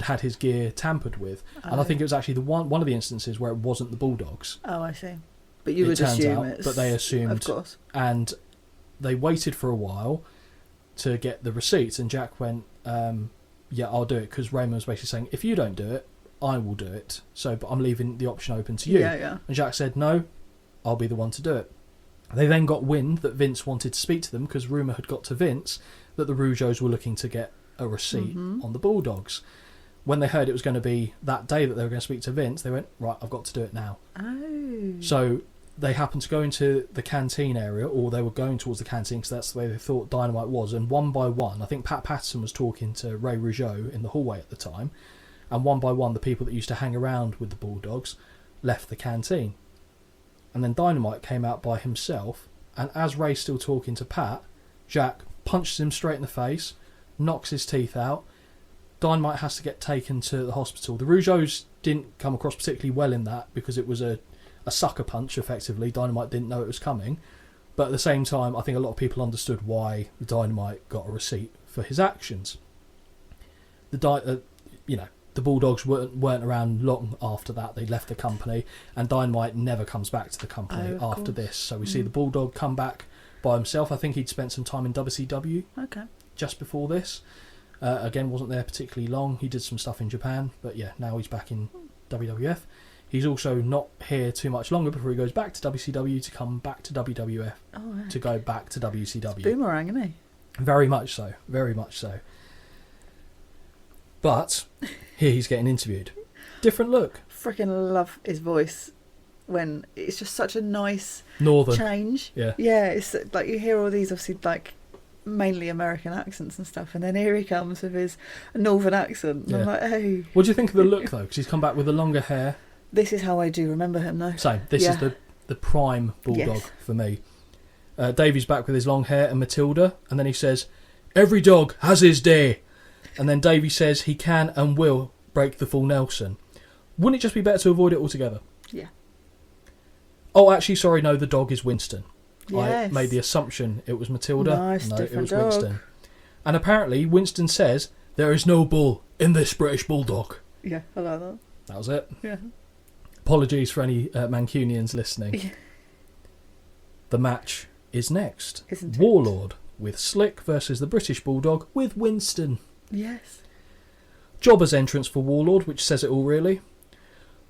had his gear tampered with, and I think it was actually the one of the instances where it wasn't the Bulldogs. Oh, I see. But you would assume it's... But they assumed, of course, and they waited for a while to get the receipts, and Jack went, "Yeah, I'll do it," because Raymond was basically saying, "If you don't do it, I will do it. So, but I'm leaving the option open to you." And Jack said, "No, I'll be the one to do it." They then got wind that Vince wanted to speak to them, because rumour had got to Vince that the Rougeaus were looking to get a receipt on the Bulldogs. When they heard it was going to be that day that they were going to speak to Vince, they went, "Right, I've got to do it now." Oh. So they happened to go into the canteen area, or they were going towards the canteen because that's the way they thought Dynamite was, and one by one, I think Pat Patterson was talking to Ray Rougeau in the hallway at the time, and one by one the people that used to hang around with the Bulldogs left the canteen. And then Dynamite came out by himself, and as Ray's still talking to Pat, Jack punches him straight in the face, knocks his teeth out. Dynamite has to get taken to the hospital. The Rougeaus didn't come across particularly well in that, because it was a sucker punch, effectively. Dynamite didn't know it was coming. But at the same time, I think a lot of people understood why Dynamite got a receipt for his actions. The Bulldogs weren't around long after that. They left the company, and Dynamite never comes back to the company after this. So we see the Bulldog come back by himself. I think he'd spent some time in WCW just before this. Again, wasn't there particularly long. He did some stuff in Japan, but yeah, now he's back in WWF. He's also not here too much longer before he goes back to WCW to come back to WWF to go back to WCW. It's boomerang, isn't he? Very much so. Very much so. But here he's getting interviewed. Different look. Freaking love his voice when it's just such a nice Northern change. Yeah. Yeah, it's like you hear all these obviously like mainly American accents and stuff, and then here he comes with his Northern accent. And I'm like, hey. What do you think of the look though? Because he's come back with the longer hair. This is how I do remember him though. Same. This is the prime Bulldog for me. Davey's back with his long hair and Matilda, and then he says, "Every dog has his day." And then Davey says he can and will break the full Nelson. Wouldn't it just be better to avoid it altogether? Yeah. Oh, actually, sorry, no, the dog is Winston. Yes. I made the assumption it was Matilda. Nice, no, it was dog. Winston. And apparently, Winston says, "There is no bull in this British Bulldog." Yeah, I like that. That was it. Yeah. Apologies for any Mancunians listening. Yeah. The match is next. Isn't it? Warlord with Slick versus the British Bulldog with Winston. Yes. Jobber's entrance for Warlord, which says it all really.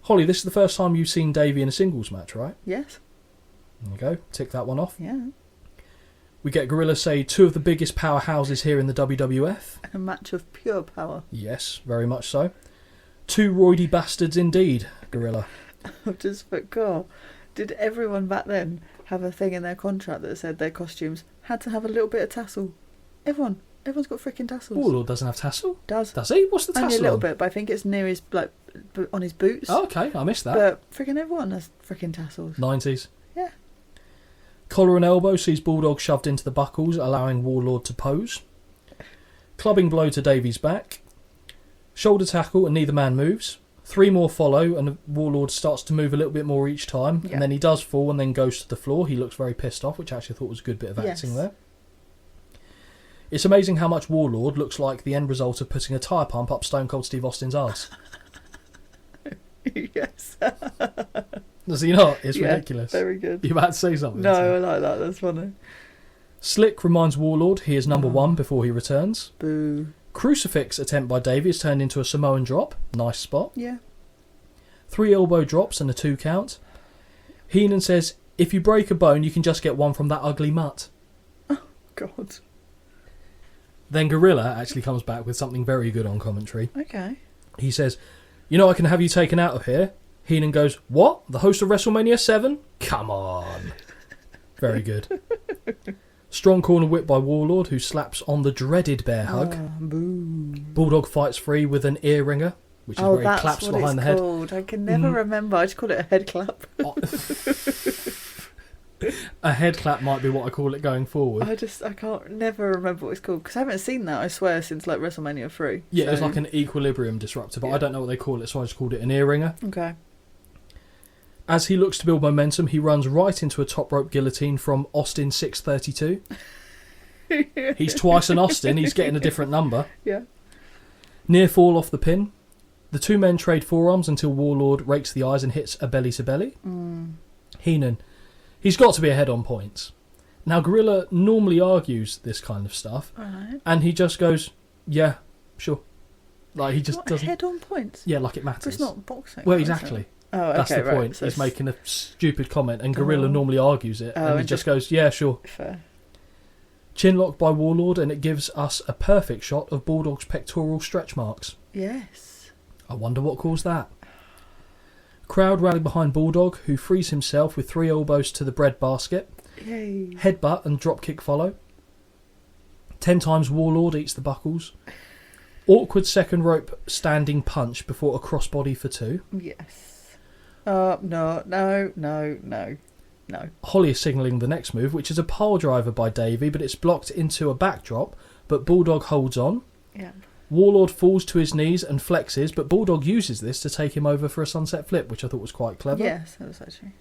Holly, this is the first time you've seen Davey in a singles match, right? Yes. There you go. Tick that one off. Yeah. We get Gorilla say two of the biggest powerhouses here in the WWF. A match of pure power. Yes, very much so. Two roidy bastards indeed, Gorilla. I've just put, God, did everyone back then have a thing in their contract that said their costumes had to have a little bit of tassel? Everyone's got freaking tassels. Warlord doesn't have tassel? Does he? What's the tassel? Only a little on? bit, but I think it's near his, like, on his boots. Oh, okay, I missed that. But freaking everyone has freaking tassels. 90s. Yeah. Collar and elbow sees Bulldog shoved into the buckles, allowing Warlord to pose. Clubbing blow to Davey's back. Shoulder tackle and neither man moves. 3 more follow and Warlord starts to move a little bit more each time. Yeah. And then he does fall and then goes to the floor. He looks very pissed off, which I actually thought was a good bit of acting there. It's amazing how much Warlord looks like the end result of putting a tyre pump up Stone Cold Steve Austin's arse. Yes. Does he not? It's ridiculous. Very good. You about to say something? No, I like that. That's funny. Slick reminds Warlord he is number 1 before he returns. Boo. Crucifix attempt by Davey is turned into a Samoan drop. Nice spot. Yeah. 3 elbow drops and a 2 count. Heenan says, "If you break a bone, you can just get one from that ugly mutt." Oh, God. Then Gorilla actually comes back with something very good on commentary. Okay. He says, "You know I can have you taken out of here." Heenan goes, "What? The host of WrestleMania 7? Come on." Very good. Strong corner whip by Warlord, who slaps on the dreaded bear hug. Boo. Bulldog fights free with an ear ringer, which is where he claps behind the head. Called. I can never remember. I just call it a head clap. A head clap might be what I call it going forward. I can't never remember what it's called because I haven't seen that, I swear, since like WrestleMania 3. Yeah, so. It's like an equilibrium disruptor, but I don't know what they call it, so I just called it an ear ringer. Okay. As he looks to build momentum, he runs right into a top rope guillotine from Austin 632. He's twice an Austin, he's getting a different number. Yeah. Near fall off the pin. The 2 men trade forearms until Warlord rakes the eyes and hits a belly to belly. Heenan, he's got to be ahead on points. Now Gorilla normally argues this kind of stuff, Right. and he just goes, "Yeah, sure." Like he just What, doesn't. ahead on points? Yeah, like it matters. But it's not boxing. Well, is it? exactly. Oh, okay, That's the point. right. So He's making a stupid comment, and Gorilla normally argues it, Oh, and he and just goes, "Yeah, sure." Fair. Chinlock by Warlord, and it gives us a perfect shot of Bulldog's pectoral stretch marks. Yes. I wonder what caused that. Crowd rally behind Bulldog, who frees himself with 3 elbows to the bread basket. Yay. Headbutt and dropkick follow. 10 times Warlord eats the buckles. Awkward second rope standing punch before a crossbody for 2. Yes. No. Holly is signalling the next move, which is a pile driver by Davey, but it's blocked into a backdrop, but Bulldog holds on. Yeah. Warlord falls to his knees and flexes, but Bulldog uses this to take him over for a sunset flip, which I thought was quite clever. Yes, that was actually.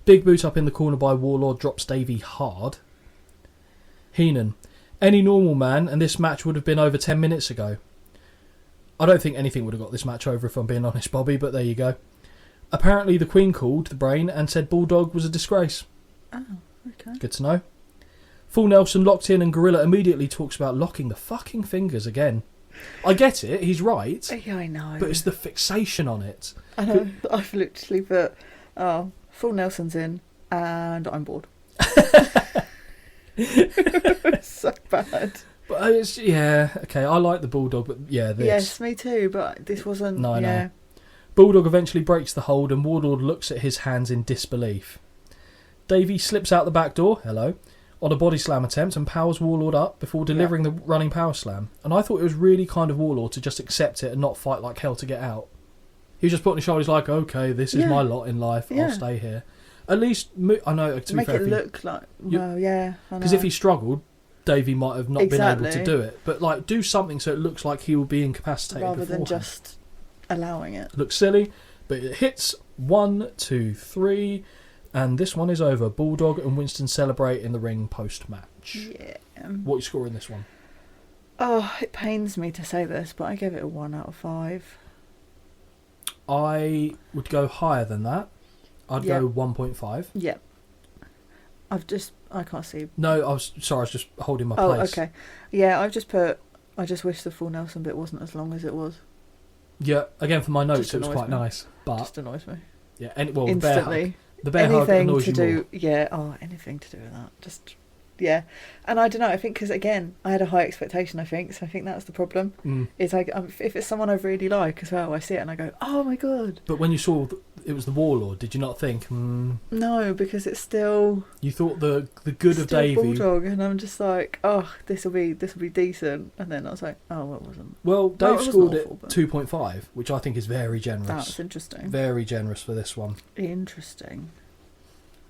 Big boot up in the corner by Warlord drops Davey hard. Heenan, any normal man, and this match would have been over 10 minutes ago. I don't think anything would have got this match over, if I'm being honest, Bobby, but there you go. Apparently the Queen called the Brain and said Bulldog was a disgrace. Oh, okay. Good to know. Full Nelson locked in, and Gorilla immediately talks about locking the fucking fingers again. I get it, he's right. Yeah, I know. But it's the fixation on it. I know. I've literally put, Full Nelson's in, and I'm bored. It's so bad. But it's, yeah, okay, I like the Bulldog, but yeah, this. Yes, me too, but this wasn't... No, yeah. no. Bulldog eventually breaks the hold, and Warlord looks at his hands in disbelief. Davey slips out the back door, hello, on a body slam attempt and powers Warlord up before delivering the running power slam. And I thought it was really kind of Warlord to just accept it and not fight like hell to get out. He was just putting his shoulders like, okay, this is my lot in life, I'll stay here. At least, I know, to make be fair, it look like, well, yeah, I know. Because if he struggled, Davey might have not been able to do it. But like, do something so it looks like he will be incapacitated rather beforehand. than just allowing it. Looks silly, but it hits 1, 2, 3, and this one is over. Bulldog and Winston celebrate in the ring post-match. Yeah. What are you scoring this one? Oh, it pains me to say this, but I gave it a 1 out of 5. I would go higher than that. I'd go 1.5. Yeah. I can't see. No, I was just holding my place. Oh, okay. Yeah, I just wish the Full Nelson bit wasn't as long as it was. Yeah, again, for my notes, it was quite nice. But just annoys me. Yeah, instantly. The bear hug annoys you more. Anything to do with that. Just, yeah. And I don't know, I think because, again, I had a high expectation, I think, so I think that's the problem. It's like, if it's someone I really like as well, I see it and I go, oh my God. But when you saw it was the Warlord, did you not think, No, because it's still... You thought the good of Davey... Bulldog, and I'm just like, oh, this will be decent. And then I was like, oh, it wasn't. Well, Dave scored it 2.5, which I think is very generous. That's interesting. Very generous for this one. Interesting.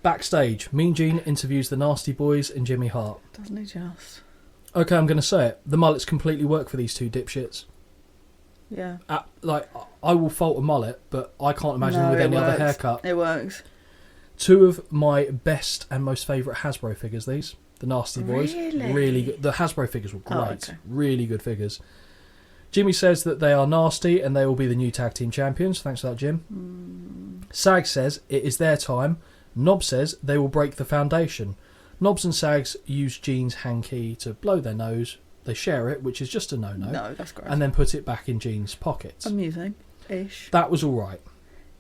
Backstage, Mean Gene interviews the Nasty Boys and Jimmy Hart. Doesn't he just? Okay, I'm going to say it. The mullets completely work for these two dipshits. Yeah. I will fault a mullet, but I can't imagine them with any other haircut. It works. 2 of my best and most favourite Hasbro figures, these. The Nasty Boys. Really good. The Hasbro figures were great. Okay. Really good figures. Jimmy says that they are nasty and they will be the new tag team champions. Thanks for that, Jim. Sag says it is their time. Nob says they will break the foundation. Nobs and Sags use Gene's hanky to blow their nose. They share it, which is just a no-no. No, that's great. And then put it back in Gene's pocket. Amusing-ish. That was all right.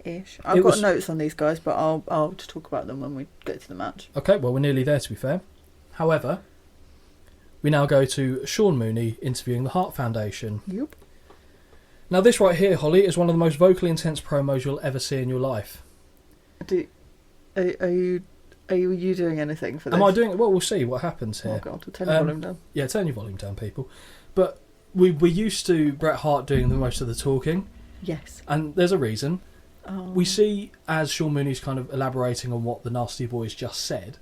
Ish. I've got notes on these guys, but I'll just talk about them when we get to the match. Okay, well, we're nearly there, to be fair. However, we now go to Sean Mooney interviewing the Hart Foundation. Yep. Now, this right here, Holly, is one of the most vocally intense promos you'll ever see in your life. Are you doing anything for this? Am I doing it? Well, we'll see what happens here. Oh, God. Turn your volume down. Yeah, turn your volume down, people. But we're used to Bret Hart doing the most of the talking. Yes. And there's a reason. Oh. We see, as Sean Mooney's kind of elaborating on what the Nasty Boys just said,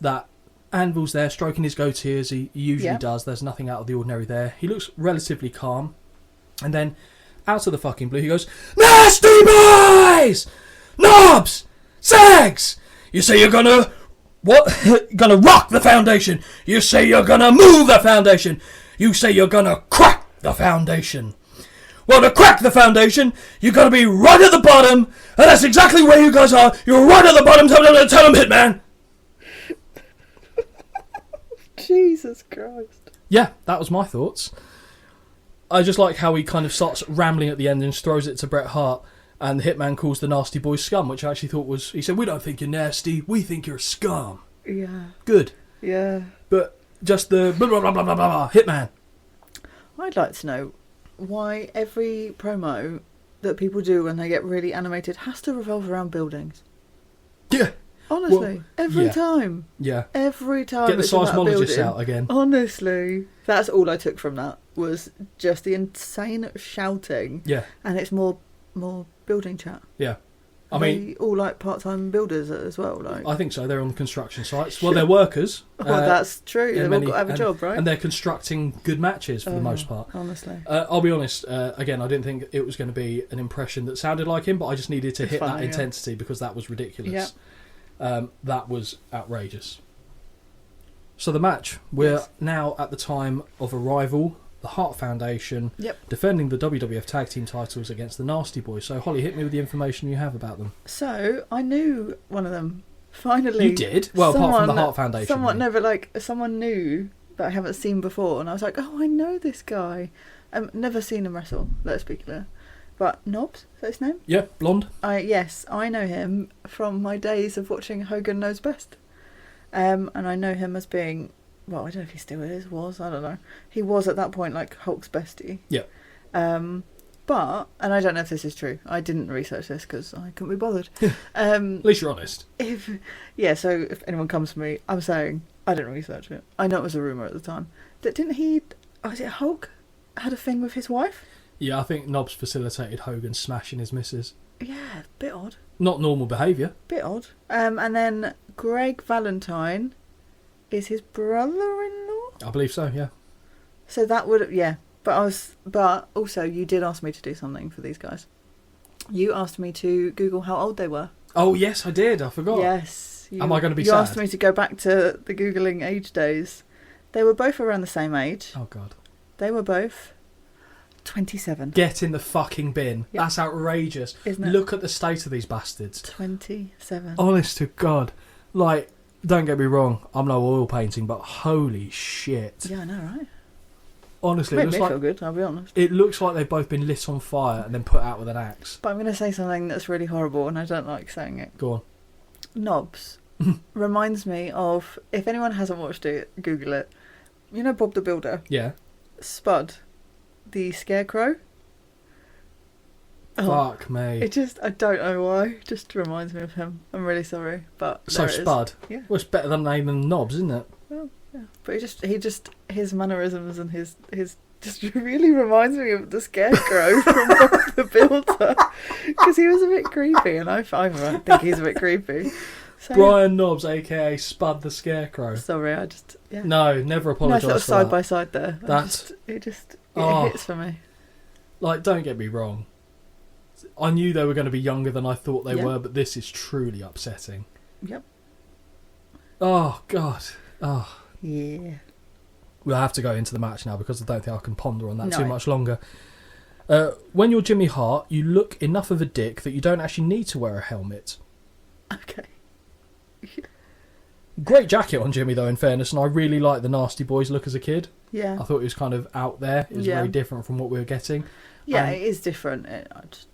that Anvil's there stroking his goatee as he usually does. There's nothing out of the ordinary there. He looks relatively calm. And then, out of the fucking blue, he goes, Nasty Boys! Knobs! Sags! You say you're gonna... What? Gonna rock the foundation. You say you're gonna move the foundation. You say you're gonna crack the foundation. Well, to crack the foundation, you're gonna be right at the bottom. And that's exactly where you guys are. You're right at the bottom. Tell them, Hitman. Jesus Christ. Yeah, that was my thoughts. I just like how he kind of starts rambling at the end and throws it to Bret Hart. And the Hitman calls the Nasty Boys scum, which I actually thought was... He said, we don't think you're nasty, we think you're scum. Yeah. Good. Yeah. But just the blah, blah, blah, blah, blah, blah, Hitman. I'd like to know why every promo that people do when they get really animated has to revolve around buildings. Yeah. Honestly. Every time. Yeah. Every time. Get the seismologists out again. Honestly. That's all I took from that, was just the insane shouting. Yeah. And it's more building chat. Yeah. I mean, all like part-time builders as well. Like, I think so. They're on the construction sites. Well, they're workers. Well, that's true. They've all got to have a job, right? And they're constructing good matches for the most part. Honestly. I'll be honest. Again, I didn't think it was going to be an impression that sounded like him, but I just needed to hit that intensity because that was ridiculous. Yeah. That was outrageous. So the match. We're now at the time of arrival. The Hart Foundation defending the WWF Tag Team titles against the Nasty Boys. So, Holly, hit me with the information you have about them. So, I knew one of them Finally. You did? Well, apart from the Heart Foundation. Someone new that I haven't seen before, and I was like, oh, I know this guy. I've never seen him wrestle, let's be clear. But Knobs, is that his name? Yeah, blonde. Yes, I know him from my days of watching Hogan Knows Best. And I know him as being, well, I don't know if he still is, I don't know. He was at that point like Hulk's bestie. Yeah. But, and I don't know if this is true, I didn't research this because I couldn't be bothered. At least you're honest. So if anyone comes to me, I'm saying, I didn't research it. I know it was a rumour at the time. Didn't he, was it Hulk, had a thing with his wife? Yeah, I think Knobs facilitated Hogan smashing his missus. Yeah, bit odd. Not normal behaviour. Bit odd. And then Greg Valentine is his brother-in-law? I believe so, yeah. So that would, yeah. But also you did ask me to do something for these guys. You asked me to Google how old they were. Oh, yes, I did. I forgot. Yes. Am I going to be sad? You asked me to go back to the Googling age days. They were both around the same age. Oh, God. They were both 27. Get in the fucking bin. Yep. That's outrageous. Isn't it? Look at the state of these bastards. 27. Honest to God. Like, don't get me wrong, I'm no oil painting, but holy shit. Yeah, I know, right? Honestly, it looks like, feel good, I'll be honest. It looks like they've both been lit on fire and then put out with an axe. But I'm going to say something that's really horrible, and I don't like saying it. Go on. Knobs reminds me of, if anyone hasn't watched it, Google it. You know Bob the Builder? Yeah. Spud, the scarecrow. Fuck me. It just, I don't know why, it just reminds me of him. I'm really sorry, but so Spud. Yeah. Well, it's better than the name than Knobs, isn't it? Well, yeah. But he just his mannerisms and his just really reminds me of the scarecrow from Bob the Builder, because he was a bit creepy, and I think he's a bit creepy. So, Brian Knobs, aka Spud the Scarecrow. Sorry, No, never apologise. Nice little side by side there. It hits for me. Like, don't get me wrong. I knew they were going to be younger than I thought they were, but this is truly upsetting. Yep. Oh, God. Oh. Yeah. We'll have to go into the match now because I don't think I can ponder on that too much longer. When you're Jimmy Hart, you look enough of a dick that you don't actually need to wear a helmet. Okay. Great jacket on Jimmy, though, in fairness, and I really like the Nasty Boys look as a kid. Yeah. I thought it was kind of out there. It was very different from what we were getting. Yeah, it is different. I just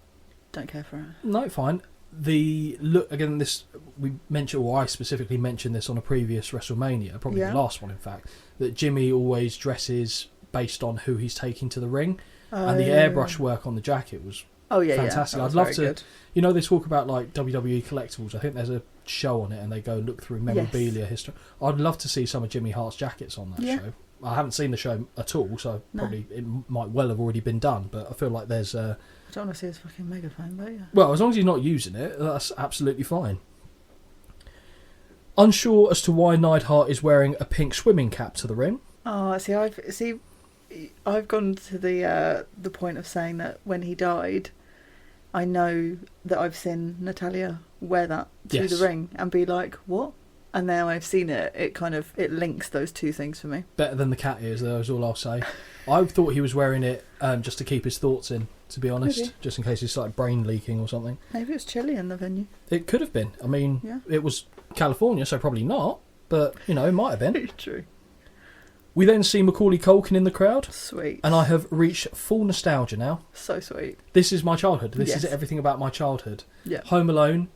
don't care for it. No, fine. The look, again, I specifically mentioned this on a previous WrestleMania, probably the last one, in fact, that Jimmy always dresses based on who he's taking to the ring. And the airbrush work on the jacket was fantastic. I'd love to... Good. You know, they talk about like WWE collectibles. I think there's a show on it and they go look through memorabilia history. I'd love to see some of Jimmy Hart's jackets on that show. I haven't seen the show at all, so probably it might well have already been done, but I feel like there's... I don't want to see his fucking megaphone, but yeah. Well, as long as he's not using it, that's absolutely fine. Unsure as to why Neidhart is wearing a pink swimming cap to the ring. Oh, I've gone to the point of saying that when he died, I know that I've seen Natalia wear that to the ring and be like, what? And now I've seen it. It links those two things for me. Better than the cat ears, though, is all I'll say. I thought he was wearing it just to keep his thoughts in, to be honest. Maybe. Just in case he started brain leaking or something. Maybe it was chilly in the venue. It could have been. I mean, it was California, so probably not. But, it might have been. True. We then see Macaulay Culkin in the crowd. Sweet. And I have reached full nostalgia now. So sweet. This is my childhood. This is everything about my childhood. Yeah. Home Alone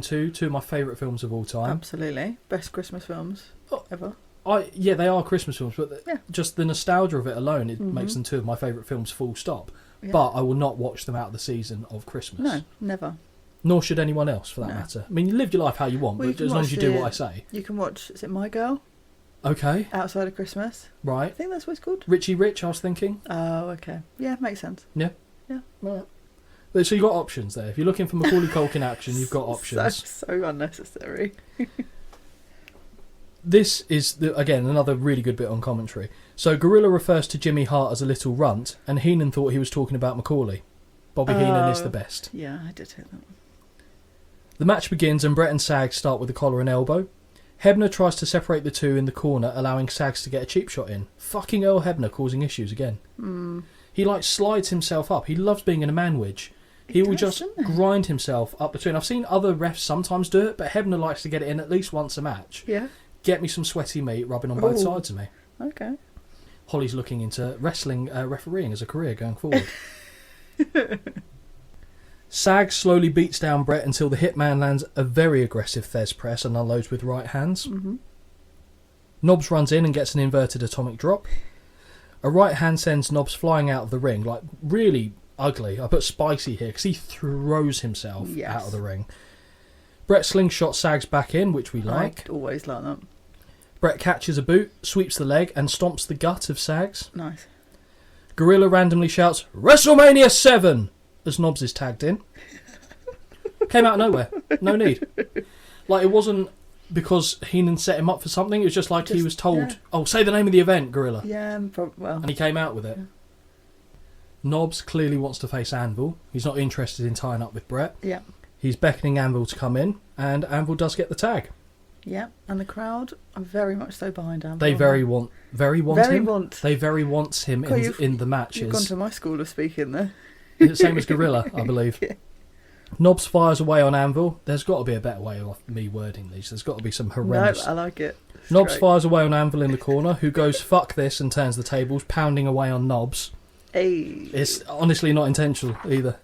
2, two of my favourite films of all time. Absolutely. Best Christmas films ever. They are Christmas films, but just the nostalgia of it alone, it makes them two of my favourite films full stop. Yeah. But I will not watch them out of the season of Christmas. No, never. Nor should anyone else, for that matter. I mean, you live your life how you want, but as long as you do what I say. You can watch, is it My Girl? Okay. Outside of Christmas. Right. I think that's what it's called. Richie Rich, I was thinking. Oh, okay. Yeah, makes sense. Yeah. Yeah. Right. So you've got options there. If you're looking for Macaulay Culkin action, you've got options. So unnecessary. This is, again, another really good bit on commentary. So Gorilla refers to Jimmy Hart as a little runt, and Heenan thought he was talking about Macaulay. Bobby Heenan is the best. Yeah, I did hear that. The match begins and Brett and Sags start with a collar and elbow. Hebner tries to separate the two in the corner, allowing Sags to get a cheap shot in. Fucking Earl Hebner causing issues again. He slides himself up. He loves being in a man-wedge. He will just grind himself up between. I've seen other refs sometimes do it, but Hebner likes to get it in at least once a match. Yeah. Get me some sweaty meat rubbing on both sides of me. Okay. Holly's looking into wrestling refereeing as a career going forward. Sags slowly beats down Brett until the Hitman lands a very aggressive Thez press and unloads with right hands. Mm-hmm. Knobbs runs in and gets an inverted atomic drop. A right hand sends Knobbs flying out of the ring, like really ugly. I put spicy here because he throws himself out of the ring. Brett slingshot Sags back in, which we like. I always like that. Brett catches a boot, sweeps the leg and stomps the gut of Sags. Nice. Gorilla randomly shouts, WrestleMania 7! as Knobbs is tagged in. Came out of nowhere. No need. Like, it wasn't because Heenan set him up for something. It was just like he was told, oh, say the name of the event, Gorilla. Yeah, and he came out with it. Yeah. Knobbs clearly wants to face Anvil. He's not interested in tying up with Brett. Yeah. He's beckoning Anvil to come in, and Anvil does get the tag. Yeah, and the crowd are very much so behind Anvil. They very want him. They very want him God, in the matches. You've gone to my school of speaking there. Same as Gorilla, I believe. Yeah. Knobbs fires away on Anvil. There's got to be a better way of me wording these. There's got to be some horrendous... No, I like it. It's Knobbs great. fires away on Anvil in the corner, who goes, fuck this, and turns the tables, pounding away on Knobbs. Hey. It's honestly not intentional either.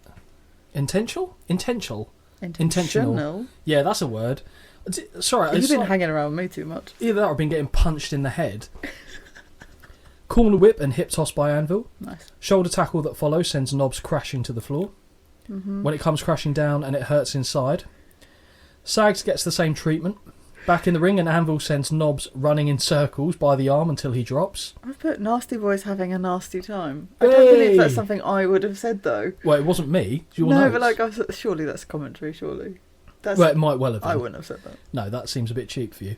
Intentional? Intentional. Yeah, that's a word. Sorry. You've been hanging around with me too much. Either that or I've been getting punched in the head. Corner whip and hip toss by Anvil. Nice. Shoulder tackle that follows sends Knobbs crashing to the floor. Mm-hmm. When it comes crashing down and it hurts inside. Sags gets the same treatment. Back in the ring and Anvil sends Knobbs running in circles by the arm until he drops. I've put Nasty Boy's having a nasty time. I don't believe that's something I would have said though. Well, it wasn't me. No, but like, surely that's commentary, surely. Well, it might well have been. I wouldn't have said that. No, that seems a bit cheap for you.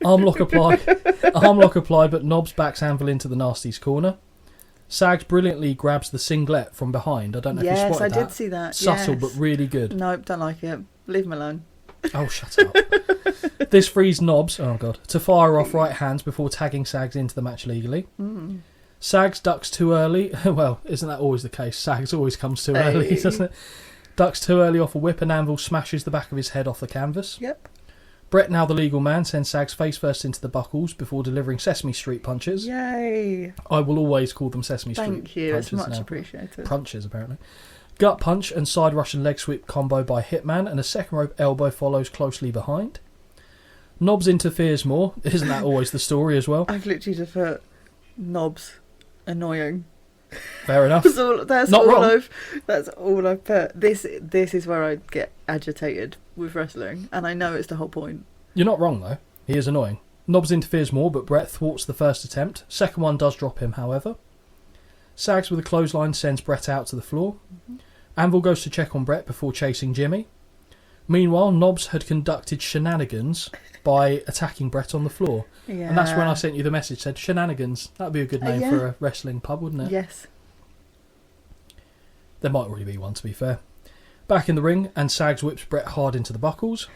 Arm lock applied, but Knobbs backs Anvil into the Nasty's corner. Sags brilliantly grabs the singlet from behind. I don't know if you spotted that. Yes, I did see that. Subtle, but really good. Nope, don't like it. Leave him alone. Oh, shut up. This frees Knobbs, to fire off right hands before tagging Sags into the match legally. Mm. Sags ducks too early. Well, isn't that always the case? Sags always comes too early, doesn't it? Ducks too early off a whip and Anvil smashes the back of his head off the canvas. Yep. Brett, now the legal man, sends Sags face first into the buckles before delivering Sesame Street punches. Yay! I will always call them Sesame Street punches. Thank you, it's much appreciated. Punches, apparently. Gut punch and side Russian leg sweep combo by Hitman, and a second rope elbow follows closely behind. Knobbs interferes more. Isn't that always the story as well? I've literally just put Knobbs annoying. Fair enough. That's all I've put. This is where I get agitated with wrestling, and I know it's the whole point. You're not wrong though. He is annoying. Knobbs interferes more, but Brett thwarts the first attempt. Second one does drop him, however. Sags with a clothesline sends Brett out to the floor. Mm-hmm. Anvil goes to check on Brett before chasing Jimmy. Meanwhile, Knobbs had conducted shenanigans by attacking Brett on the floor. Yeah. And that's when I sent you the message, said shenanigans. That would be a good name for a wrestling pub, wouldn't it? Yes. There might already be one, to be fair. Back in the ring, and Sags whips Brett hard into the buckles.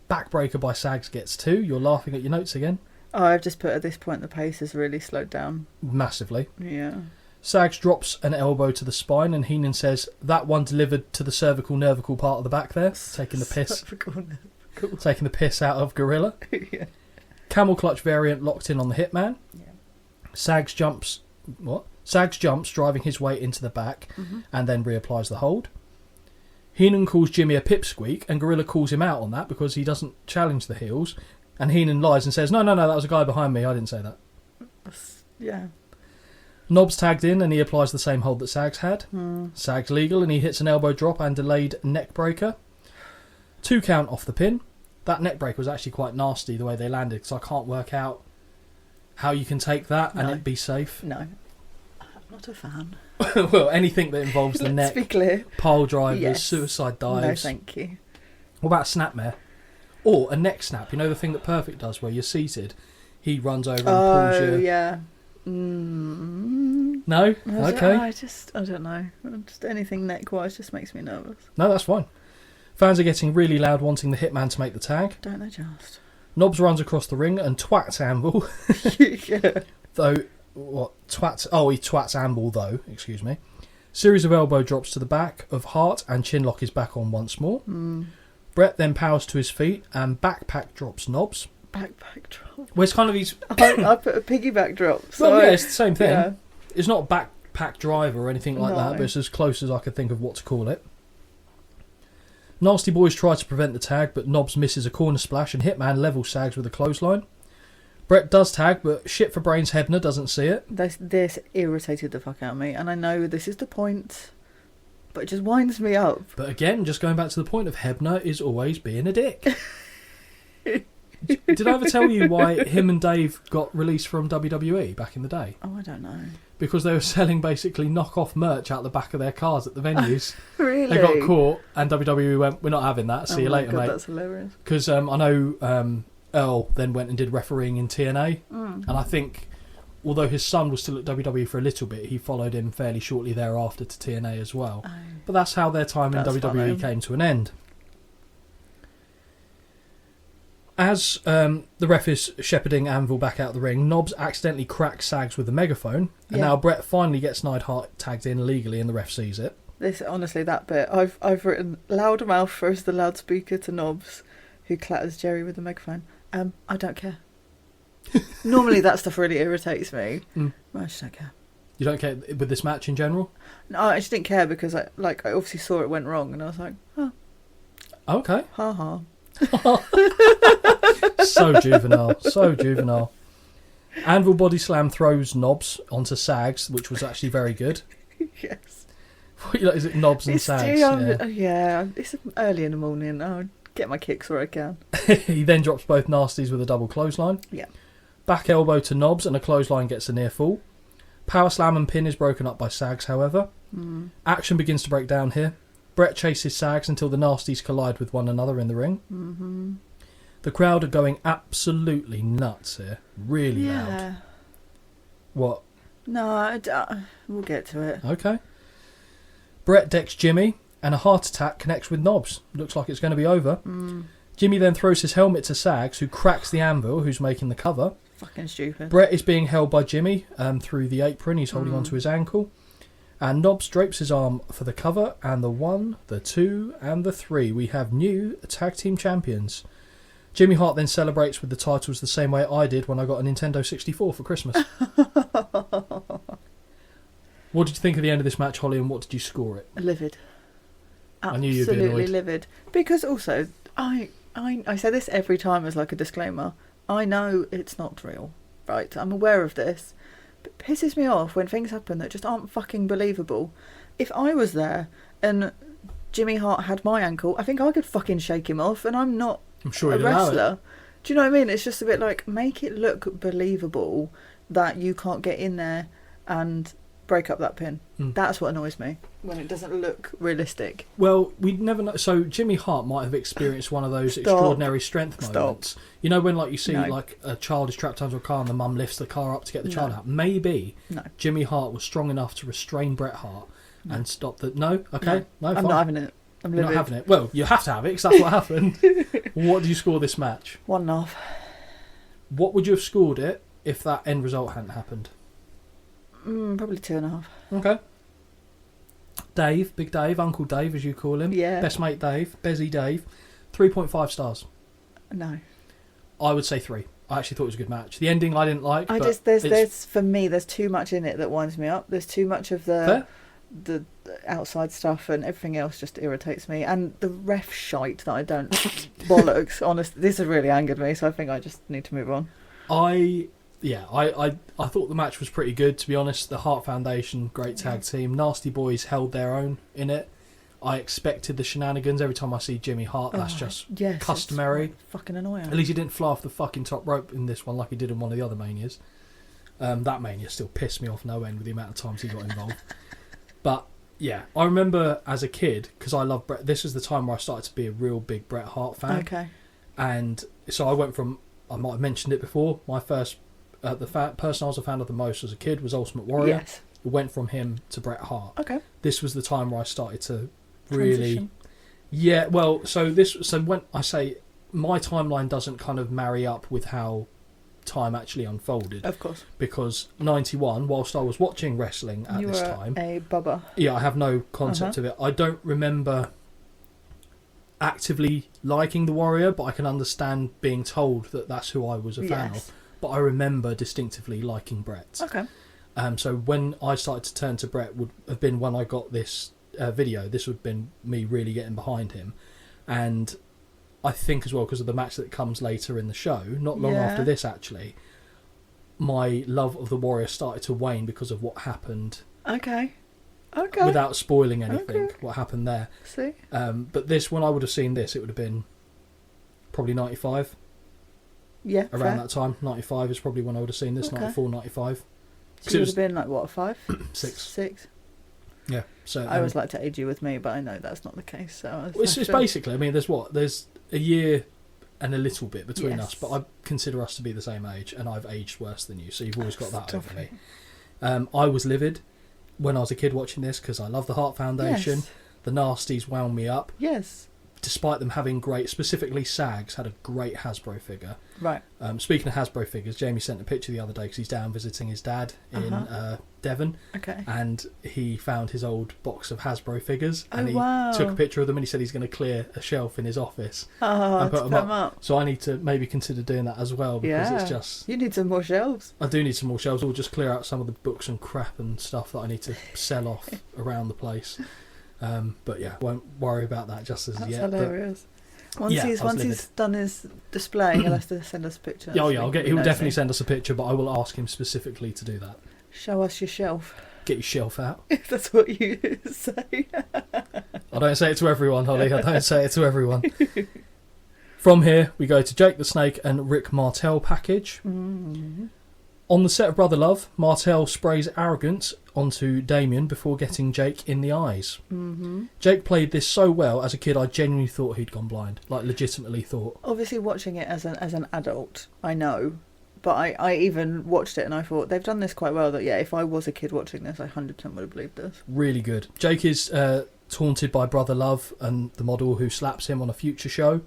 Backbreaker by Sags gets 2. You're laughing at your notes again. Oh, I've just put at this point the pace has really slowed down. Massively. Yeah. Sags drops an elbow to the spine and Heenan says, that one delivered to the cervical-nervical part of the back there. Taking the piss. Taking the piss out of Gorilla. Yeah. Camel clutch variant locked in on the Hitman. Yeah. Sags jumps, driving his weight into the back, and then reapplies the hold. Heenan calls Jimmy a pipsqueak, and Gorilla calls him out on that because he doesn't challenge the heels. And Heenan lies and says, no, that was a guy behind me, I didn't say that. Yeah. Knobbs tagged in and he applies the same hold that Sags had. Sags legal and he hits an elbow drop and delayed neck breaker. 2 count off the pin. That neck breaker was actually quite nasty the way they landed, because I can't work out how you can take that and it be safe. No. I'm not a fan. Well, anything that involves the neck. Let's be clear. Pile drivers, suicide dives. No, thank you. What about snapmare? Or a neck snap. You know the thing that Perfect does where you're seated? He runs over and pulls you. Oh, yeah. No? Okay. I don't know. Just anything neck-wise just makes me nervous. No, that's fine. Fans are getting really loud wanting the Hitman to make the tag. Don't they just? Knobbs runs across the ring and twats Anvil. Yeah. Though, what? Twats... Oh, he twats Anvil, though. Excuse me. Series of elbow drops to the back of Hart, and chinlock is back on once more. Bret then powers to his feet and backpack drops Knobbs. Backpack drop? Well, it's kind of his... I put a piggyback drop. So well, yeah, it's the same thing. Yeah. It's not backpack driver or anything like that, but it's as close as I could think of what to call it. Nasty Boys try to prevent the tag, but Knobbs misses a corner splash and Hitman levels Sags with a clothesline. Bret does tag, but shit for brains Hebner doesn't see it. This irritated the fuck out of me, and I know this is the point, but it just winds me up. But again, just going back to the point of Hebner is always being a dick. Did I ever tell you why him and Dave got released from WWE back in the day? Oh, I don't know. Because they were selling basically knock-off merch out the back of their cars at the venues. Really? They got caught, and WWE went, "We're not having that. See you later, God, mate." That's hilarious. Because I know Earl then went and did refereeing in TNA, and I think, although his son was still at WWE for a little bit, he followed him fairly shortly thereafter to TNA as well. Oh. But that's how their time in WWE came to an end. As the ref is shepherding Anvil back out the ring, Knobbs accidentally cracks Sags with the megaphone, and now Bret finally gets Neidhart tagged in legally, and the ref sees it. This, honestly, that bit, I've written, loudmouth throws the loudspeaker to Knobbs, who clatters Jerry with the megaphone. I don't care. Normally that stuff really irritates me. I just don't care. You don't care with this match in general? No, I just didn't care because I obviously saw it went wrong, and I was like, oh. Okay. Ha ha. So juvenile. Anvil body slam throws Knobbs onto Sags, which was actually very good. Yes. Is it Knobbs and Sags? Yeah, it's early in the morning. I'll get my kicks where I can. He then drops both nasties with a double clothesline. Yeah. Back elbow to Knobbs, and a clothesline gets a near fall. Power slam and pin is broken up by Sags, however. Action begins to break down here. Bret chases Sags until the nasties collide with one another in the ring. The crowd are going absolutely nuts here. Really loud. What? No, we'll get to it. Okay. Bret decks Jimmy, and a heart attack connects with Knobbs. Looks like it's going to be over. Jimmy then throws his helmet to Sags, who cracks the Anvil, who's making the cover. Fucking stupid. Bret is being held by Jimmy through the apron. He's holding onto his ankle. And Knobbs drapes his arm for the cover, and the 1, the 2, and the 3. We have new tag team champions. Jimmy Hart then celebrates with the titles the same way I did when I got a Nintendo 64 for Christmas. What did you think of the end of this match, Holly, and what did you score it? Livid. I knew you'd be annoyed. Absolutely livid. Because also, I say this every time as like a disclaimer. I know it's not real, right? I'm aware of this. But it pisses me off when things happen that just aren't fucking believable. If I was there and Jimmy Hart had my ankle, I think I could fucking shake him off, and I'm sure a wrestler. Do you know what I mean? It's just a bit like, make it look believable that you can't get in there and break up that pin. That's what annoys me, when it doesn't look realistic. Well, we'd never know. So Jimmy Hart might have experienced one of those extraordinary strength moments. You know when, like, you see like a child is trapped under a car and the mum lifts the car up to get the child out. Maybe Jimmy Hart was strong enough to restrain Bret Hart and stop the... No? Okay. No, I'm fine. not having it. I'm not having it. Well, you have to have it because that's what happened. What do you score this match? 1.5. What would you have scored it if that end result hadn't happened? Probably 2.5. Okay. Dave, Big Dave, Uncle Dave as you call him. Yeah. Best mate Dave, Bezzy Dave. 3.5 stars. No. I would say 3. I actually thought it was a good match. The ending I didn't like. There's for me, there's too much in it that winds me up. There's too much of the outside stuff, and everything else just irritates me. And the ref shite that I don't bollocks. Honestly, this has really angered me, so I think I just need to move on. I thought the match was pretty good, to be honest. The Hart Foundation, great tag team. Nasty Boys held their own in it. I expected the shenanigans. Every time I see Jimmy Hart, that's just customary. It's fucking annoying. At least he didn't fly off the fucking top rope in this one like he did in one of the other Manias. That Mania still pissed me off no end with the amount of times he got involved. But yeah, I remember as a kid, because I love Bret, this is the time where I started to be a real big Bret Hart fan. Okay. And so I went from, I might have mentioned it before, my first, the person I was a fan of the most as a kid was Ultimate Warrior. Yes. It went from him to Bret Hart. Okay. This was the time where I started to really... Transition. Yeah, well, so when I say my timeline doesn't kind of marry up with how time actually unfolded. Of course. Because 91, whilst I was watching wrestling at this time... a bubba. Yeah, I have no concept of it. I don't remember actively liking the Warrior, but I can understand being told that that's who I was a fan of. But I remember distinctively liking Bret. Okay. So when I started to turn to Bret would have been when I got this video. This would have been me really getting behind him. And I think as well, because of the match that comes later in the show, not long after this actually, my love of the Warrior started to wane because of what happened. Okay. Without spoiling anything, what happened there. See? But this, when I would have seen this, it would have been probably 95. Yeah, around that time. 95 is probably when I would have seen this. 94, 95. So you would have been like, what, 5? 6. Yeah. So I always like to age you with me, but I know that's not the case. So it's basically, I mean, there's a year and a little bit between us, but I consider us to be the same age, and I've aged worse than you, so you've always got that over me. I was livid when I was a kid watching this because I love the Hart Foundation. Yes. The Nasties wound me up. Yes. Despite them having great, specifically Sags had a great Hasbro figure. Right. Speaking of Hasbro figures, Jamie sent a picture the other day because he's down visiting his dad in Devon. Okay. And he found his old box of Hasbro figures. Oh, and he took a picture of them and he said he's going to clear a shelf in his office. And put them up. So I need to maybe consider doing that as well because it's just... You need some more shelves. I do need some more shelves. Or just clear out some of the books and crap and stuff that I need to sell off around the place. But yeah, won't worry about that just as yet. That's hilarious. Once he's done his display, he'll have to send us a picture. He'll definitely send us a picture, but I will ask him specifically to do that. Show us your shelf. Get your shelf out. If that's what you say. I don't say it to everyone, Holly. I don't say it to everyone. From here, we go to Jake the Snake and Rick Martel package. Mm-hmm. On the set of Brother Love, Martel sprays arrogance onto Damien before getting Jake in the eyes. Mm-hmm. Jake played this so well. As a kid, I genuinely thought he'd gone blind. Like, legitimately thought. Obviously, watching it as an adult, I know. But I even watched it and I thought, they've done this quite well. That, if I was a kid watching this, I 100% would have believed this. Really good. Jake is taunted by Brother Love and the model who slaps him on a future show.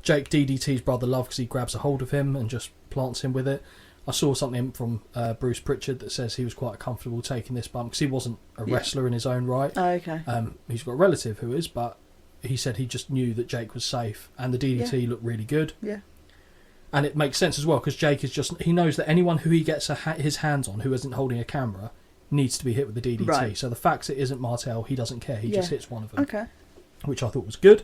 Jake DDTs Brother Love because he grabs a hold of him and just plants him with it. I saw something from Bruce Pritchard that says he was quite comfortable taking this bump because he wasn't a wrestler in his own right. Oh, okay. He's got a relative who is, but he said he just knew that Jake was safe and the DDT looked really good. Yeah. And it makes sense as well because Jake is he knows that anyone who he gets his hands on who isn't holding a camera needs to be hit with the DDT. Right. So the fact it isn't Martel, he doesn't care. He just hits one of them. Okay. Which I thought was good.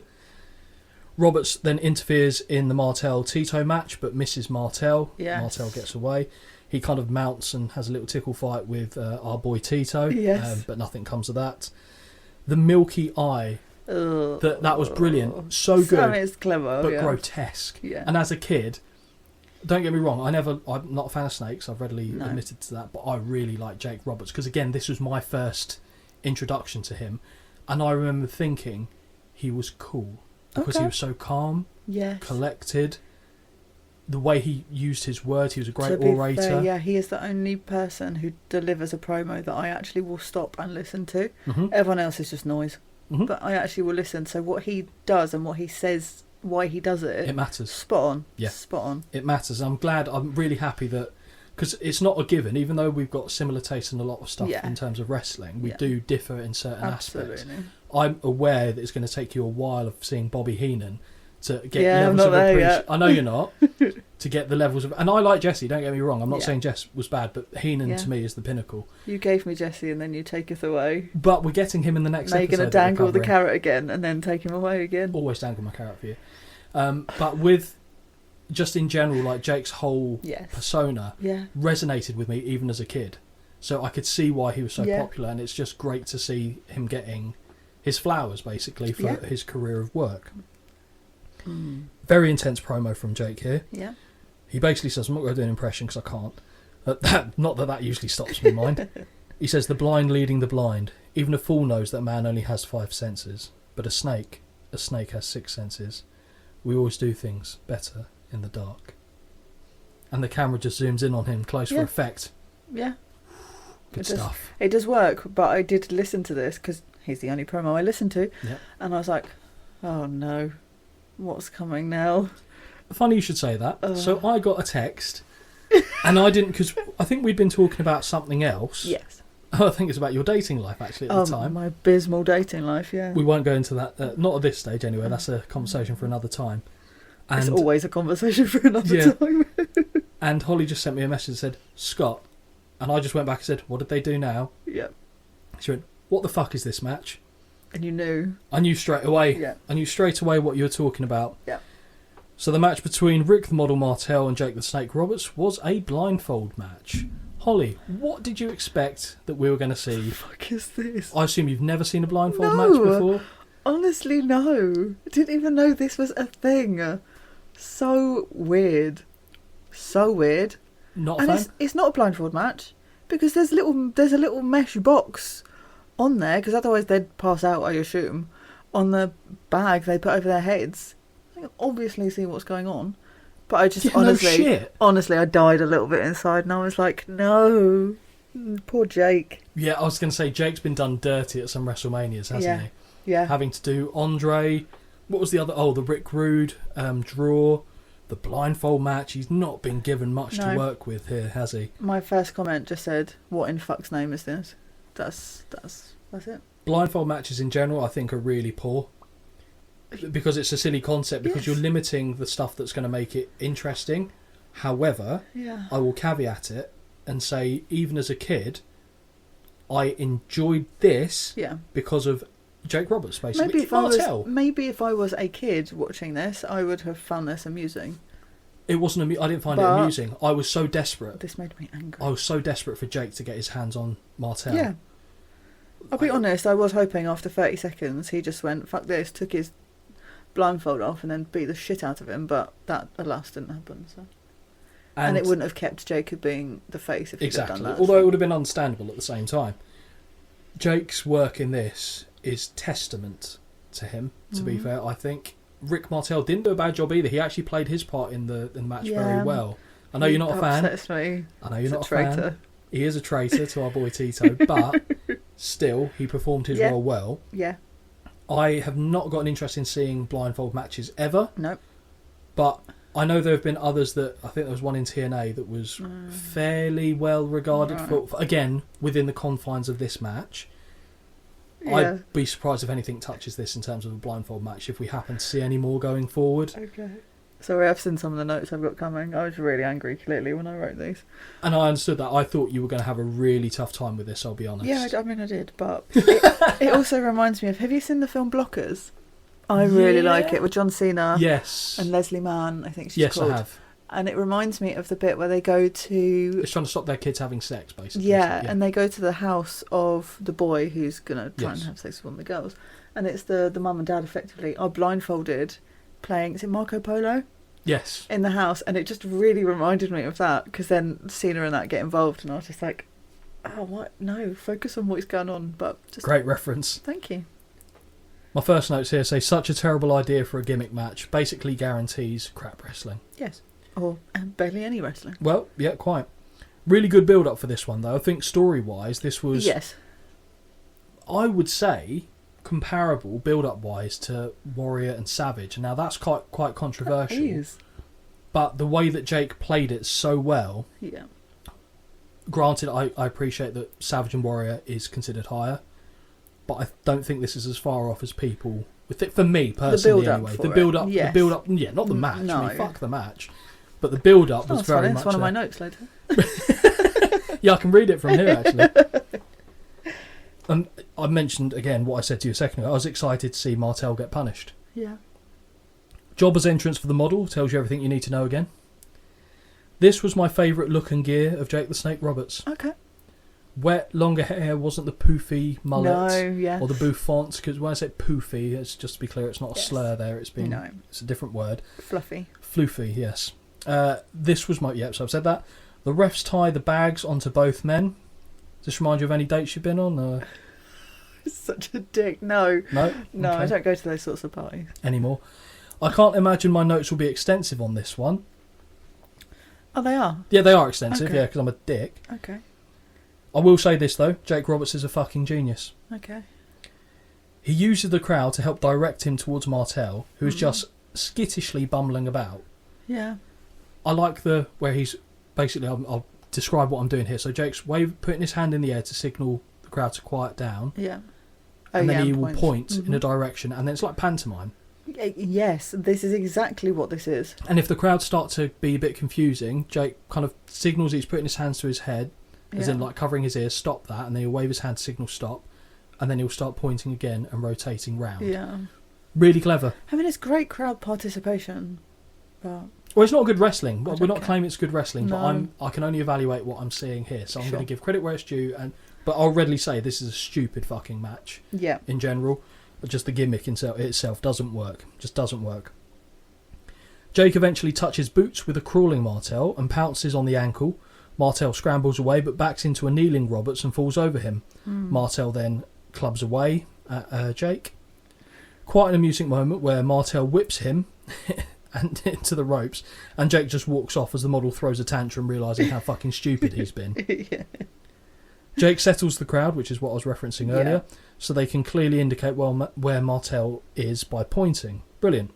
Roberts then interferes in the Martel-Tito match, but misses Martel. Yes. Martel gets away. He kind of mounts and has a little tickle fight with our boy Tito, but nothing comes of that. The Milky Eye, that was brilliant. So good, it's clever, but grotesque. Yeah. And as a kid, don't get me wrong, I'm not a fan of snakes, I've readily admitted to that, but I really like Jake Roberts, because again, this was my first introduction to him, and I remember thinking he was cool. Because he was so calm, collected. The way he used his words, he was a great orator. Fair, he is the only person who delivers a promo that I actually will stop and listen to. Mm-hmm. Everyone else is just noise. Mm-hmm. But I actually will listen. So what he does and what he says, why he does it... It matters. Spot on. Yeah. Spot on. It matters. I'm really happy that... Because it's not a given, even though we've got similar tastes in a lot of stuff in terms of wrestling, we do differ in certain aspects. I'm aware that it's going to take you a while of seeing Bobby Heenan to get levels of appreciation. I know you're not. To get the levels of... And I like Jesse, don't get me wrong. I'm not saying Jess was bad, but Heenan to me is the pinnacle. You gave me Jesse and then you take it away. But we're getting him in the next episode. You're going to dangle the carrot again and then take him away again. Always dangle my carrot for you. But with... Just in general, like Jake's whole persona resonated with me even as a kid. So I could see why he was so popular, and it's just great to see him getting his flowers, basically, for his career of work. Mm. Very intense promo from Jake here. Yeah. He basically says, I'm not going to do an impression because I can't. Not that usually stops me, mind. He says, the blind leading the blind. Even a fool knows that man only has 5 senses. But a snake has 6 senses. We always do things better in the dark. And the camera just zooms in on him close for effect. Yeah. Good stuff. It does work, but I did listen to this because he's the only promo I listened to. Yep. And I was like, oh no, what's coming now? Funny you should say that. So I got a text And I didn't, because I think we'd been talking about something else. Yes. I think it's about your dating life, actually, at the time. My abysmal dating life, yeah. We won't go into that, not at this stage anyway, that's a conversation for another time. And it's always a conversation for another time. And Holly just sent me a message and said, Scott, and I just went back and said, what did they do now? Yeah. She went, what the fuck is this match? And you knew. I knew straight away. Yeah. I knew straight away what you were talking about. Yeah. So the match between Rick the Model Martel and Jake the Snake Roberts was a blindfold match. Holly, what did you expect that we were going to see? What the fuck is this? I assume you've never seen a blindfold match before? Honestly, no. I didn't even know this was a thing. So weird. So weird. Not a fan? It's not a blindfold match because there's a little mesh box on there, because otherwise they'd pass out, I assume, on the bag they put over their heads. I can obviously see what's going on, but I just honestly, I died a little bit inside, and I was like, no, poor Jake. Yeah, I was going to say Jake's been done dirty at some WrestleManias, hasn't he? Yeah. Having to do Andre. What was the other? Oh, the Rick Rude draw. The blindfold match. He's not been given much to work with here, has he? My first comment just said, "What in fuck's name is this?" That's it. Blindfold matches in general, I think, are really poor because it's a silly concept. Because you're limiting the stuff that's going to make it interesting. However, I will caveat it and say, even as a kid, I enjoyed this because of Jake Roberts, basically. Maybe if I was a kid watching this, I would have found this amusing. It wasn't. I didn't find it amusing. I was so desperate. This made me angry. I was so desperate for Jake to get his hands on Martel. Yeah. I'll be honest, I was hoping after 30 seconds he just went, fuck this, took his blindfold off and then beat the shit out of him, but that, alas, didn't happen. So. And it wouldn't have kept Jacob being the face if he'd have done that. Although it would have been understandable at the same time. Jake's work in this is testament to him, to be fair. I think Rick Martel didn't do a bad job either. He actually played his part in the match very well. I know you're not a fan. I know you're not a fan. He is a traitor to our boy Tito, but still, he performed his role well. Yeah. I have not got an interest in seeing blindfold matches ever. Nope. But I know there have been others that, I think there was one in TNA that was fairly well regarded for, again, within the confines of this match. Yeah. I'd be surprised if anything touches this in terms of a blindfold match if we happen to see any more going forward. Okay. Sorry, I've seen some of the notes I've got coming. I was really angry, clearly, when I wrote these. And I understood that. I thought you were going to have a really tough time with this, I'll be honest. Yeah, I mean, I did, but it also reminds me of... Have you seen the film Blockers? I really like it, with John Cena and Leslie Mann, I think she's called. Yes, I have. And it reminds me of the bit where they go to... It's trying to stop their kids having sex, basically. Yeah, and they go to the house of the boy who's going to try and have sex with one of the girls. And it's the mum and dad, effectively, are blindfolded, playing... Is it Marco Polo? Yes. In the house, and it just really reminded me of that, because then Cena and that get involved, and I was just like, oh, what? No, focus on what's going on. But just... Great reference. Thank you. My first notes here say, such a terrible idea for a gimmick match. Basically guarantees crap wrestling. Yes. Or barely any wrestling. Well, yeah, quite. Really good build-up for this one, though. I think story-wise, this was... Yes. I would say... comparable build-up-wise to Warrior and Savage. Now that's quite controversial. It is. But the way that Jake played it so well. Yeah. Granted, I appreciate that Savage and Warrior is considered higher, but I don't think this is as far off as people. For me personally, anyway, the build-up. Yes. The build-up. Yeah, not the match. No. I mean, fuck the match. But the build-up was very much. It's one of my notes later. Yeah, I can read it from here actually. And I mentioned, again, what I said to you a second ago. I was excited to see Martel get punished. Yeah. Jobber's entrance for the model tells you everything you need to know again. This was my favourite look and gear of Jake the Snake Roberts. Okay. Wet, longer hair, wasn't the poofy mullet or the bouffant. Because when I say poofy, it's just to be clear, it's not a slur there. It's a different word. Fluffy. Floofy, yes. This was my... Yep, so I've said that. The refs tie the bags onto both men. Does this remind you of any dates you've been on? Such a dick. No. No? No, Okay. I don't go to those sorts of parties. Anymore. I can't imagine my notes will be extensive on this one. Oh, they are? Yeah, they are extensive, Okay. yeah, because I'm a dick. Okay. I will say this, though. Jake Roberts is a fucking genius. Okay. He uses the crowd to help direct him towards Martel, who is just skittishly bumbling about. Yeah. I like where he's basically, I'll describe what I'm doing here. So Jake's putting his hand in the air to signal the crowd to quiet down. Yeah. And then he will point in a direction, and then it's like pantomime. Yes, this is exactly what this is. And if the crowd start to be a bit confusing, Jake kind of signals he's putting his hands to his head, as in like covering his ears, stop that, and then he'll wave his hand to signal stop, and then he'll start pointing again and rotating round. Yeah. Really clever. I mean, it's great crowd participation, but... Well, it's not good wrestling. We're not claiming it's good wrestling, no. but I can only evaluate what I'm seeing here, so I'm going to give credit where it's due, but I'll readily say this is a stupid fucking match. Yeah. In general. Just the gimmick itself doesn't work. Just doesn't work. Jake eventually touches Boots with a crawling Martel and pounces on the ankle. Martel scrambles away but backs into a kneeling Roberts and falls over him. Martel then clubs away at Jake. Quite an amusing moment where Martel whips him and into the ropes, and Jake just walks off as the model throws a tantrum, realising how fucking stupid he's been. Yeah. Jake settles the crowd, which is what I was referencing earlier, so they can clearly indicate where Martel is by pointing. Brilliant.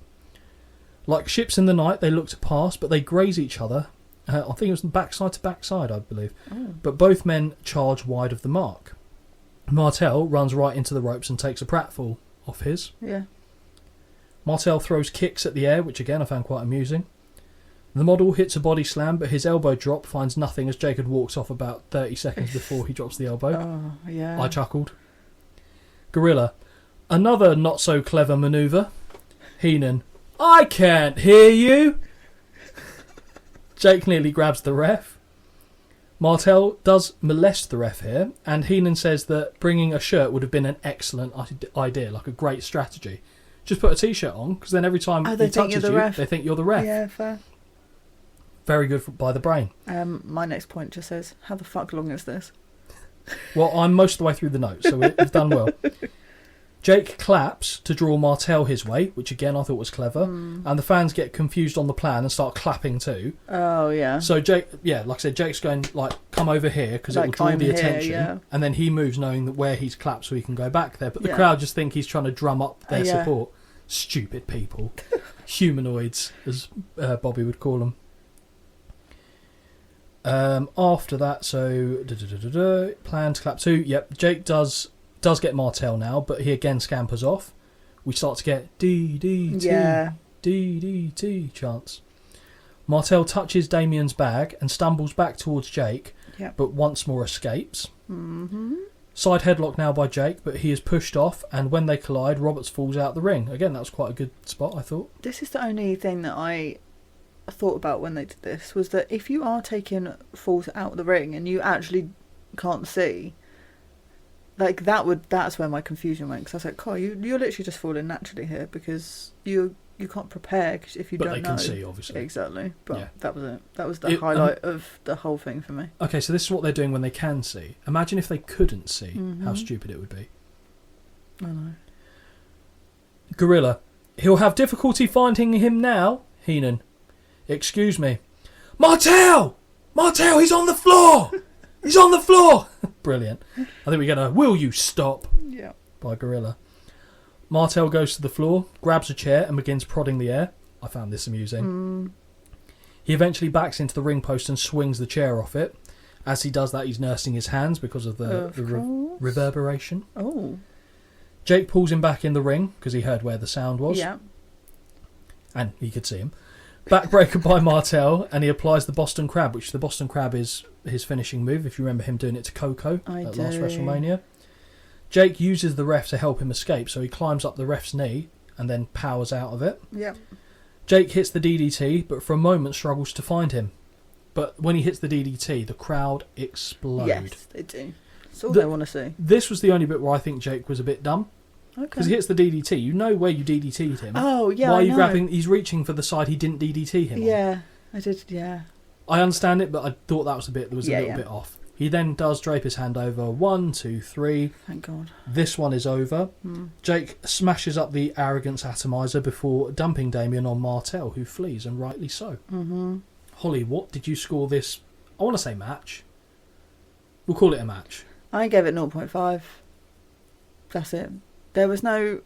Like ships in the night, they look to pass, but they graze each other. I think it was backside to backside, I believe. Oh. But both men charge wide of the mark. Martel runs right into the ropes and takes a pratfall off his. Yeah. Martel throws kicks at the air, which again I found quite amusing. The model hits a body slam, but his elbow drop finds nothing as Jacob walks off about 30 seconds before he drops the elbow. Oh, yeah. I chuckled. Gorilla. Another not so clever manoeuvre. Heenan. I can't hear you. Jake nearly grabs the ref. Martel does molest the ref here, and Heenan says that bringing a shirt would have been an excellent idea, like a great strategy. Just put a t-shirt on, because then every time he touches you, they think you're the ref. Yeah, fair. Very good by the brain. My next point just says, how the fuck long is this? Well, I'm most of the way through the notes, so we've done well. Jake claps to draw Martel his way, which again I thought was clever, and the fans get confused on the plan and start clapping too. Oh, yeah. So Jake, like I said, Jake's going, like, come over here, because it will draw the attention, and then he moves knowing that where he's clapped so he can go back there, but the crowd just think he's trying to drum up their support. Stupid people. Humanoids, as Bobby would call them. After that, so plan to clap 2. Yep, Jake does get Martel now, but he again scampers off. We start to get DDT, DDT chants. Martel touches Damien's bag and stumbles back towards Jake, but once more escapes. Side headlock now by Jake, but he is pushed off, and when they collide, Roberts falls out the ring. Again, that was quite a good spot, I thought. This is the only thing that I thought about when they did this, was that if you are taking falls out of the ring and you actually can't see, like that's where my confusion went, because I was like, Carl, you're literally just falling naturally here, because you can't prepare, cause if you don't know. But they can see, obviously. Exactly. But that was it. That was the highlight of the whole thing for me. Okay, so this is what they're doing when they can see. Imagine if they couldn't see, how stupid it would be. I know. Gorilla. He'll have difficulty finding him now. Heenan. Excuse me. Martel! Martel, he's on the floor! He's on the floor! Brilliant. I think we get a will you stop by Gorilla. Martel goes to the floor, grabs a chair and begins prodding the air. I found this amusing. He eventually backs into the ring post and swings the chair off it. As he does that, he's nursing his hands because of the reverberation. Oh. Jake pulls him back in the ring because he heard where the sound was. Yeah. And he could see him. Backbreaker by Martel, and he applies the Boston Crab, which the Boston Crab is his finishing move, if you remember him doing it to Coco at last WrestleMania. Jake uses the ref to help him escape, so he climbs up the ref's knee and then powers out of it. Yeah. Jake hits the DDT, but for a moment struggles to find him. But when he hits the DDT, the crowd explode. Yes, they do. That's all they want to see. This was the only bit where I think Jake was a bit dumb. Okay. Because he hits the DDT. You know where you DDT'd him. Oh, yeah, Why are you grabbing... He's reaching for the side he didn't DDT him on. I did, I understand it, but I thought that was a little bit off. He then does drape his hand over. 1, 2, 3. Thank God. This one is over. Jake smashes up the Arrogance Atomizer before dumping Damien on Martel, who flees, and rightly so. Holly, what did you score this... I want to say match. We'll call it a match. I gave it 0.5. That's it. There was no,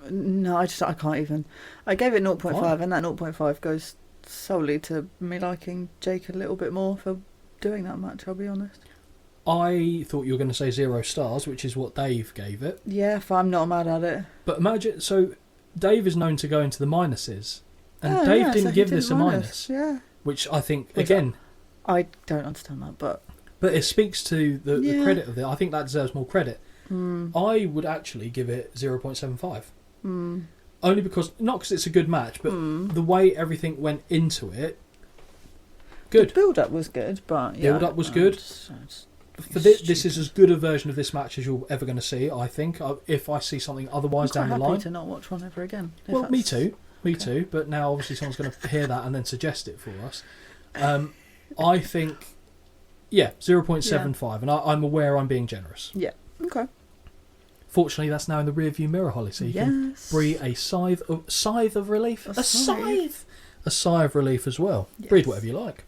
I can't even. I gave it 0.5, and that 0.5 goes solely to me liking Jake a little bit more for doing that match, I'll be honest. I thought you were going to say 0 stars, which is what Dave gave it. Yeah, if I'm not mad at it. But imagine, so Dave is known to go into the minuses, and Dave didn't give this a minus. Yeah. Which I think, again... I don't understand that, but it speaks to the credit of it. I think that deserves more credit. I would actually give it 0.75. Only because, not because it's a good match, but the way everything went into it, good. The build-up was good, but build-up was good. For this is as good a version of this match as you're ever going to see, I think. If I see something otherwise down the line... I'm happy to not watch one ever again. Well, me too. Me too. But now, obviously, someone's going to hear that and then suggest it for us. I think, 0.75. And I'm aware I'm being generous. Yeah, okay. Fortunately, that's now in the rearview mirror, Holly, so you can breathe a sigh of relief. A sigh of relief as well. Yes. Breathe whatever you like.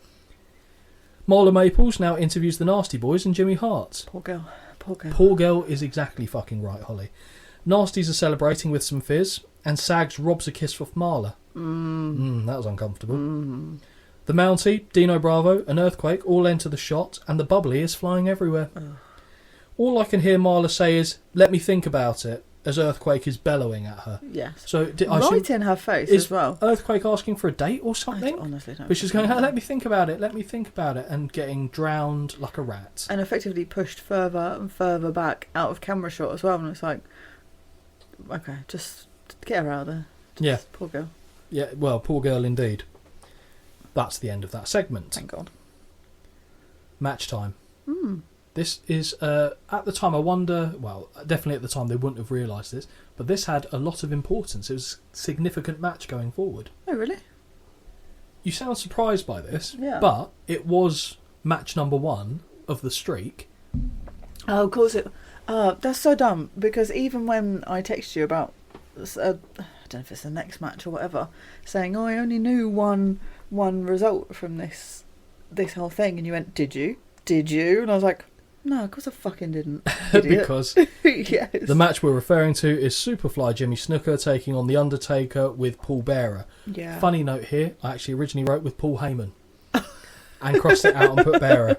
Marla Maples now interviews the Nasty Boys and Jimmy Hart. Poor girl. Poor girl is exactly fucking right, Holly. Nasties are celebrating with some fizz, and Sags robs a kiss off Marla. That was uncomfortable. The Mountie, Dino Bravo, and Earthquake all enter the shot, and the bubbly is flying everywhere. All I can hear Marla say is, "Let me think about it," as Earthquake is bellowing at her. Yes. So right in her face as well. Earthquake asking for a date or something? I honestly don't. But she's going, "Let me think about it, and getting drowned like a rat. And effectively pushed further and further back out of camera shot as well. And it's like, okay, just get her out of there. Poor girl. Yeah, well, poor girl indeed. That's the end of that segment. Thank God. Match time. This is, at the time, I wonder... Well, definitely at the time they wouldn't have realised this, but this had a lot of importance. It was a significant match going forward. Oh, really? You sound surprised by this, but it was match number 1 of the streak. Oh, of course it... that's so dumb, because even when I text you about... I don't know if it's the next match or whatever, saying, I only knew one result from this whole thing, and you went, did you? And I was like... No, of course I fucking didn't. Because yes. The match we're referring to is Superfly Jimmy Snuka taking on The Undertaker with Paul Bearer. Yeah. Funny note here, I actually originally wrote with Paul Heyman and crossed it out and put Bearer.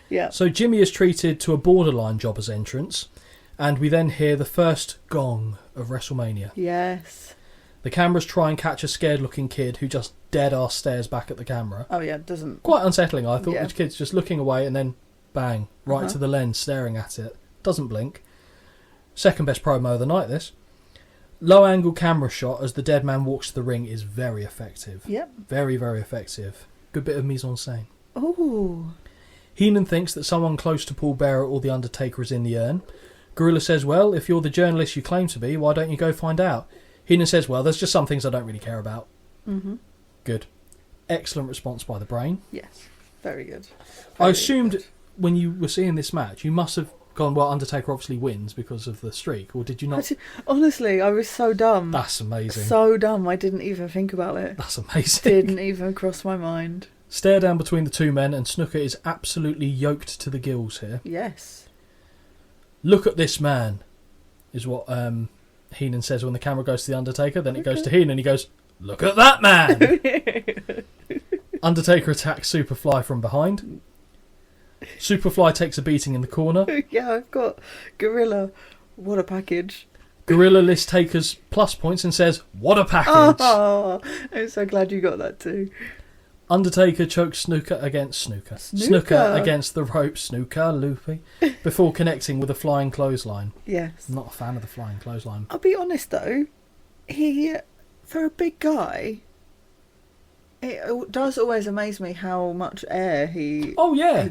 Yeah. So Jimmy is treated to a borderline jobber's entrance, and we then hear the first gong of WrestleMania. Yes. The cameras try and catch a scared-looking kid who just dead-ass stares back at the camera. Oh yeah, it doesn't... Quite unsettling, I thought. The kid's just looking away and then... Bang, right to the lens, staring at it. Doesn't blink. Second best promo of the night, this. Low angle camera shot as the dead man walks to the ring is very effective. Yep. Very, very effective. Good bit of mise-en-scène. Ooh. Heenan thinks that someone close to Paul Bearer or The Undertaker is in the urn. Gorilla says, well, if you're the journalist you claim to be, why don't you go find out? Heenan says, well, there's just some things I don't really care about. Good. Excellent response by the Brain. Yes. Very good. I assumed... When you were seeing this match, you must have gone, well, Undertaker obviously wins because of the streak, or did you not? Honestly, I was so dumb. That's amazing. So dumb, I didn't even think about it. That's amazing. Didn't even cross my mind. Stare down between the two men, and Snuka is absolutely yoked to the gills here. Yes. Look at this man, is what Heenan says when the camera goes to the Undertaker. Then it goes to Heenan, and he goes, look at that man! Undertaker attacks Superfly from behind. Superfly takes a beating in the corner. Yeah, I've got Gorilla. What a package. Gorilla lists Taker's plus points and says, what a package. Oh, I'm so glad you got that too. Undertaker chokes Snuka against Snuka against the rope. Snuka, loopy. Before connecting with a flying clothesline. Yes. I'm not a fan of the flying clothesline. I'll be honest though, he, for a big guy... It does always amaze me how much air he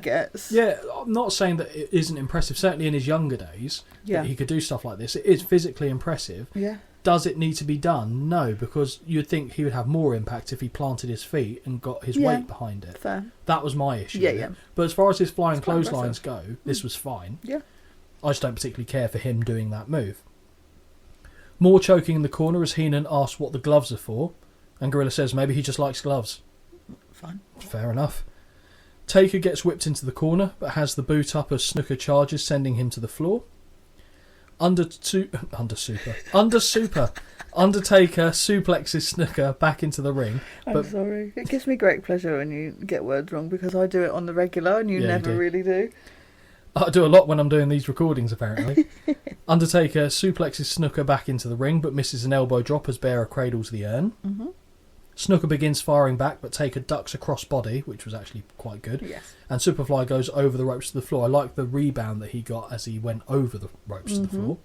gets. Yeah, I'm not saying that it isn't impressive. Certainly in his younger days, that he could do stuff like this. It is physically impressive. Yeah. Does it need to be done? No, because you'd think he would have more impact if he planted his feet and got his weight behind it. Fair. That was my issue. Yeah. But as far as his flying clotheslines go, this was fine. Yeah. I just don't particularly care for him doing that move. More choking in the corner as Heenan asks what the gloves are for. And Gorilla says maybe he just likes gloves. Fine. Fair enough. Taker gets whipped into the corner, but has the boot up as Snuka charges, sending him to the floor. Under Super Undertaker suplexes Snuka back into the ring. I'm sorry. It gives me great pleasure when you get words wrong because I do it on the regular and you never really do. I do a lot when I'm doing these recordings, apparently. Undertaker suplexes Snuka back into the ring, but misses an elbow drop as Bearer cradles the urn. Mm-hmm. Snuka begins firing back, but Taker ducks a crossbody, which was actually quite good. Yes. And Superfly goes over the ropes to the floor. I like the rebound that he got as he went over the ropes to the floor.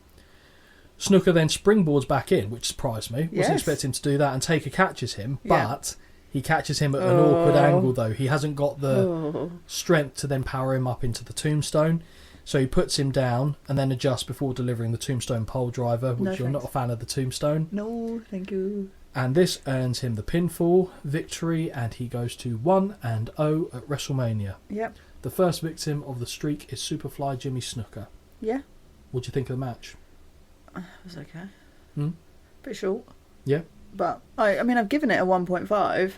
Snuka then springboards back in, which surprised me. Wasn't expecting him to do that, and Taker catches him, but he catches him at an awkward angle, though. He hasn't got the strength to then power him up into the tombstone. So he puts him down and then adjusts before delivering the tombstone pole driver, which you're not a fan of the tombstone. No, thank you. And this earns him the pinfall victory, and he goes to 1-0 at WrestleMania. Yep. The first victim of the streak is Superfly Jimmy Snuka. Yeah. What do you think of the match? It was okay. Bit short. Yeah. But, I mean, I've given it a 1.5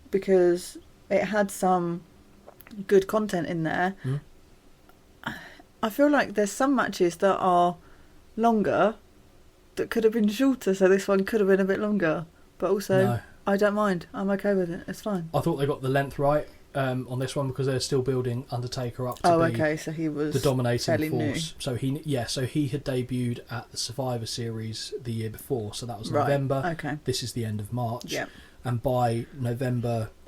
because it had some good content in there. I feel like there's some matches that are longer that could have been shorter, so this one could have been a bit longer. But also, I don't mind. I'm okay with it. It's fine. I thought they got the length right on this one because they're still building Undertaker up to be so he was the dominating force. New. So he had debuted at the Survivor Series the year before, so that was November. Okay. This is the end of March. Yeah. And by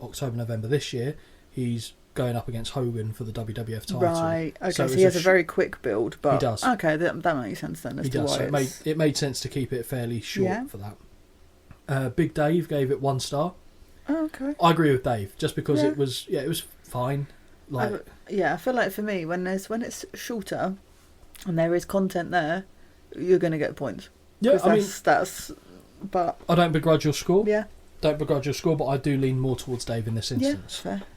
October, November this year, he's going up against Hogan for the WWF title. Right, okay, so he has a very quick build, but... He does. Okay, that makes sense then as to why so it made sense to keep it fairly short for that. Big Dave gave it 1 star. Oh, okay. I agree with Dave, just because it was fine. I feel like for me, when it's shorter and there is content there, you're going to get points. Yeah, but I don't begrudge your score. Yeah. Don't begrudge your score, but I do lean more towards Dave in this instance. Yeah, fair.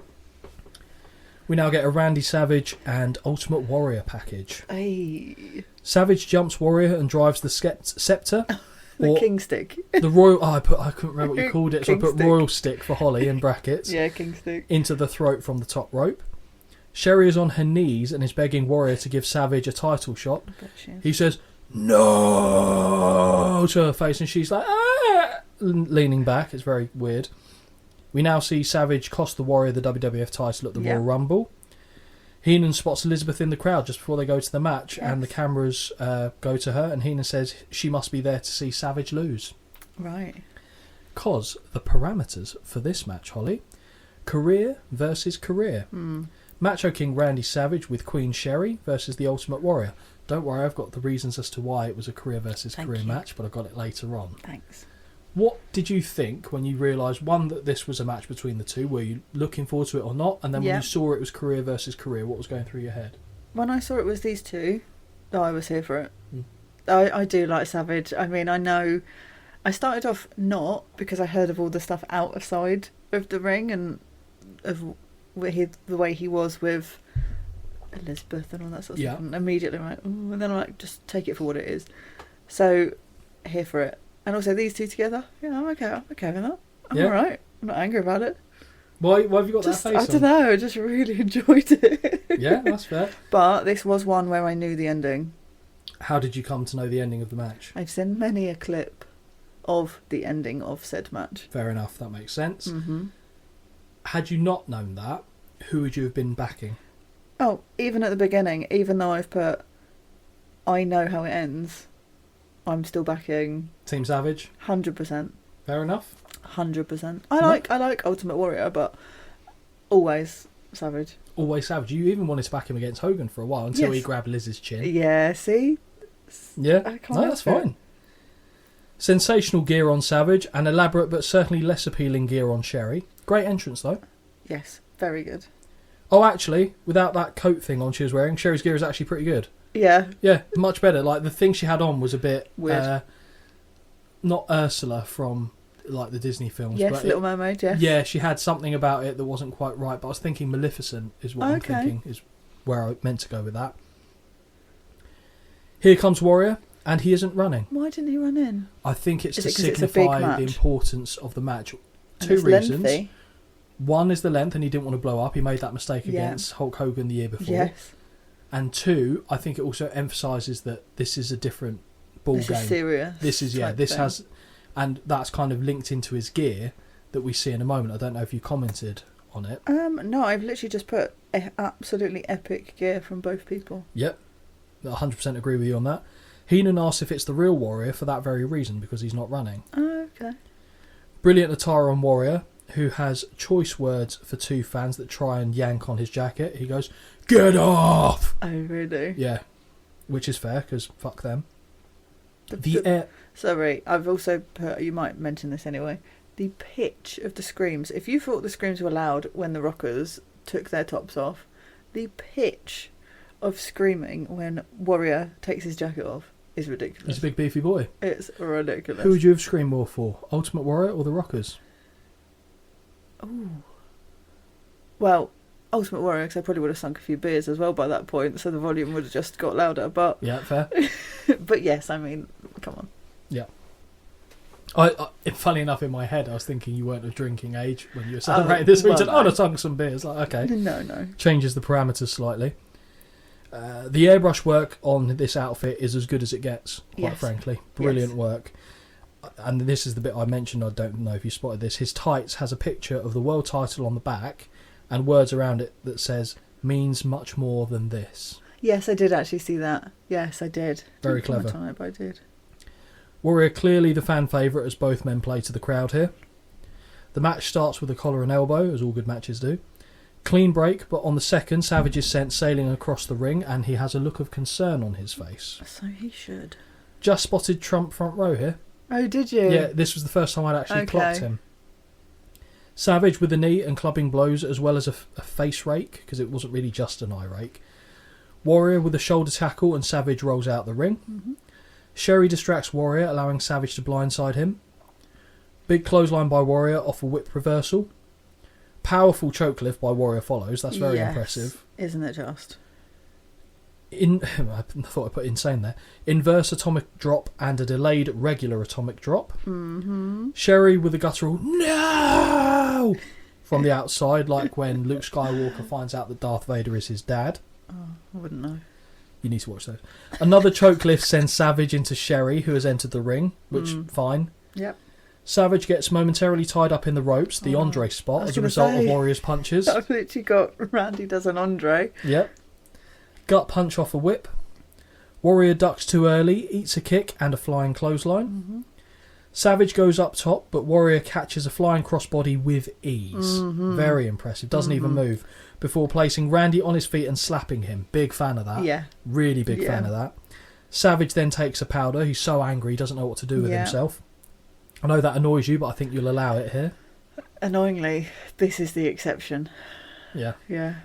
We now get a Randy Savage and Ultimate Warrior package. Hey. Savage jumps Warrior and drives the scepter. The king stick. The royal... I couldn't remember what you called it, so I put royal stick for Holly in brackets. Yeah, king stick. Into the throat from the top rope. Sherry is on her knees and is begging Warrior to give Savage a title shot. He says, no, to her face, and she's like, leaning back. It's very weird. We now see Savage cost the Warrior the WWF title at the Royal Rumble. Heenan spots Elizabeth in the crowd just before they go to the match, and the cameras go to her, and Heenan says she must be there to see Savage lose. Right. Because the parameters for this match, Holly, career versus career. Macho King Randy Savage with Queen Sherry versus the Ultimate Warrior. Don't worry, I've got the reasons as to why it was a career versus career match, but I got it later on. Thanks. What did you think when you realised, one, that this was a match between the two? Were you looking forward to it or not? And then when you saw it was career versus career, what was going through your head? When I saw it was these two, I was here for it. I do like Savage. I mean, I know... I started off not because I heard of all the stuff outside of the ring and of the way he was with Elizabeth and all that sort of stuff. And immediately I'm like, ooh, and then I'm like, just take it for what it is. So, here for it. And also these two together, I'm okay with that. I'm alright. I'm not angry about it. Why have you got that face on? I don't know, I just really enjoyed it. Yeah, that's fair. But this was one where I knew the ending. How did you come to know the ending of the match? I've seen many a clip of the ending of said match. Fair enough, that makes sense. Had you not known that, who would you have been backing? Oh, even at the beginning, even though I've put, I know how it ends, I'm still backing Team Savage. 100%. Fair enough. 100%. I like Ultimate Warrior, but always Savage. Always Savage. You even wanted to back him against Hogan for a while until he grabbed Liz's chin. Yeah, see? Yeah, that's fine. Sensational gear on Savage and elaborate but certainly less appealing gear on Sherry. Great entrance though. Yes, very good. Oh, actually, without that coat thing on she was wearing, Sherry's gear is actually pretty good. Yeah. Yeah, much better. Like, the thing she had on was a bit... weird. Not Ursula from, like, the Disney films. Yes, but Little Mermaid, yes. Yeah, she had something about it that wasn't quite right, but I was thinking Maleficent is what I'm thinking, is where I meant to go with that. Here comes Warrior, and he isn't running. Why didn't he run in? I think it's to signify the importance of the match. And Two reasons. Lengthy. One is the length, and he didn't want to blow up. He made that mistake against Hulk Hogan the year before. Yes. And two, I think it also emphasises that this is a different ball this game. Is serious. This is this thing. Has, and that's kind of linked into his gear that we see in a moment. I don't know if you commented on it. No, I've literally just put absolutely epic gear from both people. Yep, 100% agree with you on that. Heenan asks if it's the real Warrior for that very reason, because he's not running. Oh, okay. Brilliant attire on Warrior, who has choice words for two fans that try and yank on his jacket. He goes, "Get off!" Oh, really? Yeah, which is fair, because fuck them. Sorry, I've also put, you might mention this anyway, the pitch of the screams. If you thought the screams were loud when the Rockers took their tops off, the pitch of screaming when Warrior takes his jacket off is ridiculous. He's a big beefy boy. It's ridiculous. Who would you have screamed more for? Ultimate Warrior or the Rockers? Ooh. Well, Ultimate Warrior, because I probably would have sunk a few beers as well by that point, so the volume would have just got louder. But yeah, fair. But yes, I mean, come on. Yeah. I funny enough, in my head, I was thinking you weren't of drinking age when you were celebrating this week. I'd have sunk some beers. Like, okay. No. Changes the parameters slightly. The airbrush work on this outfit is as good as it gets, quite frankly. Brilliant work. And this is the bit I mentioned, I don't know if you spotted this. His tights has a picture of the world title on the back and words around it that says, "means much more than this." Yes, I did actually see that. Yes, I did. Very clever. On it, but I did. Warrior clearly the fan favourite as both men play to the crowd here. The match starts with a collar and elbow, as all good matches do. Clean break, but on the second, Savage is sent sailing across the ring and he has a look of concern on his face. So he should. Just spotted Trump front row here. Oh, did you? Yeah, this was the first time I'd actually clocked him. Savage with the knee and clubbing blows, as well as a face rake, because it wasn't really just an eye rake. Warrior with a shoulder tackle and Savage rolls out the ring. Mm-hmm. Sherry distracts Warrior, allowing Savage to blindside him. Big clothesline by Warrior off a whip reversal. Powerful chokelift by Warrior follows. That's very impressive. Isn't it just? I thought I put insane there. Inverse atomic drop and a delayed regular atomic drop. Mm-hmm. Sherry with a guttural "No!" from the outside, like when Luke Skywalker finds out that Darth Vader is his dad. Oh, I wouldn't know. You need to watch those. Another chokelift sends Savage into Sherry, who has entered the ring, which, fine. Yep. Savage gets momentarily tied up in the ropes, the Andre spot, as a result of Warrior's punches. I've literally got Randy does an Andre. Yep. Gut punch off a whip. Warrior ducks too early, eats a kick and a flying clothesline. Mm-hmm. Savage goes up top, but Warrior catches a flying crossbody with ease. Mm-hmm. Very impressive. Doesn't even move. Before placing Randy on his feet and slapping him. Big fan of that. Yeah. Really big fan of that. Savage then takes a powder. He's so angry he doesn't know what to do with himself. I know that annoys you, but I think you'll allow it here. Annoyingly, this is the exception. Yeah. Yeah.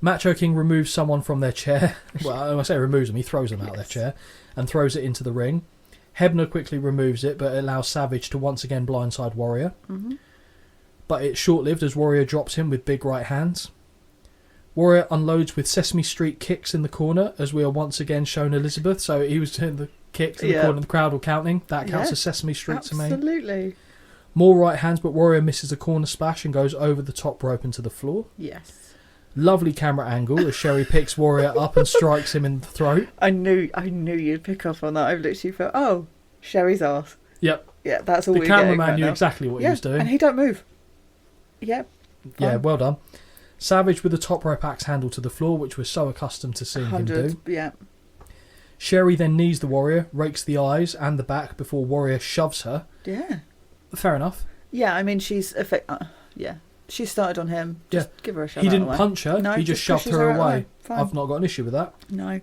Macho King removes someone from their chair. Well, when I say removes them, he throws them out of their chair and throws it into the ring. Hebner quickly removes it, but it allows Savage to once again blindside Warrior. Mm-hmm. But it's short-lived as Warrior drops him with big right hands. Warrior unloads with Sesame Street kicks in the corner, as we are once again shown Elizabeth. So he was doing the kicks in the corner, the crowd were counting. That counts as Sesame Street to me. Absolutely. More right hands, but Warrior misses a corner splash and goes over the top rope into the floor. Yes. Lovely camera angle as Sherry picks Warrior up and strikes him in the throat. I knew you'd pick up on that. I've literally felt, oh, Sherry's arse. Yep. Yeah, that's all the we're getting cameraman right knew now. exactly what he was doing. And he don't move. Yep. Yeah, well done. Savage with the top rope axe handle to the floor, which we're so accustomed to seeing him do. Yeah. Sherry then knees the Warrior, rakes the eyes and the back before Warrior shoves her. Yeah. Fair enough. Yeah, I mean, she's... She started on him. Just give her a shove. He didn't punch her. No, he just shoved her away. Fine. I've not got an issue with that. No.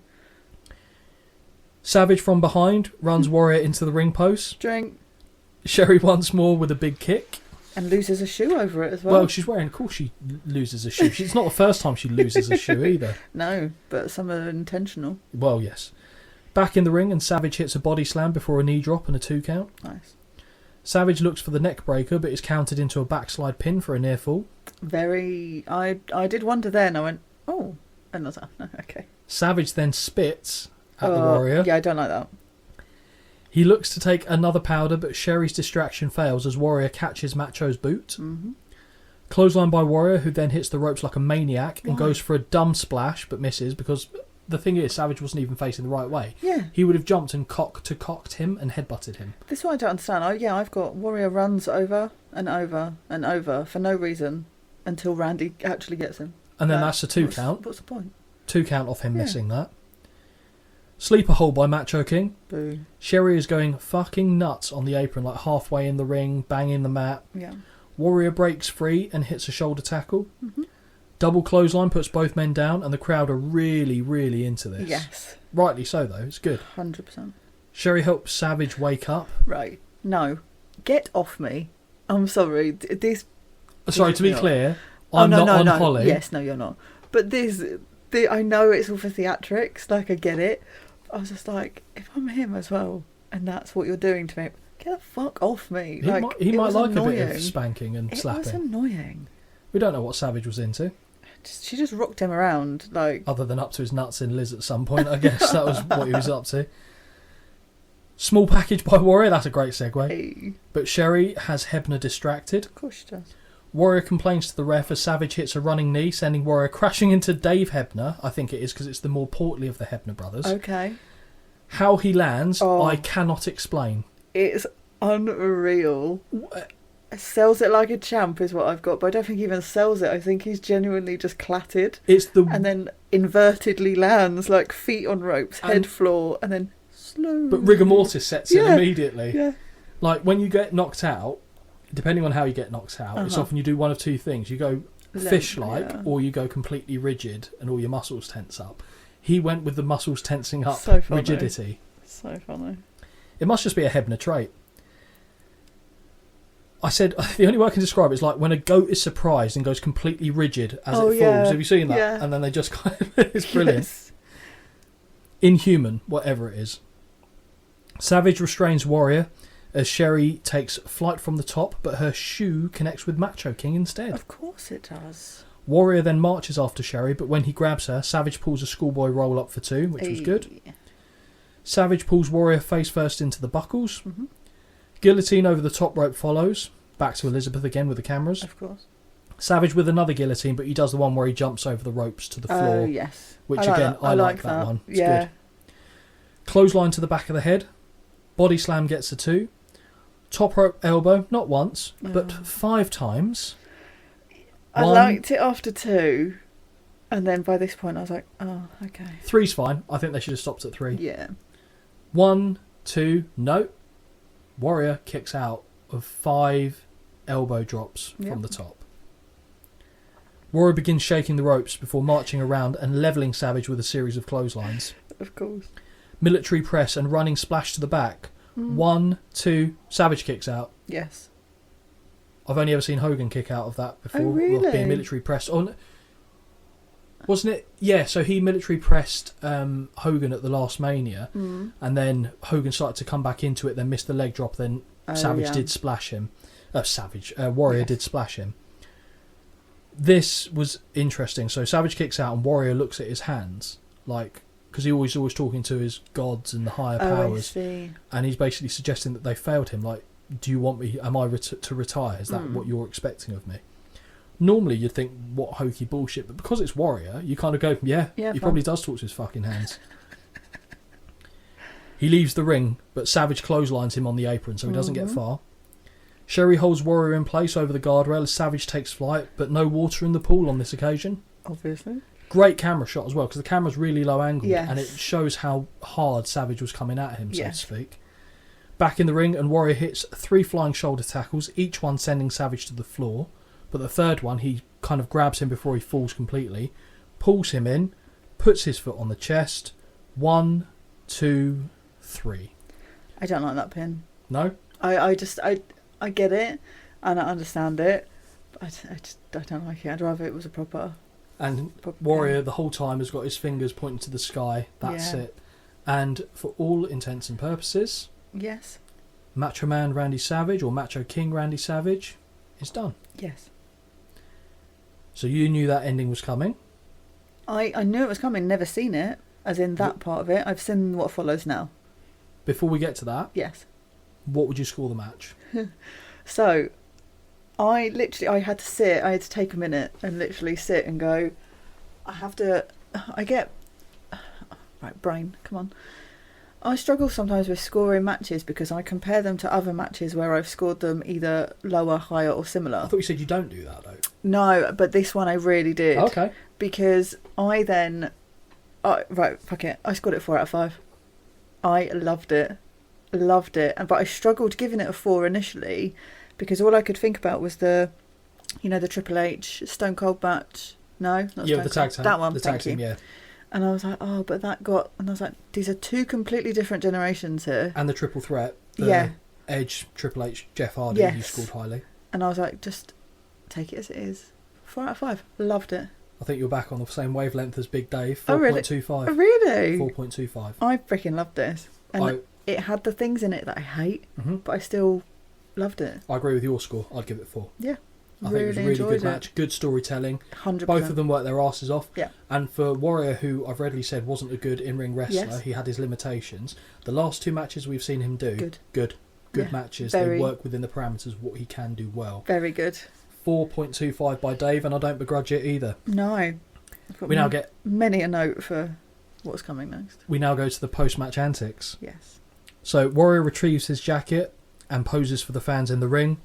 Savage from behind runs Warrior into the ring post. Drink. Sherry once more with a big kick. And loses a shoe over it as well. Well, she's wearing... Of course she loses a shoe. It's not the first time she loses a shoe either. No, but some are intentional. Well, yes. Back in the ring and Savage hits a body slam before a knee drop and a 2 count. Nice. Savage looks for the neck breaker, but is countered into a backslide pin for a near fall. I did wonder then. I went, oh, another. No, okay. Savage then spits at the Warrior. Yeah, I don't like that. He looks to take another powder, but Sherry's distraction fails as Warrior catches Macho's boot. Mm-hmm. Clothesline by Warrior, who then hits the ropes like a maniac and goes for a dumb splash, but misses because the thing is, Savage wasn't even facing the right way. Yeah. He would have jumped and cocked him and headbutted him. This is what I don't understand. I've got Warrior runs over and over and over for no reason until Randy actually gets him. And then that's a 2 count. What's the point? 2 count off him missing that. Sleeper hold by Macho King. Boo. Sherry is going fucking nuts on the apron, like halfway in the ring, banging the mat. Yeah. Warrior breaks free and hits a shoulder tackle. Mm-hmm. Double clothesline puts both men down, and the crowd are really, really into this. Yes. Rightly so, though. It's good. 100%. Sherry helps Savage wake up. Right. No. Get off me. I'm sorry. Sorry, to be clear, I'm not on Holly. Yes, no, you're not. But I know it's all for theatrics. Like, I get it. I was just like, if I'm him as well, and that's what you're doing to me, get the fuck off me. He might like annoying. A bit of spanking and slapping. It was annoying. We don't know what Savage was into. She just rocked him around, like... Other than up to his nuts in Liz at some point, I guess. That was what he was up to. Small package by Warrior, that's a great segue. Hey. But Sherry has Hebner distracted. Of course she does. Warrior complains to the ref as Savage hits a running knee, sending Warrior crashing into Dave Hebner. I think it is because it's the more portly of the Hebner brothers. Okay. How he lands, I cannot explain. It's unreal. Sells it like a champ is what I've got, but I don't think he even sells it. I think he's genuinely just clattered. And then invertedly lands, like feet on ropes, head floor, and then slowly. But rigor mortis sets in immediately. Yeah. Like when you get knocked out, depending on how you get knocked out, it's often you do one of two things. You go fish-like, or you go completely rigid and all your muscles tense up. He went with the muscles tensing up, rigidity. So funny. It must just be a Hebner trait. I said, the only way I can describe it is like when a goat is surprised and goes completely rigid as it falls. Have you seen that? Yeah. And then they just kind of... It's brilliant. Yes. Inhuman, whatever it is. Savage restrains Warrior as Sherry takes flight from the top, but her shoe connects with Macho King instead. Of course it does. Warrior then marches after Sherry, but when he grabs her, Savage pulls a schoolboy roll up for 2, which was good. Savage pulls Warrior face first into the buckles. Mm-hmm. Guillotine over the top rope follows. Back to Elizabeth again with the cameras. Of course. Savage with another guillotine, but he does the one where he jumps over the ropes to the floor. Oh, yes. Which I like that one. It's good. Clothesline to the back of the head. Body slam gets a 2. Top rope elbow, not once, but 5 times. I liked it after 2, and then by this point I was like, oh, okay. 3's fine. I think they should have stopped at 3. Yeah. 1, 2, no. Warrior kicks out of 5 elbow drops from the top. Warrior begins shaking the ropes before marching around and levelling Savage with a series of clotheslines. Of course. Military press and running splash to the back. 1, 2, Savage kicks out. Yes. I've only ever seen Hogan kick out of that before. Oh, really? Being military pressed. Wasn't it? Yeah, so he military pressed Hogan at the last Mania, and then Hogan started to come back into it, then missed the leg drop, then Savage did splash him. Warrior did splash him. This was interesting. So Savage kicks out and Warrior looks at his hands, like, because he always talking to his gods and the higher powers, and he's basically suggesting that they failed him. Like, do you want me? Am I to retire? Is that what you're expecting of me? Normally you'd think, what hokey bullshit, but because it's Warrior, you kind of go, he probably does talk to his fucking hands. He leaves the ring, but Savage clotheslines him on the apron, so he doesn't get far. Sherry holds Warrior in place over the guardrail as Savage takes flight, but no water in the pool on this occasion. Obviously. Great camera shot as well, because the camera's really low angle, and it shows how hard Savage was coming at him, so to speak. Back in the ring, and Warrior hits 3 flying shoulder tackles, each one sending Savage to the floor. But the third one, he kind of grabs him before he falls completely, pulls him in, puts his foot on the chest. 1, 2, 3. I don't like that pin. No? I get it, and I understand it, but I don't like it. I'd rather it was a proper... And Warrior the whole time has got his fingers pointing to the sky. That's it. And for all intents and purposes... Yes. Macho Man Randy Savage, or Macho King Randy Savage, is done. Yes. So you knew that ending was coming? I knew it was coming, never seen it, as in that part of it. I've seen what follows now. Before we get to that... Yes. What would you score the match? So, I had to sit, I had to take a minute and literally sit and go, I Right, brain, come on. I struggle sometimes with scoring matches because I compare them to other matches where I've scored them either lower, higher or similar. I thought you said you don't do that though. No, but this one I really did. Okay. Because I then... right, fuck it. I scored it 4 out of 5. I loved it. But I struggled giving it a 4 initially because all I could think about was the Triple H Stone Cold match. No, not Stone Cold. Tag Team. That one, the tag team, yeah. And I was like, but that got... And I was like, these are 2 completely different generations here. And the triple threat. Edge, Triple H, Jeff Hardy, you scored highly. And I was like, just take it as it is. 4 out of 5. Loved it. I think you're back on the same wavelength as Big Dave. 4.25. Oh, really? 4.25. I freaking loved this. And it had the things in it that I hate, but I still loved it. I agree with your score. I'd give it 4. Yeah. I think it was a really good match. Good storytelling. 100%. Both of them worked their asses off. Yeah. And for Warrior, who I've readily said wasn't a good in-ring wrestler, he had his limitations. The last 2 matches we've seen him do, good matches. They work within the parameters of what he can do well. Very good. 4.25 by Dave, and I don't begrudge it either. No. We now get many a note for what's coming next. We now go to the post-match antics. Yes. So Warrior retrieves his jacket and poses for the fans in the ring.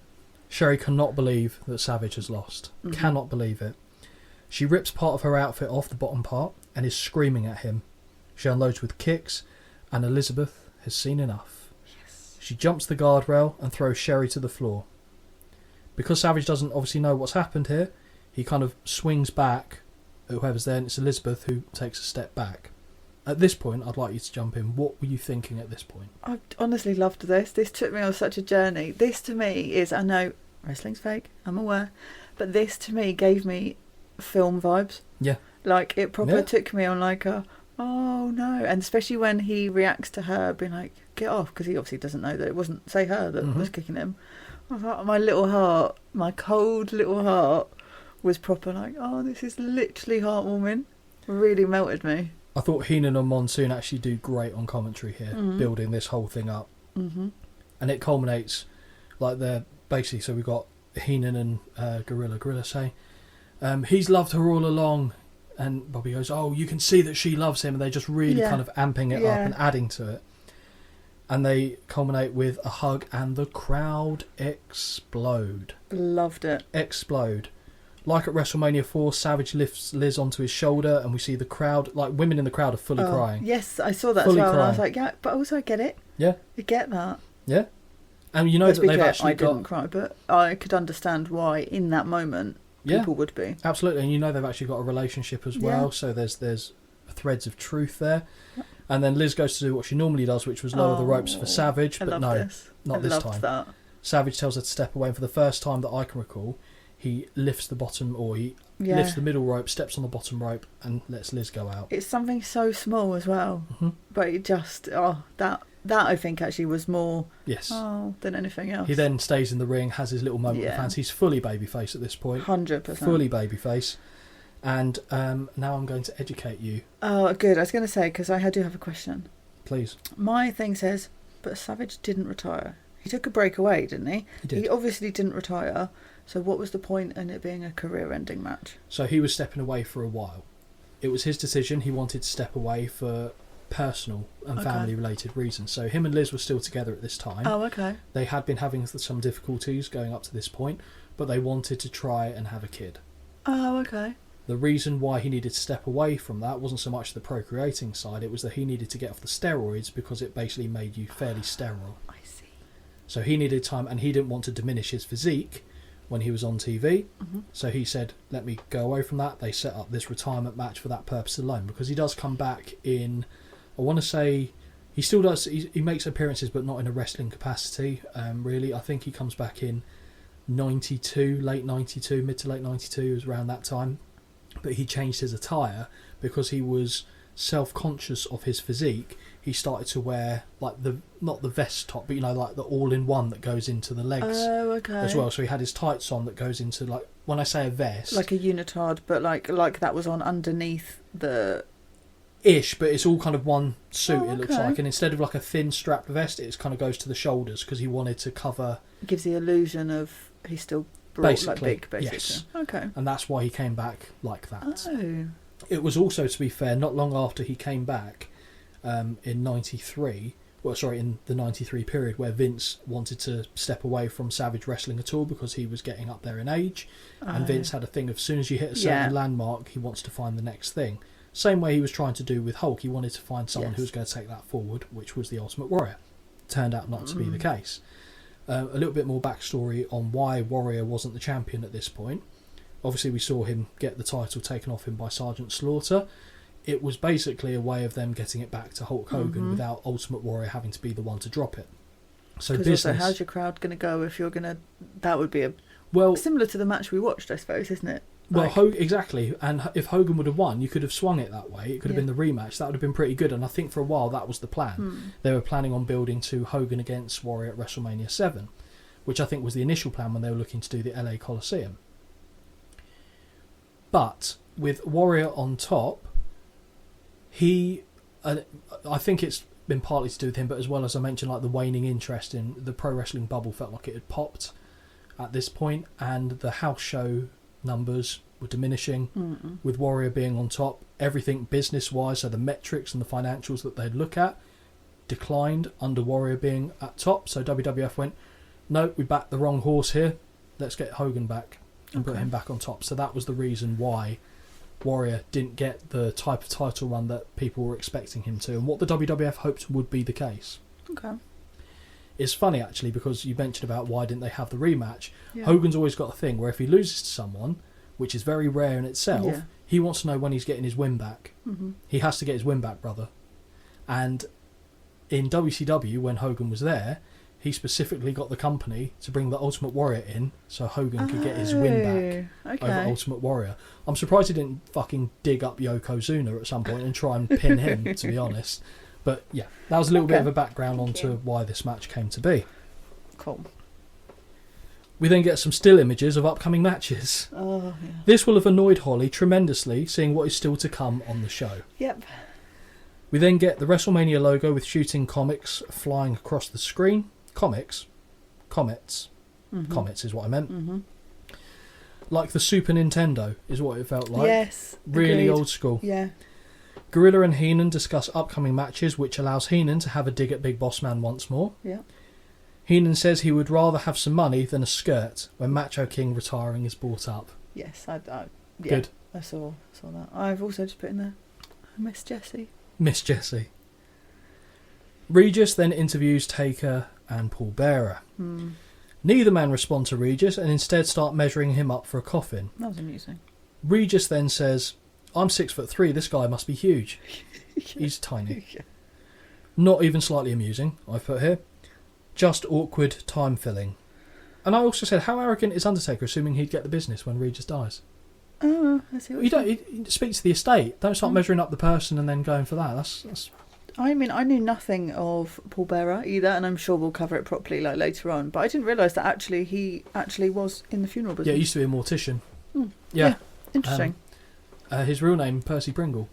Sherry cannot believe that Savage has lost. Cannot believe it. She rips part of her outfit off, the bottom part, and is screaming at him. She unloads with kicks, and Elizabeth has seen enough. Yes. She jumps the guardrail and throws Sherry to the floor. Because Savage doesn't obviously know what's happened here, he kind of swings back at whoever's there, and it's Elizabeth who takes a step back. At this point, I'd like you to jump in. What were you thinking at this point? I honestly loved this. This took me on such a journey. This to me is, I know wrestling's fake, I'm aware, but this to me gave me film vibes. Yeah. Like, it proper took me on like a, oh no. And especially when he reacts to her being like, get off, because he obviously doesn't know that it wasn't, say, her that was kicking him. I was like, my little heart, my cold little heart was proper like, oh, this is literally heartwarming. Really melted me. I thought Heenan and Monsoon actually do great on commentary here, building this whole thing up. And it culminates, like they're basically, so we've got Heenan and Gorilla say, he's loved her all along. And Bobby goes, oh, you can see that she loves him. And they're just really kind of amping it up and adding to it. And they culminate with a hug and the crowd explode. Loved it. Explode. Like at WrestleMania 4, Savage lifts Liz onto his shoulder and we see the crowd, like women in the crowd are fully crying. Yes, I saw that fully as well. Crying. And I was like, yeah, but also I get it. Yeah. I get that. Yeah. And you know that they've actually got... I didn't cry, but I could understand why in that moment people would be. Absolutely. And you know they've actually got a relationship as well, so there's threads of truth there. And then Liz goes to do what she normally does, which was lower the ropes for Savage, but no, not this time. That. Savage tells her to step away, and for the first time that I can recall, he lifts the bottom, or he lifts the middle rope, steps on the bottom rope, and lets Liz go out. It's something so small as well, but it just that I think actually was more than anything else. He then stays in the ring, has his little moment with the fans. He's fully babyface at this point. 100%. Fully babyface. And now I'm going to educate you. Oh, good. I was going to say, because I do have a question. Please. My thing says, but Savage didn't retire. He took a break away, didn't he? He did. He obviously didn't retire. So what was the point in it being a career-ending match? So he was stepping away for a while. It was his decision. He wanted to step away for personal and family-related reasons. So him and Liz were still together at this time. Oh, okay. They had been having some difficulties going up to this point, but they wanted to try and have a kid. Oh, okay. The reason why he needed to step away from that wasn't so much the procreating side, it was that he needed to get off the steroids because it basically made you fairly sterile. I see. So he needed time, and he didn't want to diminish his physique when he was on TV. So he said, let me go away from that. They set up this retirement match for that purpose alone, because he does come back in, I want to say, he still does, he makes appearances, but not in a wrestling capacity, really. I think he comes back in 92, late 92, mid to late 92, it was around that time. But he changed his attire because he was self-conscious of his physique. He started to wear like not the vest top, but like the all-in-one that goes into the legs as well. So he had his tights on that goes into, like, when I say a vest, like a unitard, but like that was on underneath the ish, but it's all kind of one suit. It looks like, and instead of like a thin strapped vest, it kind of goes to the shoulders because he wanted to cover. It gives the illusion of he's still basically, like big, yes. Okay. And that's why he came back like that. Oh. It was also, to be fair, not long after he came back, in 93. Well, sorry, in the 93 period where Vince wanted to step away from Savage Wrestling at all because he was getting up there in age. And Vince had a thing of as soon as you hit a certain landmark, he wants to find the next thing. Same way he was trying to do with Hulk. He wanted to find someone who was going to take that forward, which was the Ultimate Warrior. Turned out not to be the case. A little bit more backstory on why Warrior wasn't the champion at this point. Obviously, we saw him get the title taken off him by Sergeant Slaughter. It was basically a way of them getting it back to Hulk Hogan without Ultimate Warrior having to be the one to drop it. So business. Also, how's your crowd going to go if you're going to... That would be similar to the match we watched, I suppose, isn't it? Well, exactly. And if Hogan would have won, you could have swung it that way. It could have been the rematch. That would have been pretty good. And I think for a while that was the plan. They were planning on building to Hogan against Warrior at WrestleMania 7, which I think was the initial plan when they were looking to do the LA Coliseum. But with Warrior on top, I think it's been partly to do with him, but as well as I mentioned, like the waning interest in the pro wrestling bubble felt like it had popped at this point, and the house show numbers were diminishing with Warrior being on top. Everything business wise, so the metrics and the financials that they'd look at declined under Warrior being at top. So WWF went, no, we backed the wrong horse here, let's get Hogan back and put him back on top. So that was the reason why Warrior didn't get the type of title run that people were expecting him to, and what the WWF hoped would be the case. Okay. It's funny actually, because you mentioned about why didn't they have the rematch. Hogan's always got a thing where if he loses to someone, which is very rare in itself, he wants to know when he's getting his win back. He has to get his win back, brother. And in WCW, when Hogan was there, he specifically got the company to bring the Ultimate Warrior in so Hogan could get his win back over Ultimate Warrior. I'm surprised he didn't fucking dig up Yokozuna at some point and try and pin him, to be honest. But yeah, that was a little bit of a background onto why this match came to be. Cool. We then get some still images of upcoming matches. Oh, yeah. This will have annoyed Holly tremendously, seeing what is still to come on the show. Yep. We then get the WrestleMania logo with shooting comics flying across the screen. Comets is what I meant. Like the Super Nintendo is what it felt like. Yes, really agreed. Old school. Yeah. Gorilla and Heenan discuss upcoming matches, which allows Heenan to have a dig at Big Boss Man once more. Yeah. Heenan says he would rather have some money than a skirt when Macho King retiring is brought up. Yes, yeah, good. I saw that. I've also just put in there, Miss Jessie. Miss Jessie. Regis then interviews Taker and Paul Bearer. Neither man respond to Regis and instead start measuring him up for a coffin. That was amusing. Regis then says, I'm 6'3", this guy must be huge. He's tiny. Not even slightly amusing, I've put here. Just awkward time filling. And I also said, how arrogant is Undertaker assuming he'd get the business when Regis dies? Oh, I see what you don't. He speaks to the estate. Don't start measuring up the person and then going for that. That's. I mean, I knew nothing of Paul Bearer either, and I'm sure we'll cover it properly like later on. But I didn't realise that he actually was in the funeral business. Yeah, he used to be a mortician. Yeah, interesting. His real name, Percy Pringle.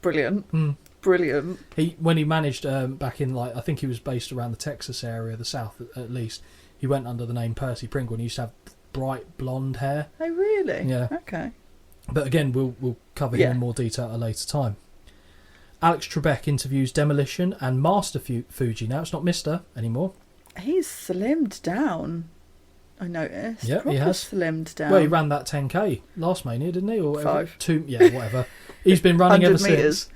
Brilliant. Brilliant. When he managed back in, I think he was based around the Texas area, the South at least. He went under the name Percy Pringle, and he used to have bright blonde hair. Oh, really? Yeah. Okay. But again, we'll cover him in more detail at a later time. Alex Trebek interviews Demolition and Master Fuji. Now it's not Mr. anymore. He's slimmed down, I noticed. Yeah, he has. Slimmed down. Well, he ran that 10k last Mania, didn't he? Or 5. 2, yeah, whatever. He's been running ever since.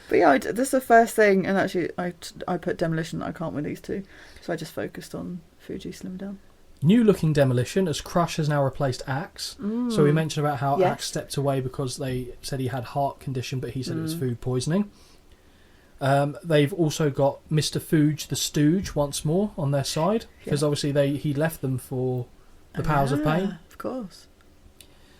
But yeah, this is the first thing, and actually I put Demolition, I can't win these two. So I just focused on Fuji slimmed down. New looking Demolition, as Crush has now replaced Axe. So we mentioned about how Axe stepped away because they said he had heart condition, but he said it was food poisoning. They've also got Mr. Fuge the Stooge once more on their side, because obviously he left them for the Powers of Pain. Of course.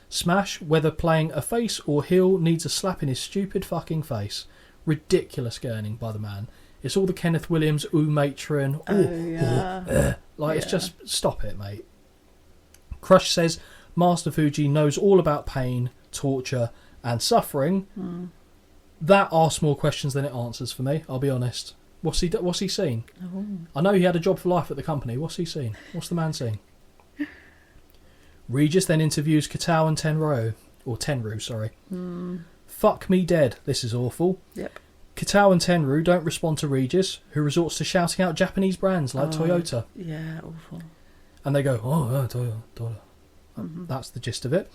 Smash, whether playing a face or heel, needs a slap in his stupid fucking face. Ridiculous gurning by the man. It's all the Kenneth Williams, matron. It's just, stop it, mate. Crush says Master Fuji knows all about pain, torture, and suffering. That asks more questions than it answers for me, I'll be honest. What's he seen? Oh. I know he had a job for life at the company. What's he seen? What's the man seen? Regis then interviews Katao and Tenryu, sorry. Fuck me dead, this is awful. Yep. Kitao and Tenryu don't respond to Regis, who resorts to shouting out Japanese brands like Toyota. Yeah, awful. And they go, Toyota. That's the gist of it.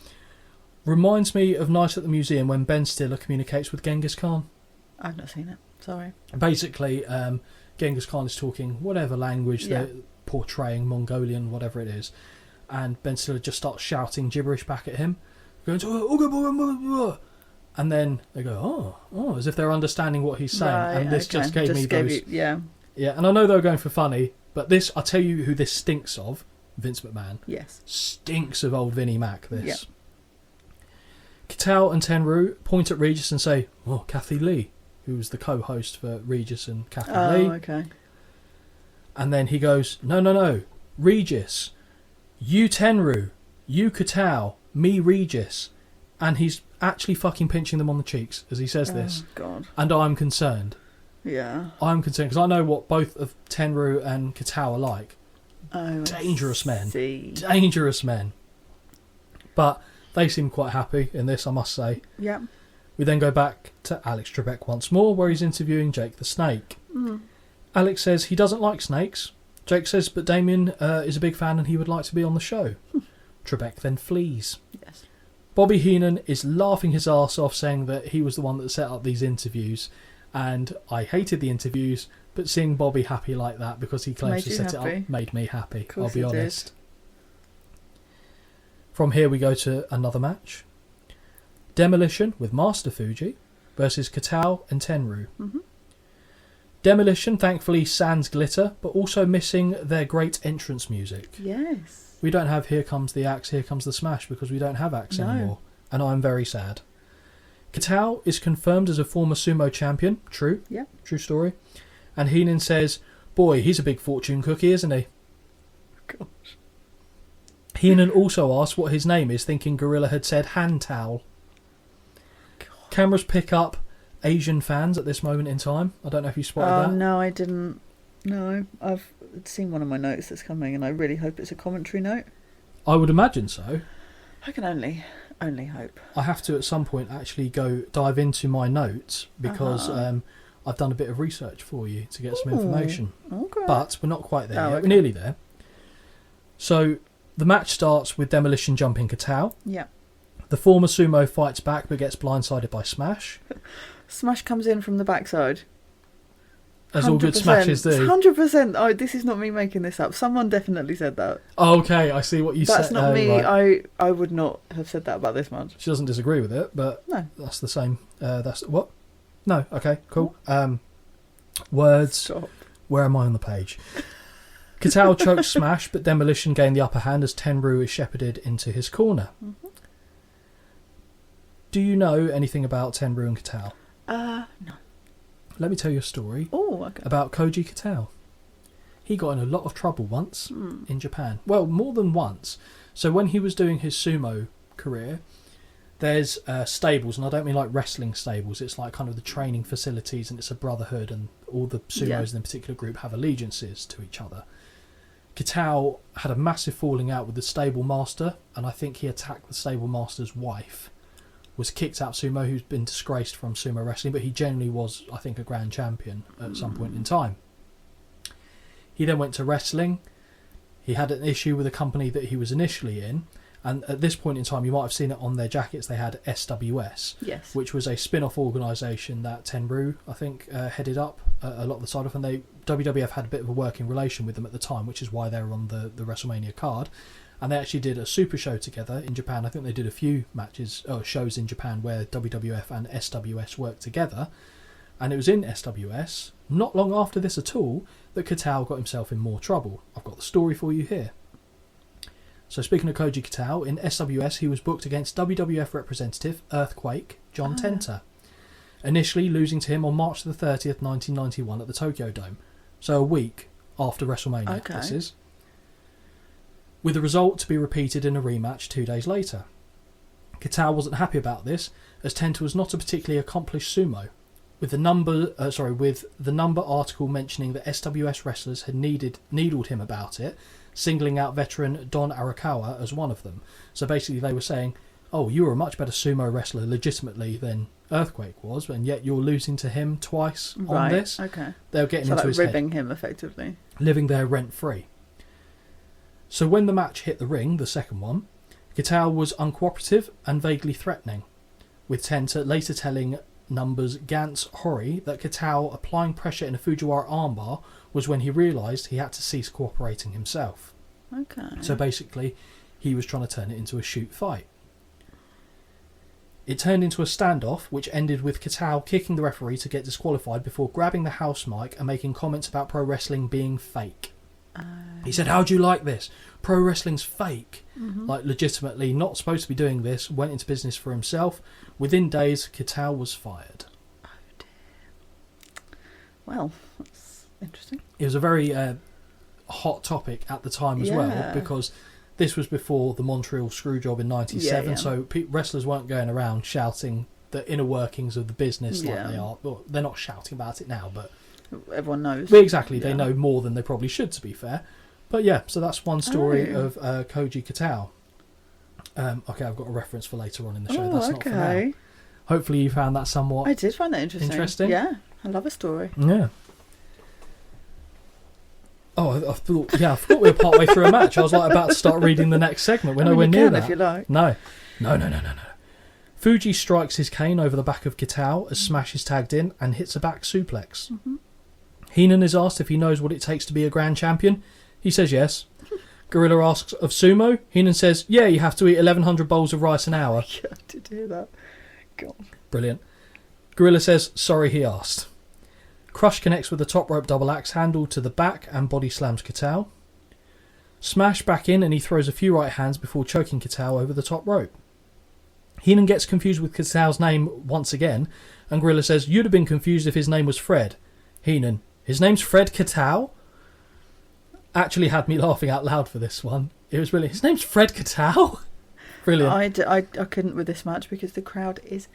Reminds me of Night at the Museum when Ben Stiller communicates with Genghis Khan. I've not seen it, sorry. Basically, Genghis Khan is talking whatever language they're portraying, Mongolian, whatever it is, and Ben Stiller just starts shouting gibberish back at him, going to, and then they go, oh, as if they're understanding what he's saying, right, and this just gave me those. Yeah, and I know they were going for funny, but this, I'll tell you who this stinks of, Vince McMahon. Yes. Stinks of old Vinnie Mac, this. Yep. Kitao and Tenryu point at Regis and say, oh, Kathy Lee, who was the co-host for Regis and Kathy Lee. Oh, okay. And then he goes, no, Regis, you Tenryu, you Kitao, me Regis. And he's actually fucking pinching them on the cheeks as he says this. God. And I'm concerned. Yeah. I'm concerned because I know what both of Tenryu and Kitao are like. Oh, dangerous men. See. Dangerous men. But they seem quite happy in this, I must say. Yeah. We then go back to Alex Trebek once more, where he's interviewing Jake the Snake. Alex says he doesn't like snakes. Jake says, but Damien is a big fan and he would like to be on the show. Trebek then flees. Yes. Bobby Heenan is laughing his arse off, saying that he was the one that set up these interviews. And I hated the interviews, but seeing Bobby happy like that because he claims to set it up made me happy, I'll be honest. From here we go to another match. Demolition with Master Fuji versus Kitao and Tenryu. Demolition, thankfully, sans glitter, but also missing their great entrance music. Yes. We don't have Here Comes the Axe, Here Comes the Smash, because we don't have Axe anymore. And I'm very sad. Kitao is confirmed as a former sumo champion. True. Yeah. True story. And Heenan says, boy, he's a big fortune cookie, isn't he? Gosh. Heenan also asked what his name is, thinking Gorilla had said hand towel. God. Cameras pick up Asian fans at this moment in time. I don't know if you spotted that. No, I didn't. No, I've seen one of my notes that's coming, and I really hope it's a commentary note. I would imagine so. I can only hope. I have to at some point actually go dive into my notes because I've done a bit of research for you to get some information. Okay. But we're not quite there yet. Okay. We're nearly there. So the match starts with Demolition jumping Kitao. Yeah. The former sumo fights back but gets blindsided by Smash. Smash comes in from the backside. As all good smashes do. 100%. Oh, this is not me making this up. Someone definitely said that. Oh, okay, I see what you said. That's not me. Right. I would not have said that about this match. She doesn't disagree with it, but no. That's the same. That's what? No, okay, cool. Words. Stop. Where am I on the page? Kitao chokes Smash, but Demolition gained the upper hand as Tenryu is shepherded into his corner. Do you know anything about Tenryu and Kitao? No. Let me tell you a story okay. about Koji Kitao. He got in a lot of trouble once in Japan. Well, more than once. So when he was doing his sumo career, there's stables, and I don't mean like wrestling stables. It's like kind of the training facilities, and it's a brotherhood, and all the sumos in a particular group have allegiances to each other. Kitao had a massive falling out with the stable master, and I think he attacked the stable master's wife. Was kicked out sumo, who's been disgraced from sumo wrestling, but he genuinely was, I think, a grand champion at some point in time. He then went to wrestling. He had an issue with a company that he was initially in, and at this point in time, you might have seen it on their jackets, they had SWS, yes, which was a spin-off organisation that Tenryu, I think, headed up a lot of the side off, and WWF had a bit of a working relation with them at the time, which is why they were on the WrestleMania card. And they actually did a super show together in Japan. I think they did a few shows in Japan where WWF and SWS worked together. And it was in SWS, not long after this at all, that Kitao got himself in more trouble. I've got the story for you here. So speaking of Koji Kitao, in SWS he was booked against WWF representative Earthquake John Tenta, initially losing to him on March the 30th, 1991 at the Tokyo Dome. So a week after WrestleMania, this is. With the result to be repeated in a rematch 2 days later. Kitao wasn't happy about this, as Tenta was not a particularly accomplished sumo, with the number article mentioning that SWS wrestlers had needled him about it, singling out veteran Don Arakawa as one of them. So basically they were saying, oh, you were a much better sumo wrestler legitimately than Earthquake was, and yet you're losing to him twice on this. Okay. They were getting so into his ribbing head. him effectively. Living there rent-free. So when the match hit the ring, the second one, Kitao was uncooperative and vaguely threatening, with Tenta later telling Numbers Gantz Hori that Kitao applying pressure in a Fujiwara armbar was when he realised he had to cease cooperating himself. Okay. So basically, he was trying to turn it into a shoot fight. It turned into a standoff, which ended with Kitao kicking the referee to get disqualified before grabbing the house mic and making comments about pro wrestling being fake. He said, "How do you like this? Pro wrestling's fake." Like, legitimately not supposed to be doing this, went into business for himself. Within days, Kitao was fired. Oh dear. Well, that's interesting. It was a very hot topic at the time as well, because this was before the Montreal Screwjob in 97, so wrestlers weren't going around shouting the inner workings of the business like they are. Well, they're not shouting about it now, but everyone knows. Exactly, they know more than they probably should, to be fair. But yeah, so that's one story of Koji Kitao. Okay, I've got a reference for later on in the show. That's not for now. Hopefully you found that somewhat... I did find that interesting. Yeah, I love a story. Yeah. Oh, I thought we were partway through a match. I was like about to start reading the next segment. We're nowhere near that. If you like. No. Fuji strikes his cane over the back of Kitao as Smash is tagged in and hits a back suplex. Heenan is asked if he knows what it takes to be a grand champion. He says yes. Gorilla asks of sumo. Heenan says, yeah, you have to eat 1,100 bowls of rice an hour. Yeah, I did hear that. God. Brilliant. Gorilla says, sorry he asked. Crush connects with a top rope double axe handle to the back and body slams Kitao. Smash back in and he throws a few right hands before choking Kitao over the top rope. Heenan gets confused with Kitao's name once again, and Gorilla says, you'd have been confused if his name was Fred. Heenan, his name's Fred Kitao? Actually had me laughing out loud for this one. It was brilliant. His name's Fred Kitao? Brilliant. I couldn't with this match because the crowd is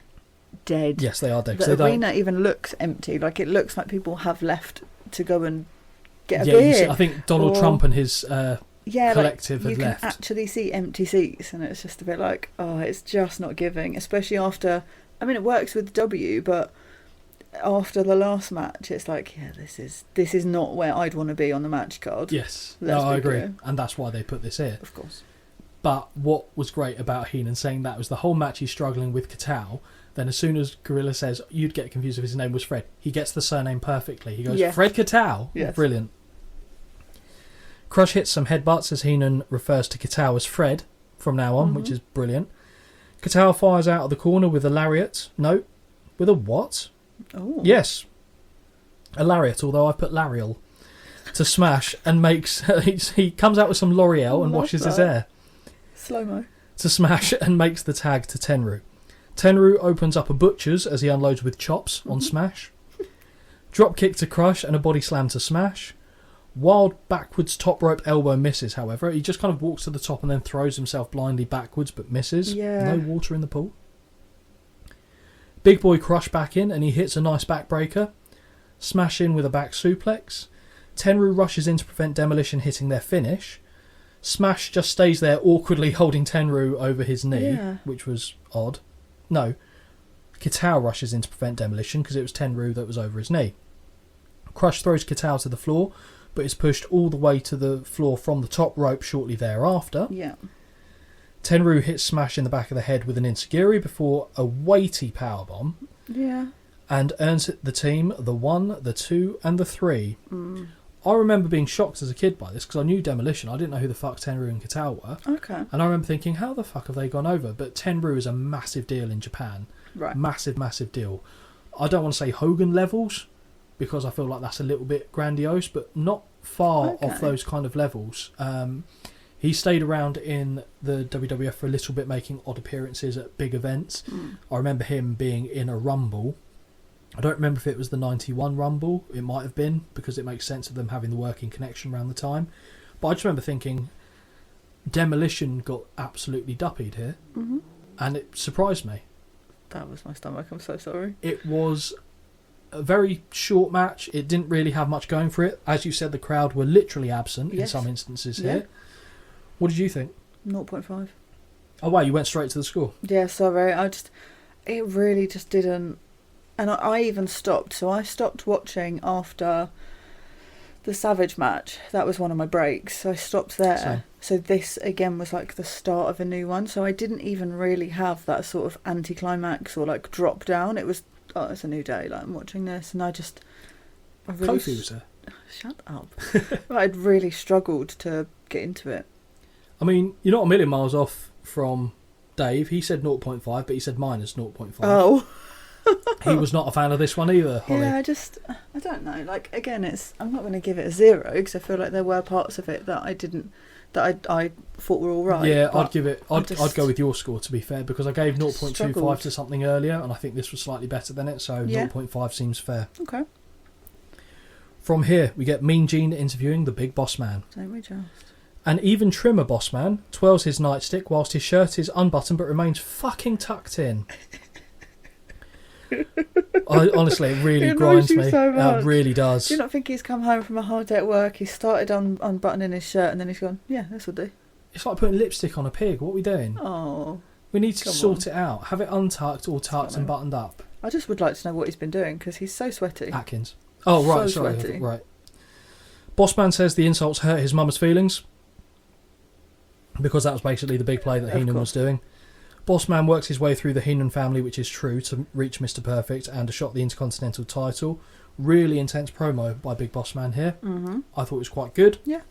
dead. Yes, they are dead. The arena even looks empty. Like, it looks like people have left to go and get a beer. beer. I think Donald Trump and his collective have left. You can actually see empty seats, and it's just a bit like, oh, it's just not giving. Especially after, I mean, it works with W, but after the last match, it's like, yeah, this is not where I'd want to be on the match card. Yes, no, I agree, and that's why they put this here. Of course. But what was great about Heenan saying that was the whole match he's struggling with Kitao. Then as soon as Gorilla says, you'd get confused if his name was Fred, he gets the surname perfectly. He goes, Fred Kitao? Yes. Brilliant. Crush hits some headbutts as Heenan refers to Kitao as Fred from now on, which is brilliant. Kitao fires out of the corner with a lariat. No, with a what? Oh. Yes. A lariat, although I've put Lariel. To Smash and makes... he comes out with some L'Oreal and washes his hair. Slow-mo. To Smash and makes the tag to Tenryu. Tenryu opens up a butcher's as he unloads with chops on Smash. Drop kick to Crush and a body slam to Smash. Wild backwards top rope elbow misses, however. He just kind of walks to the top and then throws himself blindly backwards but misses. Yeah. No water in the pool. Big boy Crush back in and he hits a nice backbreaker. Smash in with a back suplex. Tenryu rushes in to prevent Demolition hitting their finish. Smash just stays there awkwardly holding Tenryu over his knee, which was odd. No, Kitao rushes in to prevent Demolition because it was Tenryu that was over his knee. Crush throws Kitao to the floor, but is pushed all the way to the floor from the top rope shortly thereafter. Yeah. Tenryu hits Smash in the back of the head with an enziguri before a weighty powerbomb. Yeah. And earns the team the 1, the 2 and the 3. I remember being shocked as a kid by this because I knew Demolition. I didn't know who the fuck Tenryu and Kitao were. Okay. And I remember thinking, how the fuck have they gone over? But Tenryu is a massive deal in Japan. Right. Massive, massive deal. I don't want to say Hogan levels because I feel like that's a little bit grandiose, but not far off those kind of levels. He stayed around in the WWF for a little bit, making odd appearances at big events. I remember him being in a Rumble. I don't remember if it was the 91 Rumble. It might have been, because it makes sense of them having the working connection around the time. But I just remember thinking, Demolition got absolutely duppied here. And it surprised me. That was my stomach, I'm so sorry. It was a very short match. It didn't really have much going for it. As you said, the crowd were literally absent in some instances here. What did you think? 0.5. Oh wow, you went straight to the score. Yeah, sorry. it really just didn't. And I even stopped. So I stopped watching after the Savage match. That was one of my breaks. So I stopped there. So this, again, was like the start of a new one. So I didn't even really have that sort of anticlimax or like drop down. It was, it's a new day. Like, I'm watching this. And I really... Kofi was there. Shut up. I'd really struggled to get into it. I mean, you're not a million miles off from Dave. He said 0.5, but he said minus 0.5. Oh. He was not a fan of this one either, Holly. Yeah, I don't know. Like, again, I'm not going to give it a 0 because I feel like there were parts of it that I thought were all right. Yeah, I'd go with your score, to be fair, because I gave 0.25 to something earlier, and I think this was slightly better than it, so 0.5 seems fair. Okay. From here, we get Mean Gene interviewing the Big Boss Man. Don't we just? An even trimmer Boss Man twirls his nightstick whilst his shirt is unbuttoned but remains fucking tucked in. Honestly, it really grinds me. So it really does. Do you not think he's come home from a hard day at work? He started unbuttoning his shirt and then he's gone, yeah, this will do. It's like putting lipstick on a pig. What are we doing? Oh. We need to sort it out. Have it untucked or tucked and buttoned up. I just would like to know what he's been doing because he's so sweaty. Atkins. Oh, right, so sorry. Right. Bossman says the insults hurt his mama's feelings because that was basically the big play that Heenan was doing. Bossman works his way through the Heenan family, which is true, to reach Mr. Perfect and a shot at the Intercontinental title. Really intense promo by Big Bossman here. Mm-hmm. I thought it was quite good. Yeah.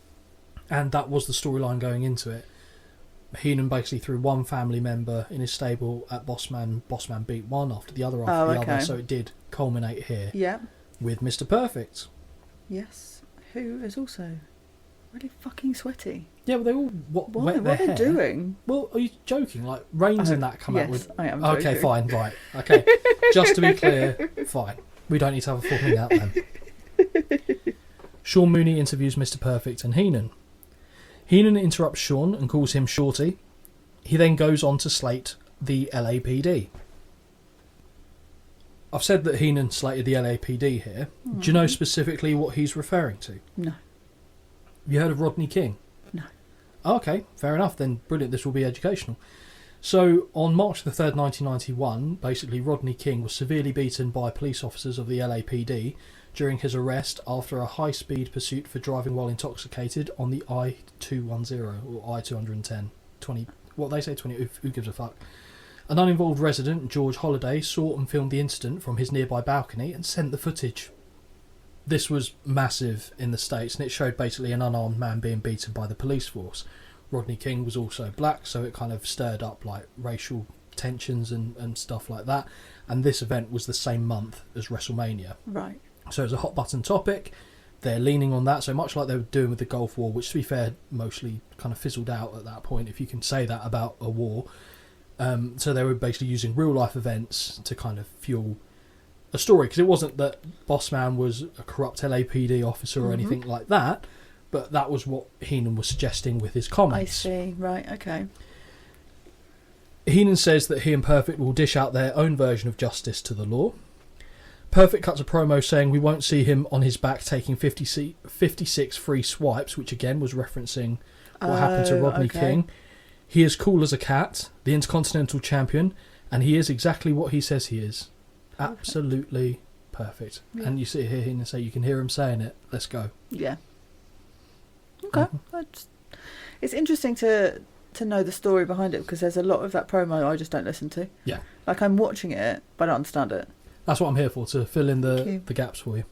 And that was the storyline going into it. Heenan basically threw one family member in his stable at Bossman. Bossman beat one after the other other, so it did culminate here. Yeah. With Mr. Perfect. Yes. Who is also really fucking sweaty. Yeah, but they all wet their hair. What are they doing? Well, are you joking? Like, Reigns and that come out with... Yes, I am joking. Okay, fine, right. Okay, just to be clear, fine. We don't need to have a falling out then. Sean Mooney interviews Mr. Perfect and Heenan. Heenan interrupts Sean and calls him Shorty. He then goes on to slate the LAPD. I've said that Heenan slated the LAPD here. Mm-hmm. Do you know specifically what he's referring to? No. Have you heard of Rodney King? No. Okay, fair enough then. Brilliant, this will be educational. So, on March the 3rd, 1991, basically Rodney King was severely beaten by police officers of the LAPD during his arrest after a high-speed pursuit for driving while intoxicated on the I-210 or I-210. 20, what they say, 20, who gives a fuck? An uninvolved resident, George Holliday, saw and filmed the incident from his nearby balcony and sent the footage. This was massive in the States, and it showed basically an unarmed man being beaten by the police force. Rodney King was also black, so it kind of stirred up like racial tensions and stuff like that. And this event was the same month as WrestleMania. Right. So it was a hot button topic. They're leaning on that, so much like they were doing with the Gulf War, which to be fair, mostly kind of fizzled out at that point, if you can say that about a war. So they were basically using real life events to kind of fuel a story, because it wasn't that Bossman was a corrupt LAPD officer or anything like that, but that was what Heenan was suggesting with his comments. I see, right, okay. Heenan says that he and Perfect will dish out their own version of justice to the law. Perfect cuts a promo saying we won't see him on his back taking 56 free swipes, which again was referencing what happened to Rodney King. He is cool as a cat, the Intercontinental Champion, and he is exactly what he says he is. Perfect. Absolutely perfect. Yeah. And you sit here and say you can hear him saying it. Let's go. Yeah. Okay. It's interesting to know the story behind it, because there's a lot of that promo I just don't listen to. Yeah. Like, I'm watching it, but I don't understand it. That's what I'm here for, to fill in the gaps for you.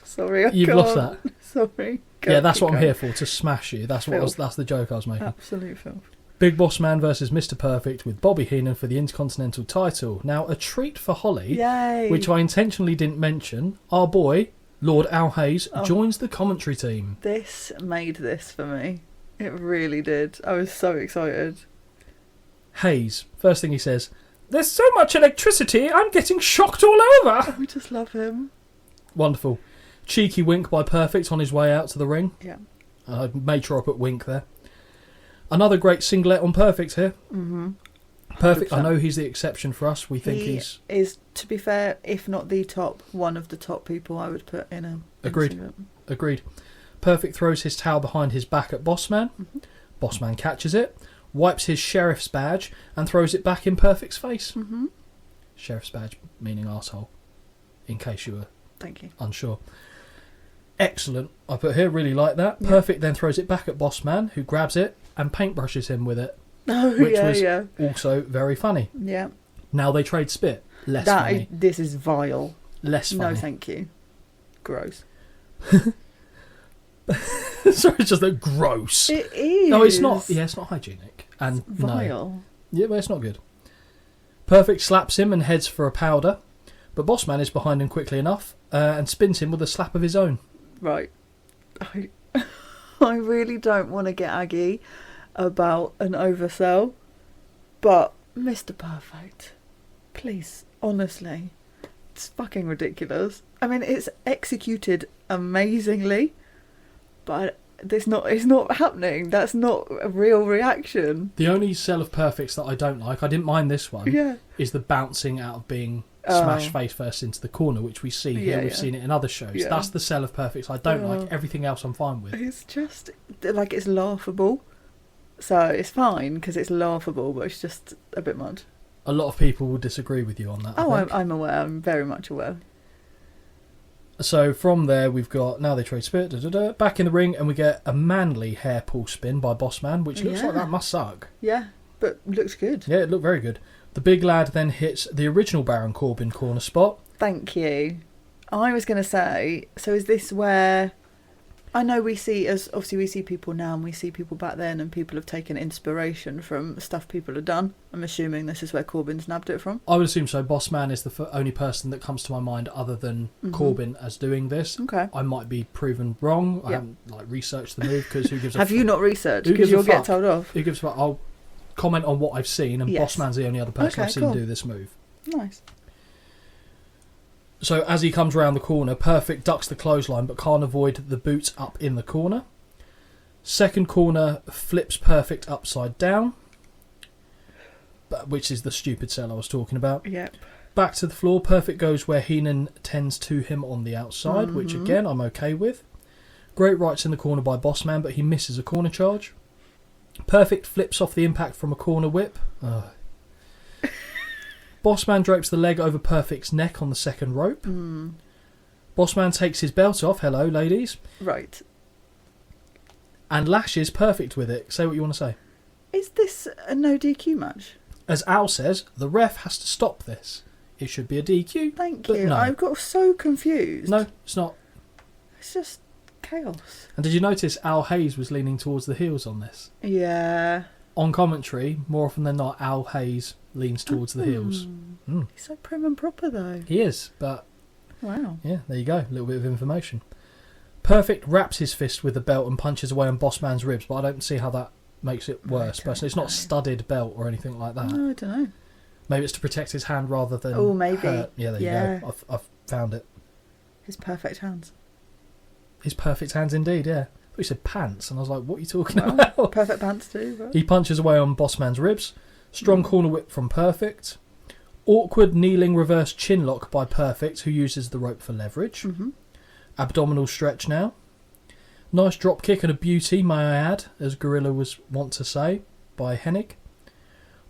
Sorry, you've lost that. Sorry. Yeah, that's what I'm here for, to smash you. That's the joke I was making. Absolute filth. Big Boss Man versus Mr. Perfect with Bobby Heenan for the Intercontinental title. Now, a treat for Holly, Yay. Which I intentionally didn't mention. Our boy, Lord Al Hayes, joins the commentary team. This made this for me. It really did. I was so excited. Hayes, first thing he says, "There's so much electricity, I'm getting shocked all over." We just love him. Wonderful. Cheeky wink by Perfect on his way out to the ring. Yeah. I made sure I put wink there. Another great singlet on Perfect here. Mm-hmm. Perfect. 100%. I know he's the exception for us. We think he is, to be fair, if not the top, one of the top people I would put in a... Agreed. Perfect throws his towel behind his back at Bossman. Mm-hmm. Bossman catches it. wipes his sheriff's badge and throws it back in Perfect's face. Mm-hmm. Sheriff's badge meaning arsehole, in case you were Thank you. unsure. Excellent. I put here, really like that. Yeah. Perfect then throws it back at Bossman, who grabs it and paintbrushes him with it. Oh, which yeah, was yeah. also very funny. Yeah. Now they trade spit. Less funny. This is vile. Less funny. No, thank you. Gross. Sorry, it's just that gross. It is. No, it's not. Yeah, it's not hygienic. And it's vile. No. Yeah, but it's not good. Perfect slaps him and heads for a powder, but Bossman is behind him quickly enough and spins him with a slap of his own. Right. I really don't want to get aggy about an oversell, but Mr. Perfect, please, honestly, it's fucking ridiculous. I mean, it's executed amazingly, but it's not happening. That's not a real reaction. The only sell of Perfects that I don't like, I didn't mind this one, is the bouncing out of being smashed face first into the corner, which we see here. We've seen it in other shows. Yeah. That's the sell of Perfects I don't like. Everything else I'm fine with. It's just, like, it's laughable. So it's fine because it's laughable, but it's just a bit much. A lot of people will disagree with you on that. I'm aware. I'm very much aware. So from there, we've got now they trade spirit. Back in the ring, and we get a manly hair pull spin by Bossman, which looks like that must suck. Yeah, but looks good. Yeah, it looked very good. The big lad then hits the original Baron Corbin corner spot. Thank you. I was going to say, so is this where... I know we see people now and we see people back then, and people have taken inspiration from stuff people have done. I'm assuming this is where Corbin's nabbed it from. I would assume so. Bossman is the only person that comes to my mind other than Corbin as doing this. Okay. I might be proven wrong. I haven't researched the move because who gives a Have you not researched? Because you'll get told off. Who gives a fuck? I'll comment on what I've seen, and Bossman's the only other person I've seen do this move. Nice. So as he comes around the corner, Perfect ducks the clothesline but can't avoid the boot up in the corner. Second corner flips Perfect upside down, which is the stupid sell I was talking about. Yep. Back to the floor, Perfect goes where Heenan tends to him on the outside, which again I'm okay with. Great rights in the corner by Bossman, but he misses a corner charge. Perfect flips off the impact from a corner whip. Bossman drapes the leg over Perfect's neck on the second rope. Bossman takes his belt off. Hello, ladies. Right. And lashes Perfect with it. Say what you want to say. Is this a no DQ match? As Al says, the ref has to stop this. It should be a DQ. Thank you. No. I got so confused. No, it's not. It's just chaos. And did you notice Al Hayes was leaning towards the heels on this? Yeah. On commentary, more often than not, Al Hayes leans towards the heels. He's so prim and proper, though. He is, but... Wow. Yeah, there you go. A little bit of information. Perfect wraps his fist with the belt and punches away on Bossman's ribs, but I don't see how that makes it worse. Personally, it's not a studded belt or anything like that. No, I don't know. Maybe it's to protect his hand rather than... Oh, maybe. hurt. Yeah, there you go. I've found it. His perfect hands. His perfect hands indeed, yeah. I thought you said pants, and I was like, what are you talking about? Perfect pants too, right? He punches away on Bossman's ribs. Strong corner whip from Perfect. Awkward kneeling reverse chin lock by Perfect, who uses the rope for leverage. Abdominal stretch now. Nice drop kick and a beauty, may I add, as Gorilla was wont to say, by Hennig.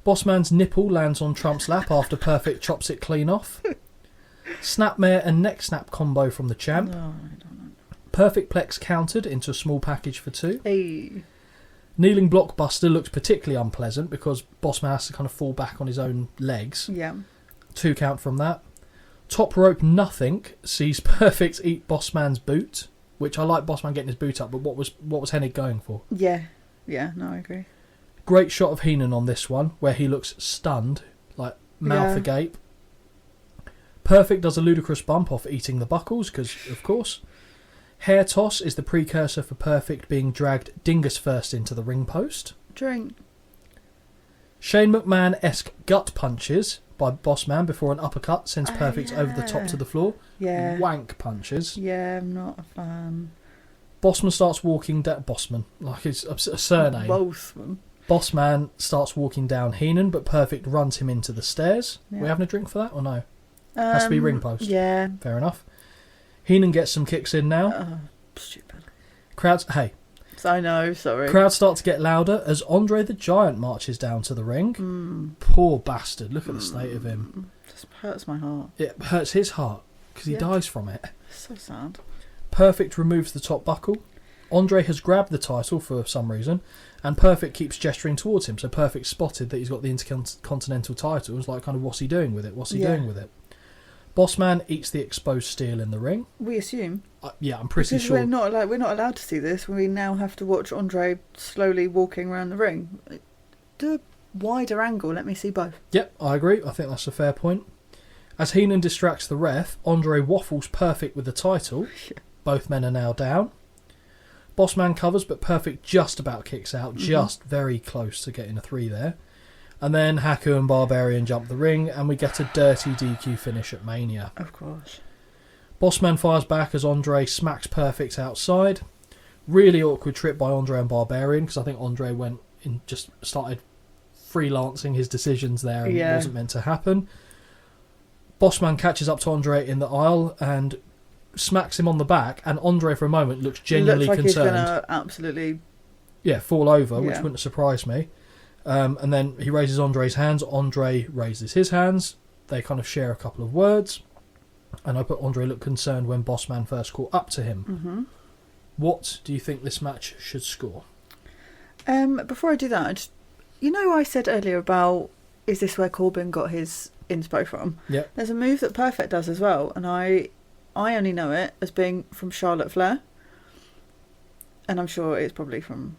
Bossman's nipple lands on Trump's lap after Perfect chops it clean off. Snapmare and neck snap combo from the champ. No, I don't know. Perfect plex countered into a small package for two. Hey. Kneeling blockbuster looks particularly unpleasant because Bossman has to kind of fall back on his own legs. Yeah. 2 count from that. Top rope nothing sees Perfect eat Bossman's boot, which I like Bossman getting his boot up, but what was Hennig going for? Yeah. Yeah, no, I agree. Great shot of Heenan on this one, where he looks stunned, like mouth agape. Perfect does a ludicrous bump off eating the buckles, because of course. Hair toss is the precursor for Perfect being dragged dingus first into the ring post. Drink. Shane McMahon-esque gut punches by Bossman before an uppercut sends Perfect over the top to the floor. Yeah. Wank punches. Yeah, I'm not a fan. Bossman starts walking down... Bossman, like it's a surname. Bossman starts walking down Heenan, but Perfect runs him into the stairs. Yeah. We having a drink for that or no? Has to be ring post. Yeah. Fair enough. Heenan gets some kicks in now. Stupid. Crowds... Hey. I know, sorry. Crowds start to get louder as Andre the Giant marches down to the ring. Poor bastard, look at the state of him. Just hurts my heart. It hurts his heart because he dies from it. So sad. Perfect removes the top buckle. Andre has grabbed the title for some reason, and Perfect keeps gesturing towards him. So Perfect spotted that he's got the Intercontinental title. It was like, kind of, what's he doing with it? What's he doing with it? Bossman eats the exposed steel in the ring. We assume. I'm pretty sure. We're not allowed to see this. We now have to watch Andre slowly walking around the ring. Do a wider angle. Let me see both. Yep, I agree. I think that's a fair point. As Heenan distracts the ref, Andre waffles Perfect with the title. Both men are now down. Bossman covers, but Perfect just about kicks out, just very close to getting a 3 there. And then Haku and Barbarian jump the ring, and we get a dirty DQ finish at Mania. Of course. Bossman fires back as Andre smacks Perfect outside. Really awkward trip by Andre and Barbarian, because I think Andre went and just started freelancing his decisions there, and it wasn't meant to happen. Bossman catches up to Andre in the aisle and smacks him on the back, and Andre for a moment looks genuinely concerned. He's going to absolutely fall over, which wouldn't surprise me. And then he raises Andre's hands. Andre raises his hands. They kind of share a couple of words, and I put Andre looked concerned when Bossman first caught up to him. What do you think this match should score? Before I do that, I said earlier about, is this where Corbin got his inspo from? Yeah. There's a move that Perfect does as well, and I only know it as being from Charlotte Flair, and I'm sure it's probably from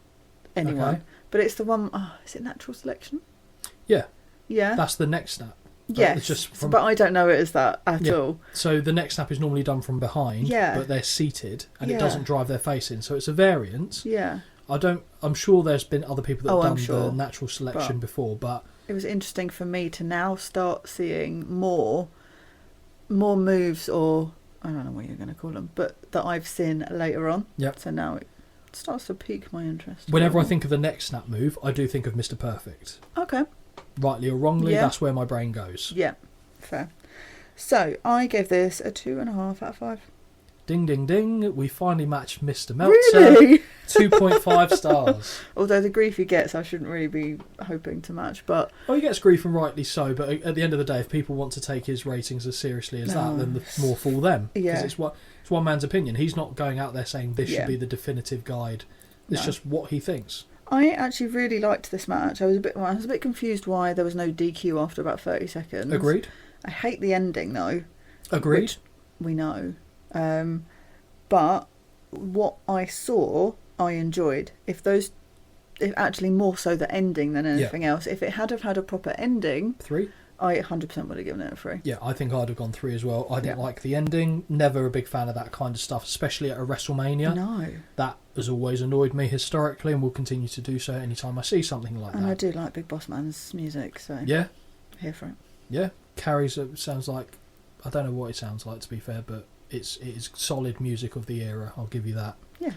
anyone. Okay. But it's the one. Is it Natural Selection? Yeah. Yeah. That's the neck snap. Yes. But I don't know it as that at all. So the neck snap is normally done from behind. Yeah. But they're seated, and it doesn't drive their face in. So it's a variant. Yeah. I'm sure there's been other people that have done the Natural Selection before, but it was interesting for me to now start seeing more moves, or I don't know what you're going to call them, but that I've seen later on. Yep. So now it starts to pique my interest. Whenever I think of the neck snap move, I do think of Mr. Perfect. Okay. Rightly or wrongly, that's where my brain goes. Yeah, fair. So I gave this a 2.5 out of 5. Ding, ding, ding. We finally matched Mr. Meltzer. Really? 2.5 stars. Although the grief he gets, I shouldn't really be hoping to match. But he gets grief, and rightly so. But at the end of the day, if people want to take his ratings as seriously as that, then the more fool them. Yeah. Because it's one man's opinion. He's not going out there saying this should be the definitive guide. It's just what he thinks. I actually really liked this match. I was a bit confused why there was no DQ after about 30 seconds. Agreed. I hate the ending though. Agreed. Which we know. But what I saw, I enjoyed. If actually more so the ending than anything else. If it had have had a proper ending, 3. I 100% would have given it a 3. Yeah, I think I'd have gone 3 as well. I didn't like the ending. Never a big fan of that kind of stuff, especially at a WrestleMania. No. That has always annoyed me historically, and will continue to do so anytime I see something like that. And I do like Big Boss Man's music, so here for it. Yeah, sounds like, I don't know what it sounds like to be fair, but it is solid music of the era. I'll give you that. Yeah.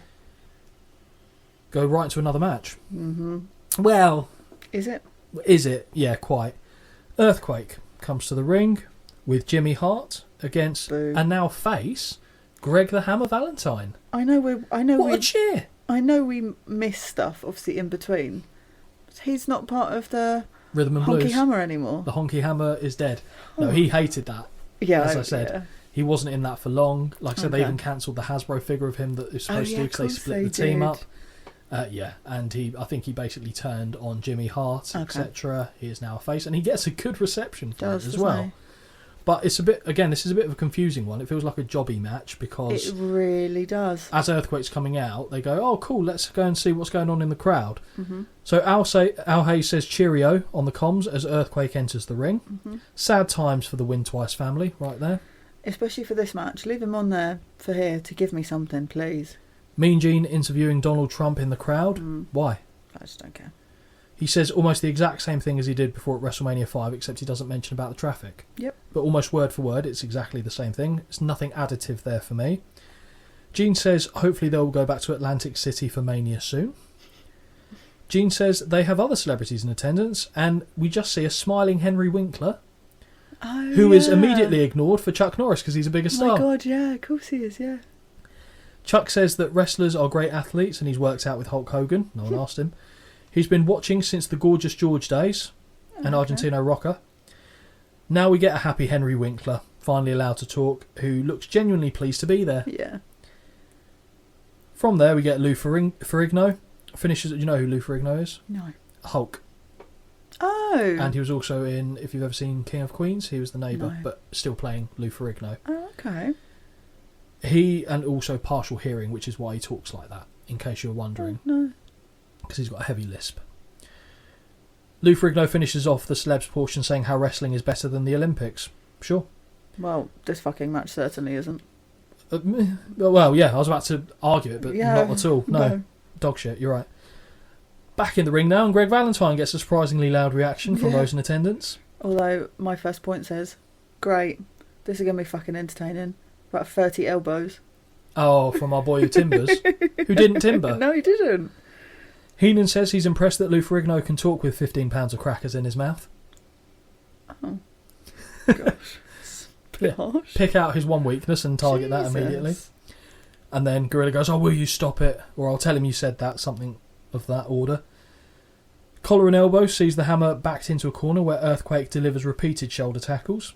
Go right into another match. Mm-hmm. Well, is it? Is it? Yeah, quite. Earthquake comes to the ring with Jimmy Hart against and now face Greg the Hammer Valentine. What a cheer! I know we miss stuff obviously in between. He's not part of the Rhythm and Honky Blues. Hammer anymore. The Honky Hammer is dead. No, he hated that. Yeah, as I said, he wasn't in that for long. Like I said, they even cancelled the Hasbro figure of him that was supposed to do because they split the team up. And I think he basically turned on Jimmy Hart, etc. He is now a face, and he gets a good reception for it as well. But it's this is a bit of a confusing one. It feels like a jobby match because it really does. As Earthquake's coming out, they go, "Oh, cool! Let's go and see what's going on in the crowd." Mm-hmm. So Al Hayes says cheerio on the comms as Earthquake enters the ring. Mm-hmm. Sad times for the Win Twice family, right there. Especially for this match. Leave him on there for here to give me something, please. Mean Gene interviewing Donald Trump in the crowd. Why? I just don't care. He says almost the exact same thing as he did before at WrestleMania 5, except he doesn't mention about the traffic. Yep. But almost word for word, it's exactly the same thing. It's nothing additive there for me. Gene says hopefully they'll go back to Atlantic City for Mania soon. Gene says they have other celebrities in attendance, and we just see a smiling Henry Winkler, who is immediately ignored for Chuck Norris because he's a bigger star. Oh my God, yeah, of course he is, yeah. Chuck says that wrestlers are great athletes and he's worked out with Hulk Hogan. No one asked him. He's been watching since the Gorgeous George days and Argentino Rocker. Now we get a happy Henry Winkler, finally allowed to talk, who looks genuinely pleased to be there. Yeah. From there we get Lou Ferrigno. Finishes. You know who Lou Ferrigno is? No. Hulk. Oh. And he was also in, if you've ever seen King of Queens, he was the neighbour, but still playing Lou Ferrigno. Oh, okay. He, and also partial hearing, which is why he talks like that, in case you're wondering. Oh, no. Because he's got a heavy lisp. Lou Ferrigno finishes off the celebs portion saying how wrestling is better than the Olympics. Sure. Well, this fucking match certainly isn't. Well, yeah, I was about to argue it, but not at all. No. Dog shit, you're right. Back in the ring now, and Greg Valentine gets a surprisingly loud reaction from those in attendance. Although, my first point says, great, this is going to be fucking entertaining. About 30 elbows. Oh, from our boy Timbers, who didn't timber. No, he didn't. Heenan says he's impressed that Lou Ferrigno can talk with 15 pounds of crackers in his mouth. Oh, gosh. Harsh. Pick out his one weakness and target that immediately. And then Gorilla goes, oh, will you stop it? Or I'll tell him you said that, something of that order. Collar and elbow sees the Hammer backed into a corner where Earthquake delivers repeated shoulder tackles.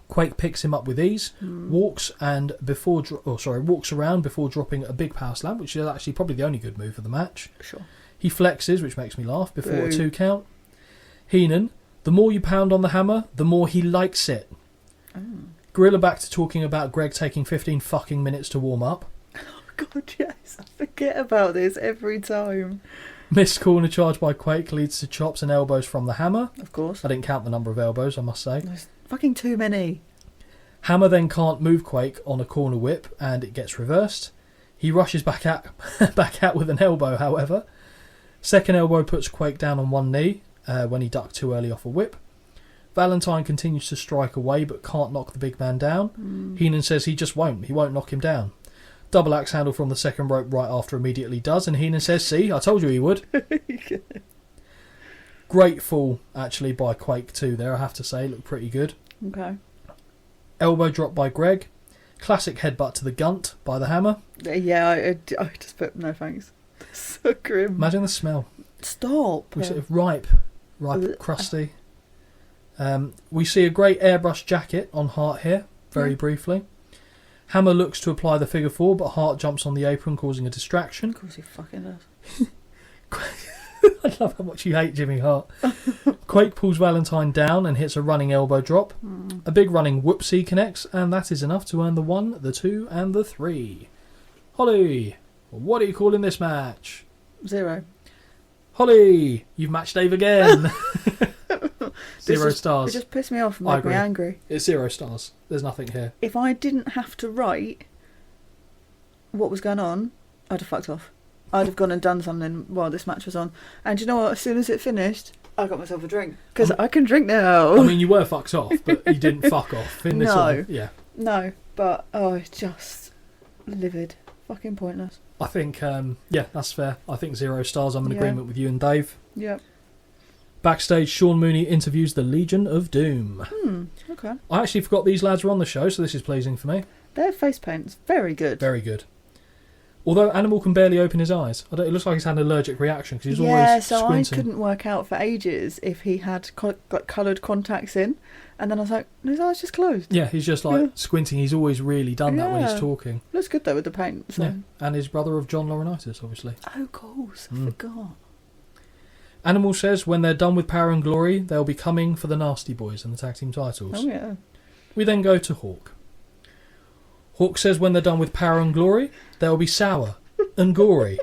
Quake picks him up with ease, walks around before dropping a big power slam, which is actually probably the only good move of the match. Sure. He flexes, which makes me laugh, before a 2 count. Heenan, the more you pound on the Hammer, the more he likes it. Oh. Gorilla back to talking about Greg taking 15 fucking minutes to warm up. Oh God, yes, I forget about this every time. Missed corner charge by Quake leads to chops and elbows from the Hammer. Of course. I didn't count the number of elbows, I must say. There's fucking too many. Hammer then can't move Quake on a corner whip and it gets reversed. He rushes back out with an elbow, however. Second elbow puts Quake down on one knee when he ducked too early off a whip. Valentine continues to strike away but can't knock the big man down. Heenan says he just won't. He won't knock him down. Double axe handle from the second rope right after immediately does, and Heenan says, see, I told you he would. Great fall, actually, by Quake too there, I have to say. Looked pretty good. Okay. Elbow drop by Greg. Classic headbutt to the gunt by the Hammer. Yeah, I just put no thanks. So grim. Imagine the smell. Stop. We sort of ripe, crusty. We see a great airbrush jacket on Hart here, very briefly. Hammer looks to apply the figure 4, but Hart jumps on the apron, causing a distraction. Of course he fucking does. I love how much you hate Jimmy Hart. Quake pulls Valentine down and hits a running elbow drop. A big running whoopsie connects, and that is enough to earn the 1, the 2, and the 3. Holly, what are you calling this match? 0. Holly, you've matched Dave again. 0 stars. It just pissed me off and made me angry. It's 0 stars. There's nothing here. If I didn't have to write what was going on, I'd have fucked off. I'd have gone and done something while this match was on. And you know what? As soon as it finished, I got myself a drink. Because I can drink now. I mean, you were fucked off, but you didn't fuck off in this one. Yeah. No, but, it's just livid. Fucking pointless. I think, that's fair. I think 0 stars. I'm in agreement with you and Dave. Yep. Backstage, Sean Mooney interviews the Legion of Doom. Okay. I actually forgot these lads were on the show, so this is pleasing for me. Their face paint's very good. Very good. Although Animal can barely open his eyes. It looks like he's had an allergic reaction because he's always squinting. I couldn't work out for ages if he had coloured contacts in, and then I was like, his eyes just closed. Yeah, he's just squinting. He's always really done that when he's talking. Looks good though with the paint. So. Yeah, and his brother of John Laurinaitis, obviously. Oh, of course, I forgot. Animal says when they're done with Power and Glory, they'll be coming for the Nasty Boys and the tag team titles. Oh yeah. We then go to Hawk. Hawk says when they're done with Power and Glory, they'll be sour and gory.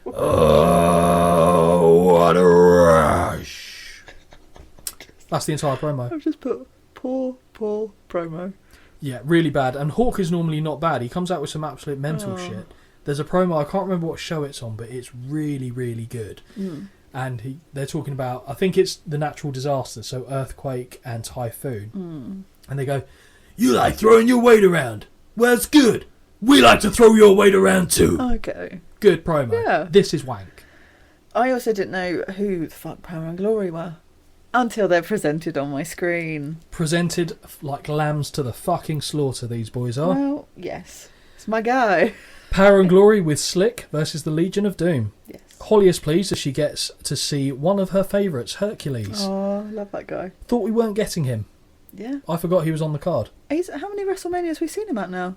Oh, what a rush. That's the entire promo. I've just put poor promo. Yeah, really bad. And Hawk is normally not bad. He comes out with some absolute mental shit. There's a promo, I can't remember what show it's on, but it's really, really good. And they're talking about, I think it's the natural disasters, so earthquake and typhoon. And they go, you like throwing your weight around. Well, it's good. We like to throw your weight around too. Okay. Good promo. Yeah. This is wank. I also didn't know who the fuck Power and Glory were until they're presented on my screen. Presented like lambs to the fucking slaughter, these boys are. Well, yes. It's my guy. Power and Glory with Slick versus the Legion of Doom. Yes. Holly is pleased as she gets to see one of her favourites, Hercules. Oh, I love that guy. Thought we weren't getting him. Yeah. I forgot he was on the card. How many WrestleManias have we seen him at now?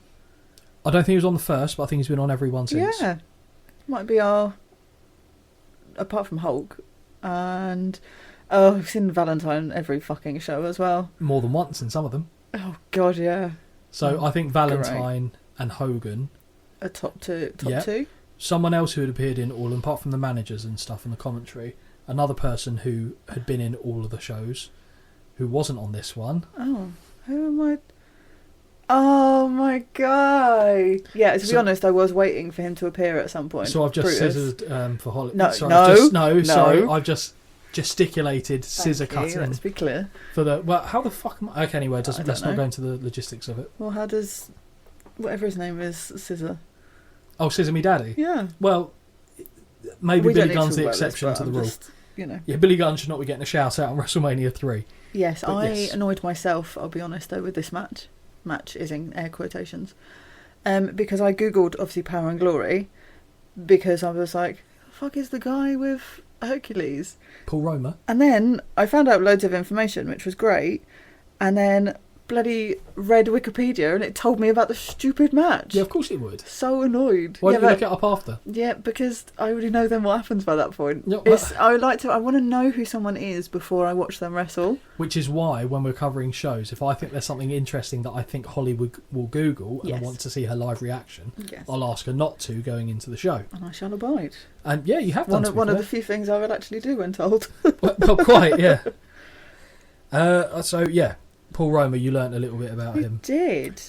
I don't think he was on the first, but I think he's been on every one since. Yeah. Might be our... Apart from Hulk. And... Oh, we've seen Valentine every fucking show as well. More than once in some of them. Oh, God, yeah. So I think Valentine and Hogan... A top two. Someone else who had appeared in all of them, apart from the managers and stuff and the commentary. Another person who had been in all of the shows, who wasn't on this one. Oh, who am I? Oh my god! Yeah, to be honest, I was waiting for him to appear at some point. So I've just Brutus. scissored for Holly. No, sorry, I've just gesticulated scissor cutting. Let's be clear. For the how the fuck am I? Okay, anyway, let's not go into the logistics of it. Well, how does whatever his name is Scissor? Oh, Scissor Me Daddy. Yeah. Well, maybe Billy Gunn's the exception to the rule. Yeah, Billy Gunn should not be getting a shout out on WrestleMania 3. Yes, I annoyed myself, I'll be honest though, with this match. Match is in air quotations. Because I googled obviously Power and Glory because I was like, the fuck is the guy with Hercules? Paul Roma. And then I found out loads of information, which was great. And then bloody read Wikipedia and it told me about the stupid match. Yeah, of course it would. So annoyed. Why didn't you look it up after? Yeah, because I already know then what happens by that point. Yeah, I want to know who someone is before I watch them wrestle. Which is why when we're covering shows, if I think there's something interesting that I think Holly will Google and I want to see her live reaction, I'll ask her not to going into the show. And I shall abide. And yeah, you have done one of the few things I will actually do when told. well, quite, yeah. So yeah. Paul Roma, you learnt a little bit about him. Did.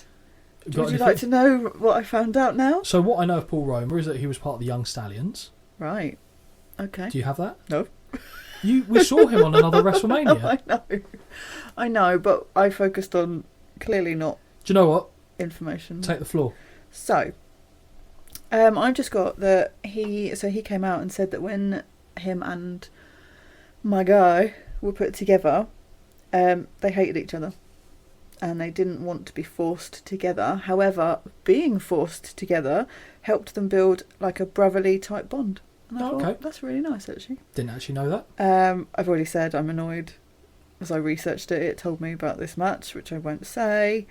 Would you like to know what I found out now? So what I know of Paul Roma is that he was part of the Young Stallions. Right. Okay. Do you have that? No. We saw him on another WrestleMania. I know, but I focused on clearly not. Do you know what? Information. Take the floor. So, I've just got that he came out and said that when him and my guy were put together, they hated each other and they didn't want to be forced together. However, being forced together helped them build like a brotherly type bond. And I thought, that's really nice actually. Didn't actually know that. I've already said I'm annoyed. As I researched it, it told me about this match, which I won't say,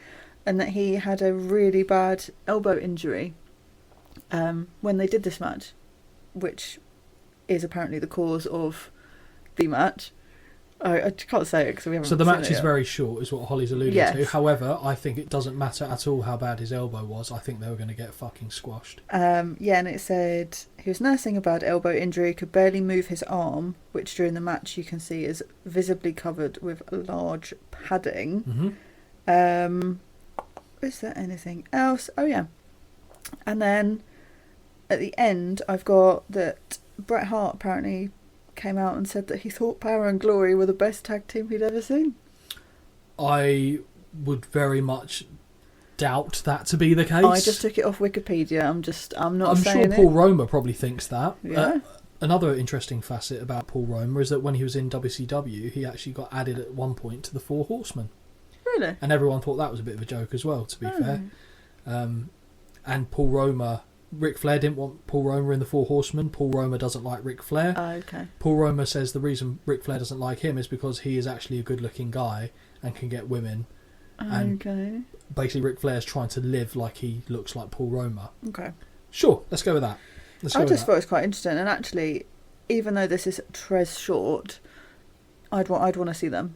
and that he had a really bad elbow injury when they did this match, which is apparently the cause of the match. I can't say it because we haven't. So the match is very short, is what Holly's alluding to. However, I think it doesn't matter at all how bad his elbow was. I think they were going to get fucking squashed. And it said he was nursing a bad elbow injury, could barely move his arm, which during the match you can see is visibly covered with large padding. Mm-hmm. Is there anything else? Oh yeah. And then at the end, I've got that Bret Hart apparently came out and said that he thought Power and Glory were the best tag team he'd ever seen. I would very much doubt that to be the case. I just took it off Wikipedia. I'm sure Paul Roma probably thinks that. Yeah. Another interesting facet about Paul Roma is that when he was in WCW, he actually got added at one point to the Four Horsemen. Really? And everyone thought that was a bit of a joke as well, to be fair. And Paul Roma... Ric Flair didn't want Paul Roma in the Four Horsemen. Paul Roma doesn't like Ric Flair. Oh, okay. Paul Roma says the reason Ric Flair doesn't like him is because he is actually a good-looking guy and can get women. And basically Ric Flair's trying to live like he looks like Paul Roma. Okay. Sure, let's go with that. I just thought it was quite interesting. And actually, even though this is Trez short, I'd want to see them.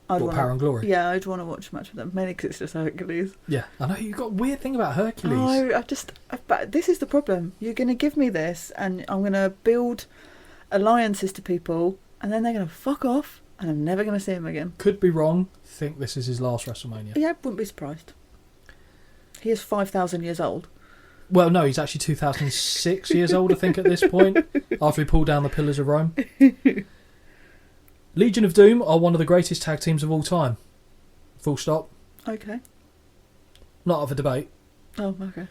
Power and Glory? Yeah, I'd want to watch a match with them, mainly because it's just Hercules. Yeah, I know, you've got a weird thing about Hercules. Oh, but this is the problem. You're going to give me this, and I'm going to build alliances to people, and then they're going to fuck off, and I'm never going to see him again. Could be wrong. Think this is his last WrestleMania. Yeah, wouldn't be surprised. He is 5,000 years old. Well, no, he's actually 2,006 years old, I think, at this point, after he pulled down the Pillars of Rome. Legion of Doom are one of the greatest tag teams of all time. Full stop. Okay. Not up for debate. Oh, okay.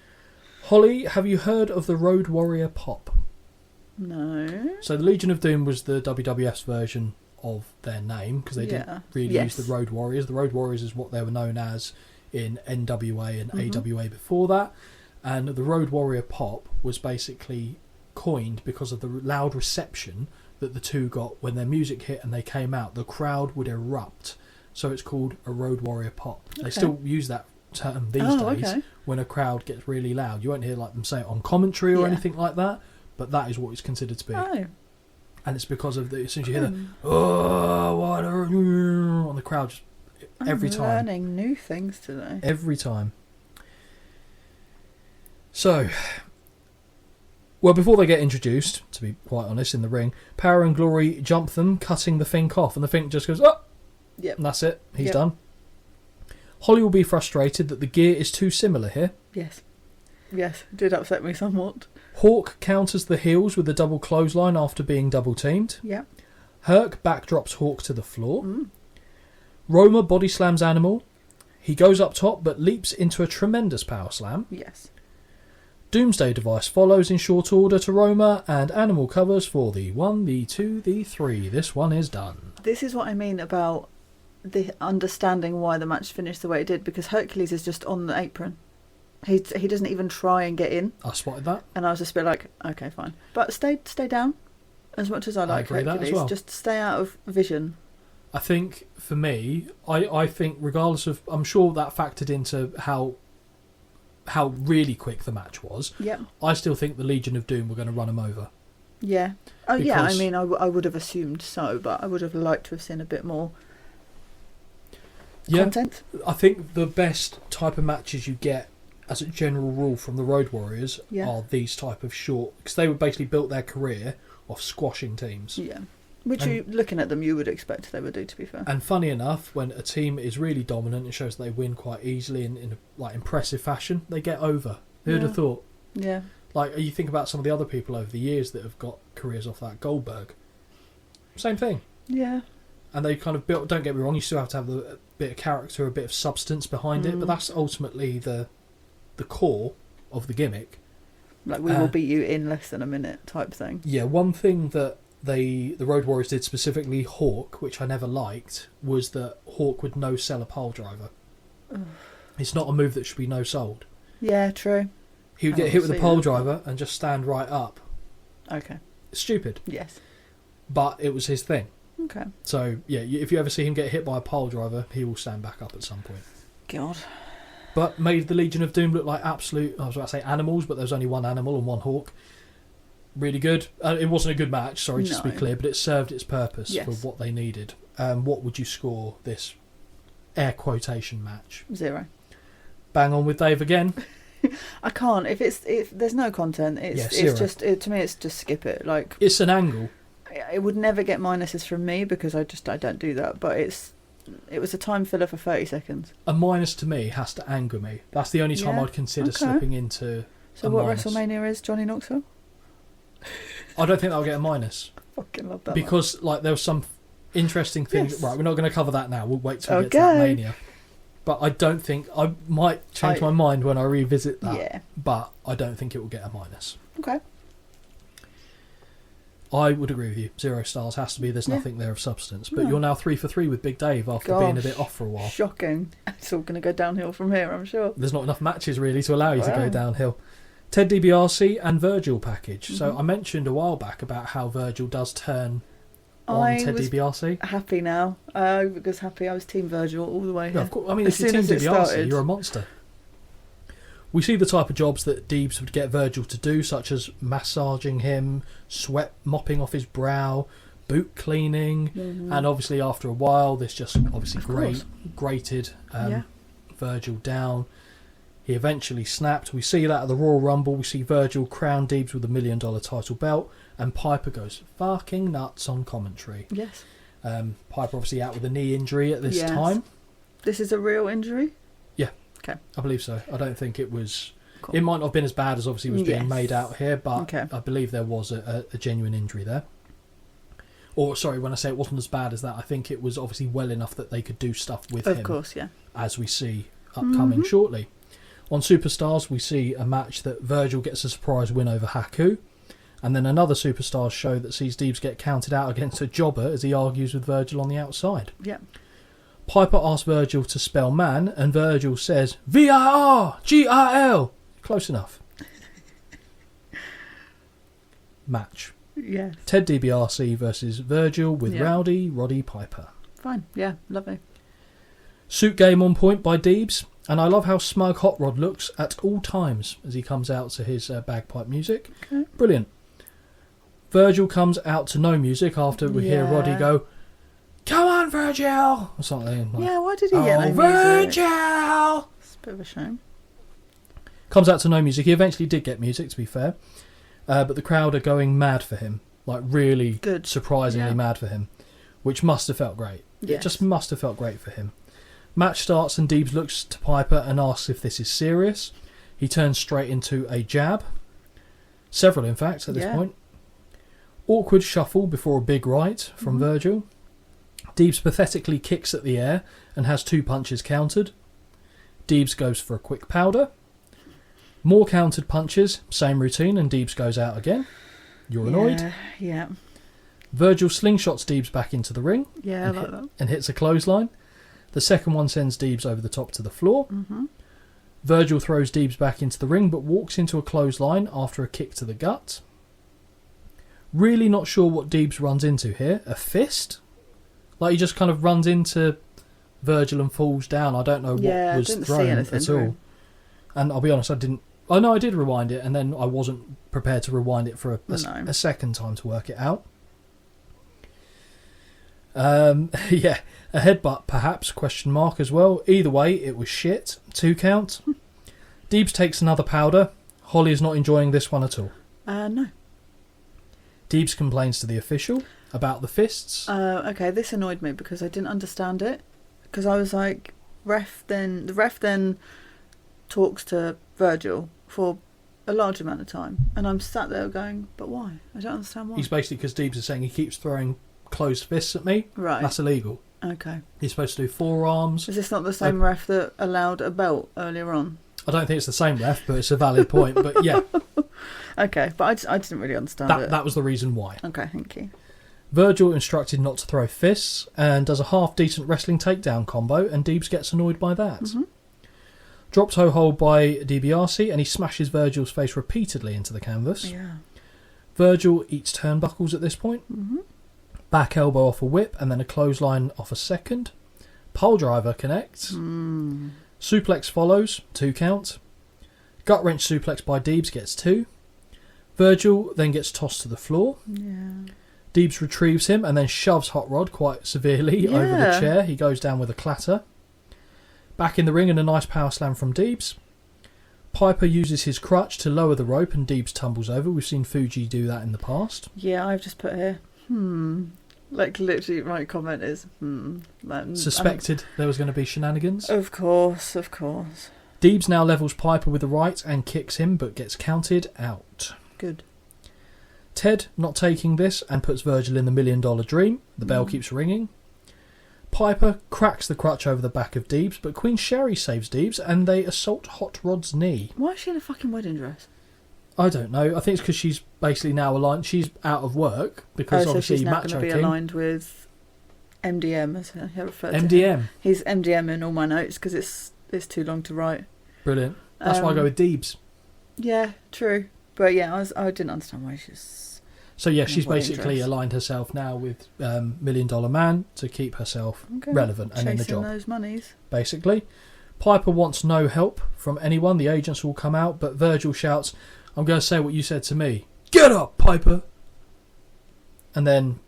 Holly, have you heard of the Road Warrior pop? No. So the Legion of Doom was the WWF's version of their name, because they didn't really use the Road Warriors. The Road Warriors is what they were known as in NWA and AWA before that. And the Road Warrior pop was basically coined because of the loud reception that the two got when their music hit and they came out. The crowd would erupt. So it's called a Road Warrior pop. They still use that term these days when a crowd gets really loud. You won't hear like them say it on commentary or anything like that, but that is what it's considered to be. Oh. And it's because of as soon as you hear the what on the crowd, just every time. I'm learning new things today. Every time. So, well, before they get introduced, to be quite honest, in the ring, Power and Glory jump them, cutting the Fink off, and the Fink just goes, oh! Yep. And that's it. He's done. Holly will be frustrated that the gear is too similar here. Yes. Yes, it did upset me somewhat. Hawk counters the heels with a double clothesline after being double teamed. Yeah. Herc backdrops Hawk to the floor. Roma body slams Animal. He goes up top but leaps into a tremendous power slam. Yes. Doomsday Device follows in short order to Roma, and Animal covers for the 1, the 2, the 3. This one is done. This is what I mean about the understanding why the match finished the way it did, because Hercules is just on the apron. He doesn't even try and get in. I spotted that. And I was just a bit like, okay, fine. But stay down. As much as I like Hercules, that as well. Just stay out of vision. I think, for me, I think regardless of... I'm sure that factored into how really quick the match was. Yep. I still think the Legion of Doom were going to run him over. Yeah. Oh, because, yeah, I mean, I would have assumed so, but I would have liked to have seen a bit more content. I think the best type of matches you get, as a general rule, from the Road Warriors are these type of short... Because they were basically built their career off squashing teams. Yeah. Which, looking at them, you would expect they would do, to be fair. And funny enough, when a team is really dominant, it shows they win quite easily in a like impressive fashion. They get over. Who'd have thought? Yeah. Like, you think about some of the other people over the years that have got careers off that. Goldberg. Same thing. Yeah. And they kind of built... Don't get me wrong, you still have to have a bit of character, a bit of substance behind it, but that's ultimately the core of the gimmick. Like, we will beat you in less than a minute type thing. Yeah, one thing that the Road Warriors did, specifically Hawk, which I never liked, was that Hawk would no-sell a pile driver. It's not a move that should be no-sold. Yeah, true. He would get hit with a pile driver and just stand right up. Okay. Stupid. Yes. But it was his thing. Okay. So, yeah, if you ever see him get hit by a pile driver, he will stand back up at some point. God. But made the Legion of Doom look like absolute... I was about to say animals, but there was only one animal and one Hawk. Really good. It wasn't a good match, sorry, just to be clear, but it served its purpose for what they needed. What would you score this air quotation match? 0. Bang on with Dave again. I can't. If there's no content, it's just to me it's just skip it. Like, it's an angle. It would never get minuses from me because I don't do that. But it was a time filler for 30 seconds. A minus to me has to anger me. That's the only time I'd consider slipping into. So what minus. WrestleMania is Johnny Knoxville? I don't think that'll get a minus. I fucking love that. Because like there was some interesting things. Yes. Right, we're not going to cover that now. We'll wait till we get to that Mania. But I don't think... I might change my mind when I revisit that. Yeah. But I don't think it will get a minus. Okay. I would agree with you. 0 stars has to be. There's nothing there of substance. But you're now 3 for 3 with Big Dave after being a bit off for a while. Shocking. It's all going to go downhill from here, I'm sure. There's not enough matches really to allow you to go downhill. Ted DiBiase and Virgil package. Mm-hmm. So I mentioned a while back about how Virgil does turn on Ted DiBiase. Happy now. I was Team Virgil all the way here. Yeah, of course. I mean, if you're Team DiBiase, you're a monster. We see the type of jobs that Deebs would get Virgil to do, such as massaging him, sweat mopping off his brow, boot cleaning, and obviously after a while, this just obviously grated Virgil down. He eventually snapped. We see that at the Royal Rumble. We see Virgil crown Deebs with a $1 million title belt, and Piper goes fucking nuts on commentary. Yes. Piper obviously out with a knee injury at this time. This is a real injury? Yeah. Okay. I believe so. I don't think it was... Cool. It might not have been as bad as obviously was being made out here, but I believe there was a genuine injury there. Or, sorry, when I say it wasn't as bad as that, I think it was obviously well enough that they could do stuff with him. Of course, yeah. As we see upcoming shortly. On Superstars, we see a match that Virgil gets a surprise win over Haku. And then another Superstars show that sees Deebs get counted out against a jobber as he argues with Virgil on the outside. Yeah. Piper asks Virgil to spell man, and Virgil says, V-I-R-G-I-L. Close enough. Match. Yes. Ted DiBiase versus Virgil with Rowdy Roddy Piper. Fine. Yeah, lovely. Suit game on point by Deebs, and I love how smug Hot Rod looks at all times as he comes out to his bagpipe music. Okay. Brilliant. Virgil comes out to no music after we hear Roddy go, "Come on, Virgil!" or something. Like, yeah, why did he get no music? Virgil! It's a bit of a shame. Comes out to no music. He eventually did get music, to be fair. But the crowd are going mad for him. Like, really surprisingly mad for him. Which must have felt great. Yes. It just must have felt great for him. Match starts and Deebs looks to Piper and asks if this is serious. He turns straight into a jab. Several, in fact, at this point. Awkward shuffle before a big right from Virgil. Deebs pathetically kicks at the air and has 2 punches countered. Deebs goes for a quick powder. More countered punches, same routine, and Deebs goes out again. You're annoyed. Yeah. Virgil slingshots Deebs back into the ring. Yeah, I like that. And hits a clothesline. The second one sends Deebs over the top to the floor. Mm-hmm. Virgil throws Deebs back into the ring, but walks into a clothesline after a kick to the gut. Really not sure what Deebs runs into here. A fist? Like, he just kind of runs into Virgil and falls down. I don't know what was thrown at all. And I'll be honest, I didn't... Oh, no, I did rewind it, and then I wasn't prepared to rewind it for a second time to work it out. Yeah, a headbutt perhaps, question mark as well. Either way, it was shit. 2 count. Deebs takes another powder. Holly is not enjoying this one at all. No. Deebs complains to the official about the fists. Okay, this annoyed me because I didn't understand it. Because I was like, the ref then talks to Virgil for a large amount of time, and I'm sat there going, but why? I don't understand why. He's basically, because Deebs is saying he keeps throwing closed fists at me. Right. That's illegal. Okay. He's supposed to do forearms. Is this not the same ref that allowed a belt earlier on? I don't think it's the same ref, but it's a valid point. But yeah. Okay, but I didn't really understand it. That was the reason why. Okay, thank you. Virgil instructed not to throw fists and does a half-decent wrestling takedown combo, and Deebs gets annoyed by that. Mm-hmm. Drop toe hold by DiBiase, and he smashes Virgil's face repeatedly into the canvas. Yeah. Virgil eats turnbuckles at this point. Mm-hmm. Back elbow off a whip, and then a clothesline off a second. Pole driver connects. Suplex follows, 2 count. Gut wrench suplex by Deebs gets 2. Virgil then gets tossed to the floor. Yeah. Deebs retrieves him and then shoves Hot Rod quite severely over the chair. He goes down with a clatter. Back in the ring and a nice power slam from Deebs. Piper uses his crutch to lower the rope and Deebs tumbles over. We've seen Fuji do that in the past. Yeah, I've just put here, Like, literally, my comment is, Suspected there was going to be shenanigans. Of course. Deebs now levels Piper with the right and kicks him, but gets counted out. Good. Ted not taking this and puts Virgil in the $1 Million Dream. The bell keeps ringing. Piper cracks the crutch over the back of Deebs, but Queen Sherry saves Deebs and they assault Hot Rod's knee. Why is she in a fucking wedding dress? I don't know. I think it's because she's basically now aligned. She's out of work because obviously she's now going to be King. aligned with MDM, as I refer to MDM. him. He's MDM in all my notes because it's too long to write. Brilliant. That's why I go with Deebs. Yeah, true. But yeah, I didn't understand why she's... So yeah, she's basically aligned herself now with $1 Million Man to keep herself relevant and in the job. Chasing those monies. Basically. Piper wants no help from anyone. The agents will come out, but Virgil shouts, "I'm going to say what you said to me. Get up, Piper!" And then,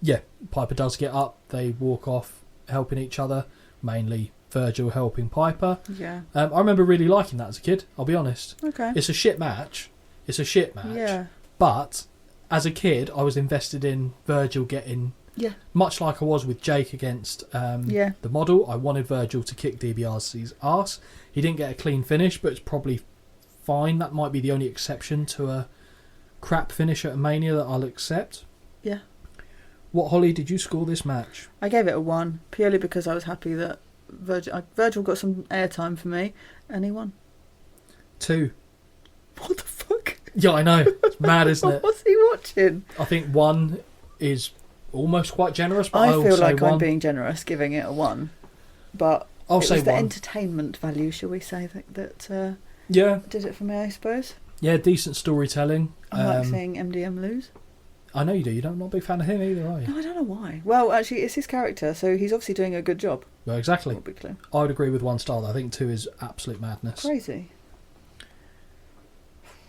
yeah, Piper does get up. They walk off, helping each other. Mainly Virgil helping Piper. Yeah. I remember really liking that as a kid, I'll be honest. Okay. It's a shit match. Yeah. But as a kid, I was invested in Virgil getting... Yeah. Much like I was with Jake against the model, I wanted Virgil to kick DiBiase's ass. He didn't get a clean finish, but it's probably fine. That might be the only exception to a crap finish at a Mania that I'll accept. Yeah. What, Holly, did you score this match? I gave it a 1, purely because I was happy that Virgil got some airtime for me, and he won. 2. What the fuck? Yeah, I know. It's mad, isn't it? What's he watching? I think 1 is almost quite generous, but I feel like 1. I'm being generous giving it a 1. But I'll say it was the 1. entertainment value, shall we say, that Yeah. did it for me, I suppose. Yeah, decent storytelling. I like seeing MDM lose. I know you do. You're not a big fan of him either, are you? No, I don't know why. Well, actually, it's his character, so he's obviously doing a good job. Well, exactly. Clear. I would agree with 1 star. I think 2 is absolute madness. Crazy.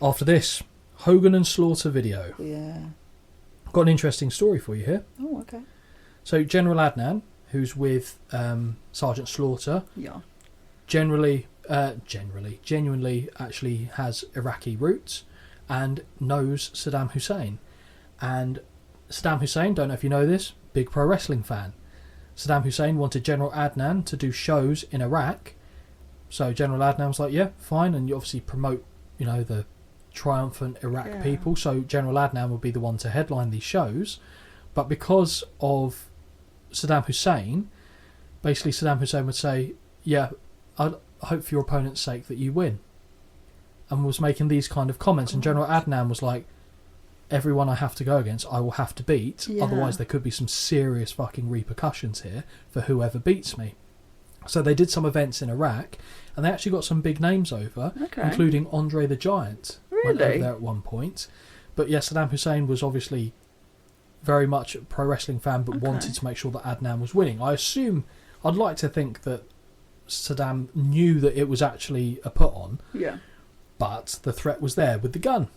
After this, Hogan and Slaughter video. Yeah. Got an interesting story for you here. Oh, okay. So General Adnan, who's with Sergeant Slaughter, genuinely actually has Iraqi roots and knows Saddam Hussein. And Saddam Hussein, don't know if you know this, big pro wrestling fan. Saddam Hussein wanted General Adnan to do shows in Iraq. So General Adnan was like, yeah, fine. And you obviously promote, the triumphant Iraq people. So General Adnan would be the one to headline these shows. But because of Saddam Hussein, basically Saddam Hussein would say, yeah, I hope for your opponent's sake that you win. And was making these kind of comments. And General Adnan was like, everyone I have to go against, I will have to beat. Yeah. Otherwise, there could be some serious fucking repercussions here for whoever beats me. So they did some events in Iraq, and they actually got some big names over, including Andre the Giant. Really? Went over there at one point. But yes, Saddam Hussein was obviously very much a pro wrestling fan, but wanted to make sure that Adnan was winning. I'd like to think that Saddam knew that it was actually a put on. Yeah. But the threat was there with the gun.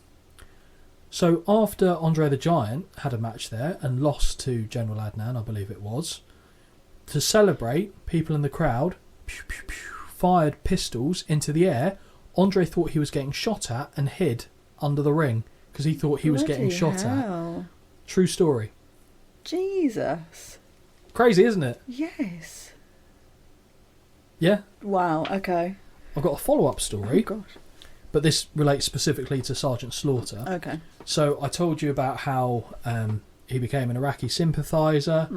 So after Andre the Giant had a match there and lost to General Adnan, I believe it was, to celebrate, people in the crowd fired pistols into the air. Andre thought he was getting shot at and hid under the ring because he thought he was getting shot at. True story. Jesus. Crazy, isn't it? Yes. Yeah. Wow, okay. I've got a follow-up story. Oh, gosh. But this relates specifically to Sergeant Slaughter. Okay. So I told you about how he became an Iraqi sympathiser,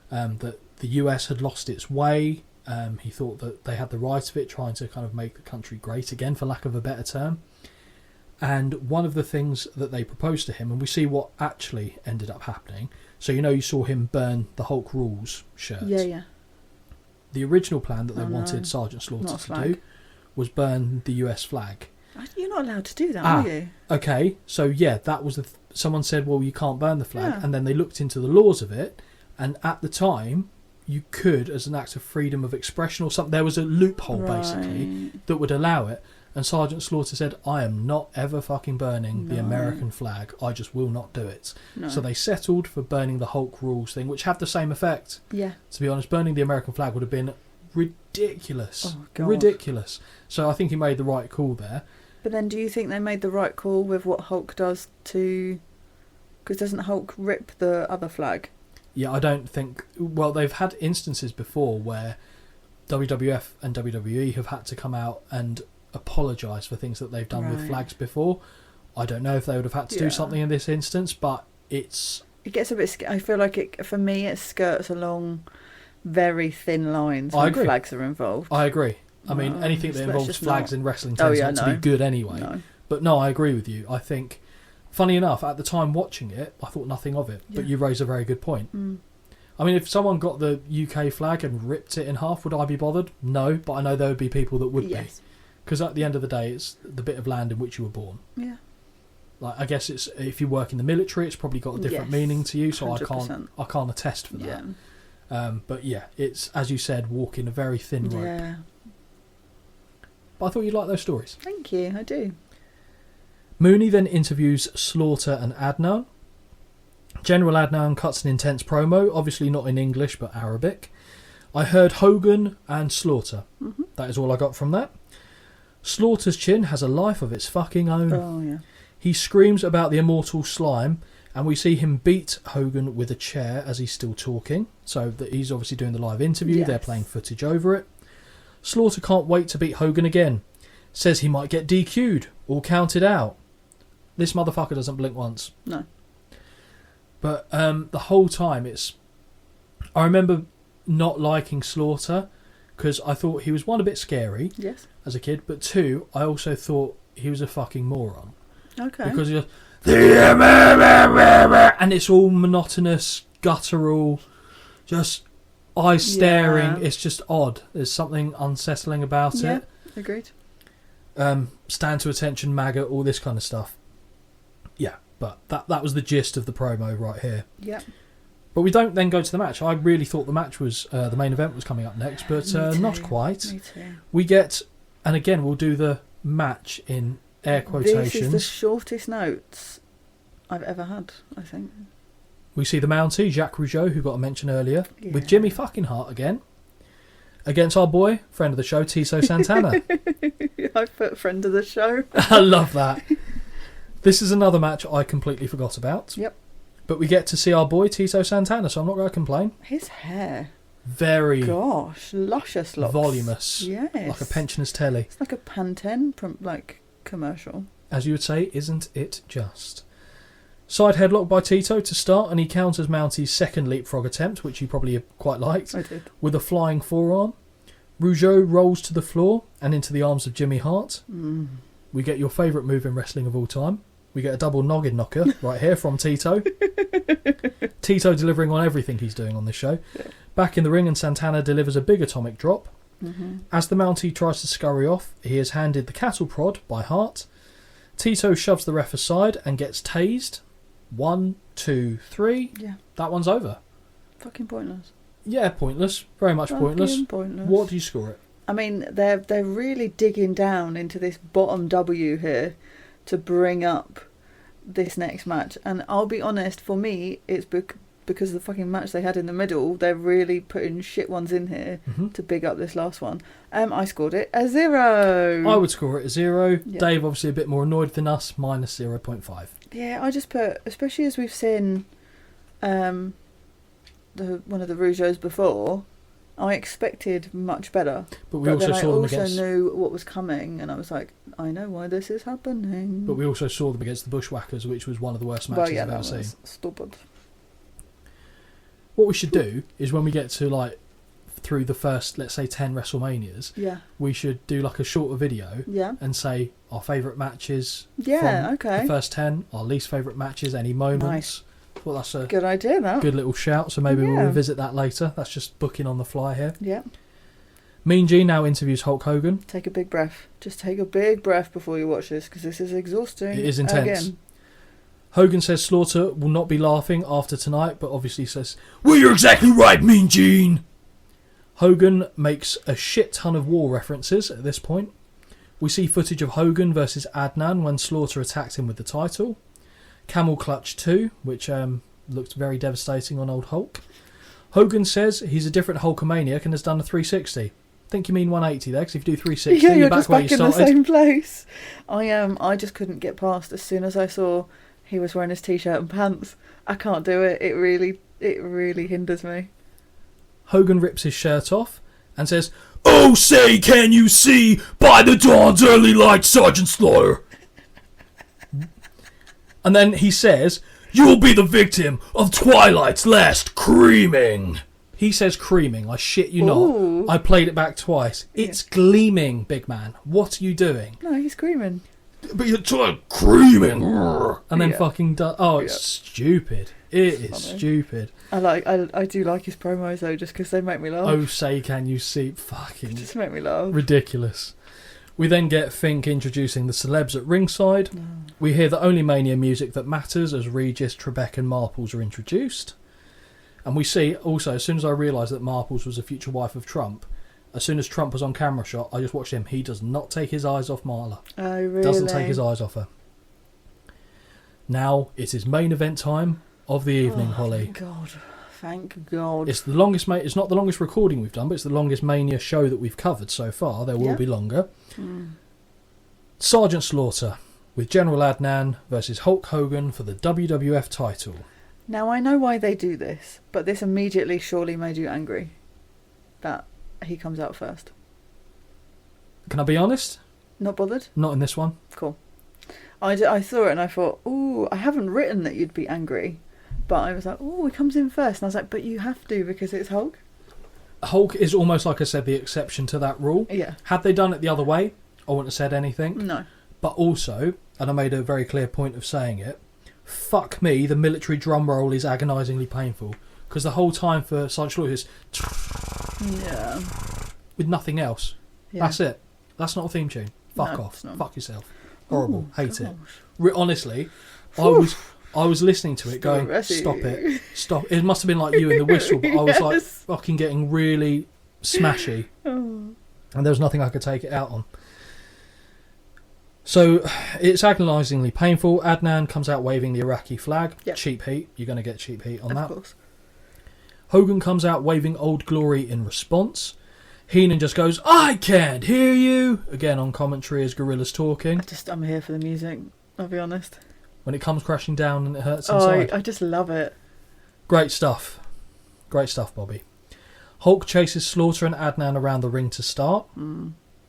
that the US had lost its way. He thought that they had the right of it, trying to kind of make the country great again, for lack of a better term. And one of the things that they proposed to him, and we see what actually ended up happening. So you saw him burn the Hulk Rules shirt. Yeah. The original plan that they wanted Sergeant Slaughter to do was burn the US flag. You're not allowed to do that, are you? Okay, so yeah, that was someone said, well, you can't burn the flag, and then they looked into the laws of it, and at the time, you could, as an act of freedom of expression or something, there was a loophole basically that would allow it, and Sergeant Slaughter said, I am not ever fucking burning the American flag, I just will not do it. So they settled for burning the Hulk Rules thing, which had the same effect. Yeah. To be honest, burning the American flag would have been ridiculous. Oh, God. Ridiculous. So I think he made the right call there. But then do you think they made the right call with what Hulk does to... Because doesn't Hulk rip the other flag? Yeah, I don't think... Well, they've had instances before where WWF and WWE have had to come out and apologise for things that they've done with flags before. I don't know if they would have had to do something in this instance, but it's... It gets a bit... I feel like, for me, it skirts along very thin lines when flags are involved. I agree. I mean, anything that involves flags in wrestling tends not to be good anyway. No. But no, I agree with you. I think, funny enough, at the time watching it, I thought nothing of it. Yeah. But you raise a very good point. I mean, if someone got the UK flag and ripped it in half, would I be bothered? No, but I know there would be people that would be. Because at the end of the day, it's the bit of land in which you were born. Yeah. Like, I guess it's if you work in the military, it's probably got a different meaning to you. So 100%. I can't attest for that. Yeah. But yeah, it's, as you said, walking a very thin rope. Yeah. But I thought you'd like those stories. Thank you, I do. Mooney then interviews Slaughter and Adnan. General Adnan cuts an intense promo, obviously not in English but Arabic. I heard Hogan and Slaughter. That is all I got from that. Slaughter's chin has a life of its fucking own. Oh, yeah. He screams about the immortal slime, and we see him beat Hogan with a chair as he's still talking. So that he's obviously doing the live interview. Yes. They're playing footage over it. Slaughter can't wait to beat Hogan again. Says he might get DQ'd or counted out. This motherfucker doesn't blink once. No. But the whole time I remember not liking Slaughter because I thought he was, one, a bit scary as a kid, but two, I also thought he was a fucking moron. Okay. Because he and it's all monotonous, guttural, just eyes staring. It's just odd. There's something unsettling about it. Agreed. stand to attention, MAGA, all this kind of stuff. Yeah, but that was the gist of the promo right here. Yeah. But we don't then go to the match. I really thought the match was the main event was coming up next, but not quite. Me too. We get, and again we'll do the match in air quotations. This is the shortest notes I've ever had, I think. We see the Mountie, Jacques Rougeau, who got a mention earlier, with Jimmy fucking Hart again, against our boy, friend of the show, Tito Santana. I put friend of the show. I love that. This is another match I completely forgot about. Yep. But we get to see our boy, Tito Santana, so I'm not going to complain. His hair. Very... Gosh, luscious locks. Voluminous. Yes. Like a pensioner's telly. It's like a Pantene commercial. As you would say, isn't it just? Side headlock by Tito to start, and he counters Mountie's second leapfrog attempt, which he probably quite liked, I did. with a flying forearm. Rougeau rolls to the floor and into the arms of Jimmy Hart. We get your favourite move in wrestling of all time. We get a double noggin knocker right here from Tito. Tito delivering on everything he's doing on this show. Yeah. Back in the ring, and Santana delivers a big atomic drop. Mm-hmm. As the Mountie tries to scurry off, he is handed the cattle prod by Hart. Tito shoves the ref aside and gets tased. 1, 2, 3. Yeah. That one's over. Fucking pointless. Yeah, pointless. Very much pointless. Pointless. What do you score it? I mean, they're really digging down into this bottom W here to bring up this next match. And I'll be honest, for me, it's because of the fucking match they had in the middle. They're really putting shit ones in here to big up this last one. I scored it a 0. I would score it a 0. Yeah. Dave, obviously a bit more annoyed than us, minus 0.5. Yeah, I just put, especially as we've seen one of the Rougeaus before, I expected much better. But we also saw them against... I also knew what was coming, and I was like, I know why this is happening. But we also saw them against the Bushwhackers, which was one of the worst matches I've ever seen. Stupid. What we should do is when we get to through the first, let's say, 10 WrestleManias, we should do a shorter video and say our favourite matches from the first 10, our least favourite matches, any moments. Nice. Well, that's a good idea, that. Good little shout, so maybe we'll revisit that later. That's just booking on the fly here. Yeah. Mean Gene now interviews Hulk Hogan. Take a big breath. Just take a big breath before you watch this, because this is exhausting. It is intense. Again. Hogan says Slaughter will not be laughing after tonight, but obviously says, well, you're exactly right, Mean Gene. Hogan makes a shit ton of war references at this point. We see footage of Hogan versus Adnan when Slaughter attacked him with the title. Camel Clutch 2, which looked very devastating on old Hulk. Hogan says he's a different Hulkamaniac and has done a 360. I think you mean 180 there, because if you do 360, you're back just where back you in started. the same place. I just couldn't get past as soon as I saw he was wearing his t-shirt and pants. I can't do it. It really hinders me. Hogan rips his shirt off and says, "Oh, say, can you see by the dawn's early light, Sergeant Slaughter?" And then he says, "You'll be the victim of Twilight's last creaming." He says creaming, I shit you Ooh. not. I played it back twice. It's gleaming, big man. What are you doing? No, he's screaming. But you're creaming. And then fucking does. Oh, it's stupid. It is stupid. I do like his promos though, just because they make me laugh. Oh, say can you see? Fucking just make me laugh. Ridiculous. We then get Fink introducing the celebs at ringside. We hear the only Mania music that matters as Regis, Trebek and Marples are introduced. And we see also, as soon as I realised that Marples was a future wife of Trump, as soon as Trump was on camera shot, I just watched him. He does not take his eyes off Marla. Oh, really? Doesn't take his eyes off her. Now it is main event time of the evening, Holly. Thank God. It's the longest. It's not the longest recording we've done, but it's the longest Mania show that we've covered so far. There will be longer. Sergeant Slaughter with General Adnan versus Hulk Hogan for the WWF title. Now I know why they do this, but this immediately surely made you angry that he comes out first. Can I be honest? Not bothered? Not in this one. Cool. I saw it and I thought, ooh, I haven't written that you'd be angry. But I was like, oh, he comes in first. And I was like, but you have to because it's Hulk. Hulk is almost, like I said, the exception to that rule. Yeah. Had they done it the other way, I wouldn't have said anything. No. But also, and I made a very clear point of saying it, fuck me, the military drum roll is agonisingly painful. Because the whole time for Sergeant Slaughter is... Yeah. with nothing else. Yeah. That's it. That's not a theme tune. Fuck off. Fuck yourself. Horrible. Hate it. Honestly, I was listening to it going, stop it. Stop. It must have been like you in the whistle, but I was like fucking getting really smashy. And there was nothing I could take it out on. So it's agonisingly painful. Adnan comes out waving the Iraqi flag. Yep. Cheap heat. You're going to get cheap heat on that. Of course. Hogan comes out waving Old Glory in response. Heenan just goes, I can't hear you! Again on commentary as Gorilla's talking. I'm here for the music, I'll be honest. When it comes crashing down and it hurts inside. I just love it. Great stuff. Great stuff, Bobby. Hulk chases Slaughter and Adnan around the ring to start.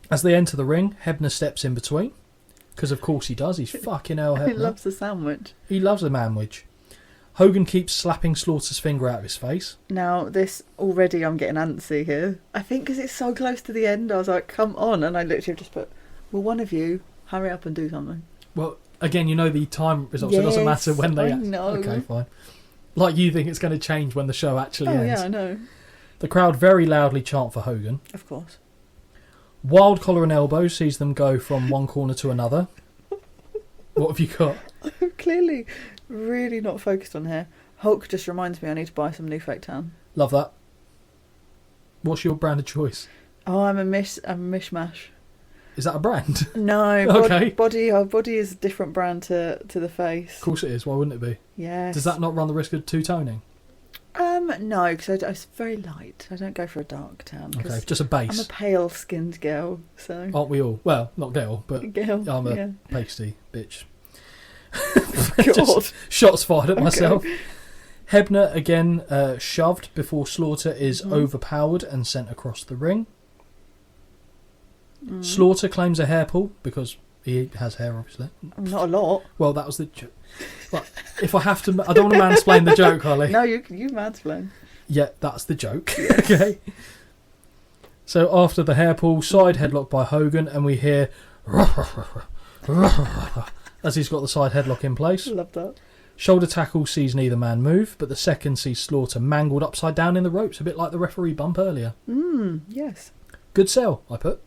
As they enter the ring, Hebner steps in between. Because of course he does. He's fucking hell Hebner. He loves the sandwich. He loves the manwich. Hogan keeps slapping Slaughter's finger out of his face. Now, this already I'm getting antsy here. I think because it's so close to the end, I was like, come on. And I literally just put, well, one of you, hurry up and do something. Well, again, you know the time results, so it doesn't matter when they... I know. Okay, fine. Like you think it's going to change when the show actually ends. Yeah, I know. The crowd very loudly chant for Hogan. Of course. Wild collar and elbow sees them go from one corner to another. What have you got? I'm clearly really not focused on here. Hulk just reminds me I need to buy some new fake tan. Love that. What's your brand of choice? Oh, I'm a mishmash. Is that a brand? No. Okay. Body is a different brand to the face. Of course it is. Why wouldn't it be? Yes. Does that not run the risk of two-toning? No, because it's very light. I don't go for a dark tan. Okay, just a base. I'm a pale-skinned girl, so... Aren't we all? Well, not girl, but girl, I'm a pasty bitch. God. Shots fired at myself. Hebner again shoved before Slaughter is overpowered and sent across the ring. Slaughter claims a hair pull because he has hair, obviously. Not a lot. Well, that was the joke. But if I have to, I don't want to mansplain the joke, Holly. No, you mansplain. Yeah, that's the joke. Okay. So after the hair pull, side headlock by Hogan, and we hear as he's got the side headlock in place. Love that. Shoulder tackle sees neither man move, but the second sees Slaughter mangled upside down in the ropes, a bit like the referee bump earlier. Yes. Good sell, I put.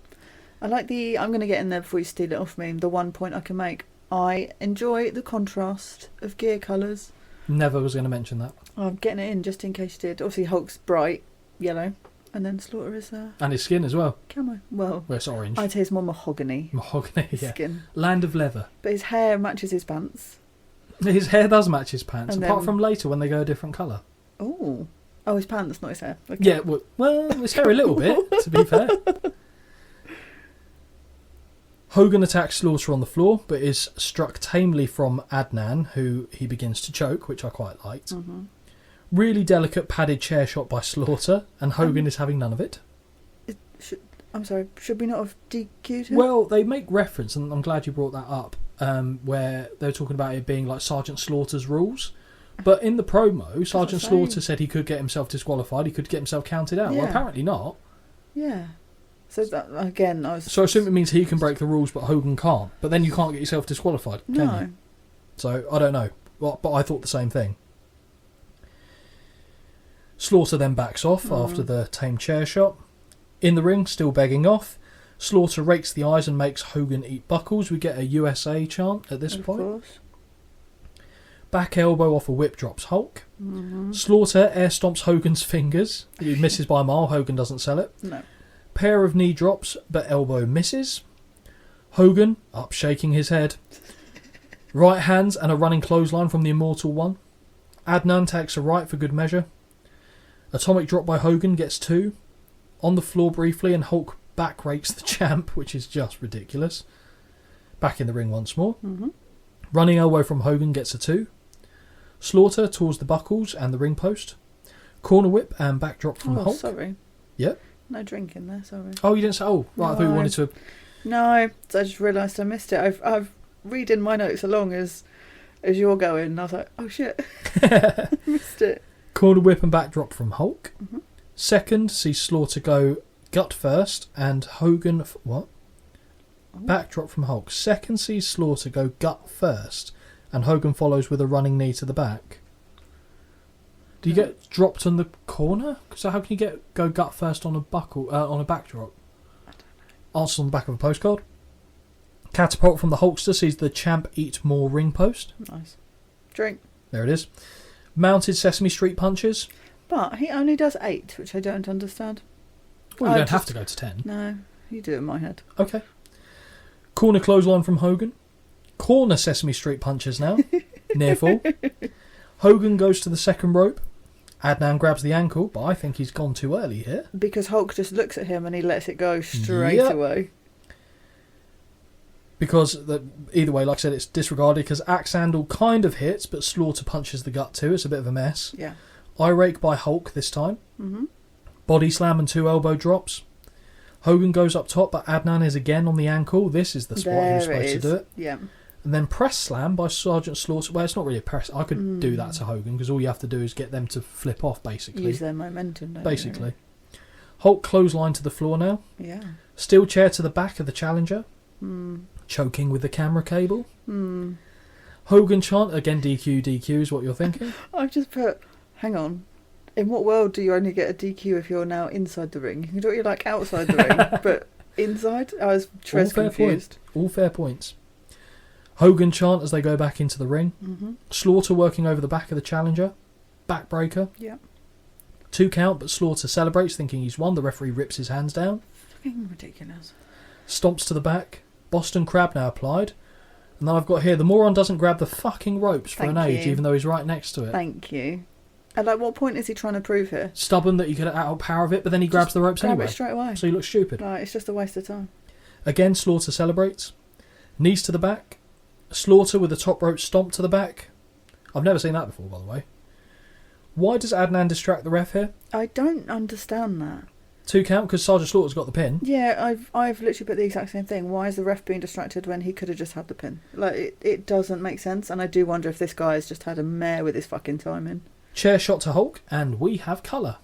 I like I'm going to get in there before you steal it off me, the one point I can make. I enjoy the contrast of gear colours. Never was going to mention that. I'm getting it in just in case you did. Obviously Hulk's bright yellow, and then Slaughter is and his skin as well. Camo. Well, it's orange. I'd say it's more mahogany. Mahogany, yeah. Skin. Land of leather. But his hair matches his pants. His hair does match his pants, and apart from later when they go a different colour. Oh, his pants, not his hair. Okay. Yeah, well, his hair a little bit, to be fair. Hogan attacks Slaughter on the floor, but is struck tamely from Adnan, who he begins to choke, which I quite liked. Really delicate padded chair shot by Slaughter, and Hogan is having none of it. I'm sorry, should we not have DQ'd him? Well, they make reference, and I'm glad you brought that up, where they were talking about it being like Sergeant Slaughter's rules. But in the promo, Sergeant Slaughter said he could get himself disqualified, he could get himself counted out. Yeah. Well, apparently not. Yeah. So that, again, So I assume it means he can break the rules, but Hogan can't. But then you can't get yourself disqualified, can you? So I don't know, but I thought the same thing. Slaughter then backs off after the tame chair shot. In the ring, still begging off. Slaughter rakes the eyes and makes Hogan eat buckles. We get a USA chant at this point. Of course. Back elbow off a whip drops Hulk. Slaughter air stomps Hogan's fingers. He misses by a mile. Hogan doesn't sell it. No. Pair of knee drops, but elbow misses. Hogan, up shaking his head. Right hands and a running clothesline from the Immortal One. Adnan takes a right for good measure. Atomic drop by Hogan gets 2. On the floor briefly, and Hulk back rakes the champ, which is just ridiculous. Back in the ring once more. Running elbow from Hogan gets a 2. Slaughter towards the buckles and the ring post. Corner whip and backdrop from Hulk. Sorry. Yep. No drink in there, sorry. Oh, you didn't say... Oh, right, no. I thought you wanted to... No, I just realised I missed it. I've reading my notes along as you're going, and I was like, oh shit. Missed it. Corner whip and backdrop from Hulk. Second, sees Slaughter go gut first, and Hogan... What? Backdrop from Hulk. Second, sees Slaughter go gut first, and Hogan follows with a running knee to the back. Do you get dropped on the corner? So how can you go gut first on a buckle on a backdrop? I don't know. Answer on the back of a postcard. Catapult from the Hulkster sees the champ eat more ring post. Nice. Drink. There it is. Mounted Sesame Street punches. But he only does 8, which I don't understand. Well, you don't have to go to 10. No, you do in my head. Okay. Corner clothesline from Hogan. Corner Sesame Street punches now. Near fall. Hogan goes to the second rope. Adnan grabs the ankle, but I think he's gone too early here. Because Hulk just looks at him and he lets it go straight away. Because either way, like I said, it's disregarded because Axe Handle kind of hits, but Slaughter punches the gut too. It's a bit of a mess. Yeah. Eye rake by Hulk this time. Mm-hmm. Body slam and 2 elbow drops. Hogan goes up top, but Adnan is again on the ankle. This is the spot he was supposed to do it. Yeah. And then press slam by Sergeant Slaughter. Well, it's not really a press. I could do that to Hogan because all you have to do is get them to flip off, basically. Use their momentum, don't basically. Hulk clothesline to the floor now. Yeah. Steel chair to the back of the challenger. Mm. Choking with the camera cable. Mm. Hogan chant. Again, DQ is what you're thinking. I've just put, hang on. In what world do you only get a DQ if you're now inside the ring? You can do what you like outside the ring, but inside? I was confused. All fair points. Hogan chant as they go back into the ring. Mm-hmm. Slaughter working over the back of the challenger. Backbreaker. Yeah. 2 count, but Slaughter celebrates, thinking he's won. The referee rips his hands down. Fucking ridiculous. Stomps to the back. Boston Crab now applied. And then I've got here, the moron doesn't grab the fucking ropes for an age, even though he's right next to it. Thank you. And what point is he trying to prove here? Stubborn that you could outpower it, but then he grabs the ropes anyway. Grab it straight away. So he looks stupid. Like, it's just a waste of time. Again, Slaughter celebrates. Knees to the back. Slaughter with the top rope stomp to the back. I've never seen that before, by the way. Why does Adnan distract the ref here? I don't understand that. 2 count because Sergeant Slaughter's got the pin. Yeah, I've literally put the exact same thing. Why is the ref being distracted when he could have just had the pin? Like, it doesn't make sense, and I do wonder if this guy has just had a mare with his fucking timing. Chair shot to Hulk, and we have colour.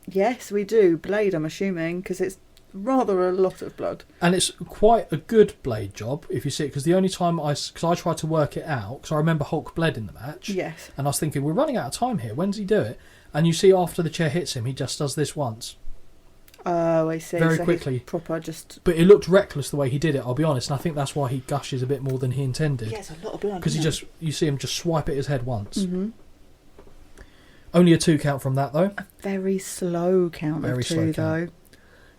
Yes, we do. Blade, I'm assuming, because it's rather a lot of blood. And it's quite a good blade job, if you see it, because the only time because I tried to work it out, because I remember Hulk bled in the match. Yes. And I was thinking, we're running out of time here. When does he do it? And you see after the chair hits him, he just does this once. Oh, I see. Very quickly. Proper just... But it looked reckless the way he did it, I'll be honest. And I think that's why he gushes a bit more than he intended. Yeah, it's a lot of blood. Because you see him just swipe at his head once. Mm-hmm. Only a 2 count from that, though. A very slow count of 2, though.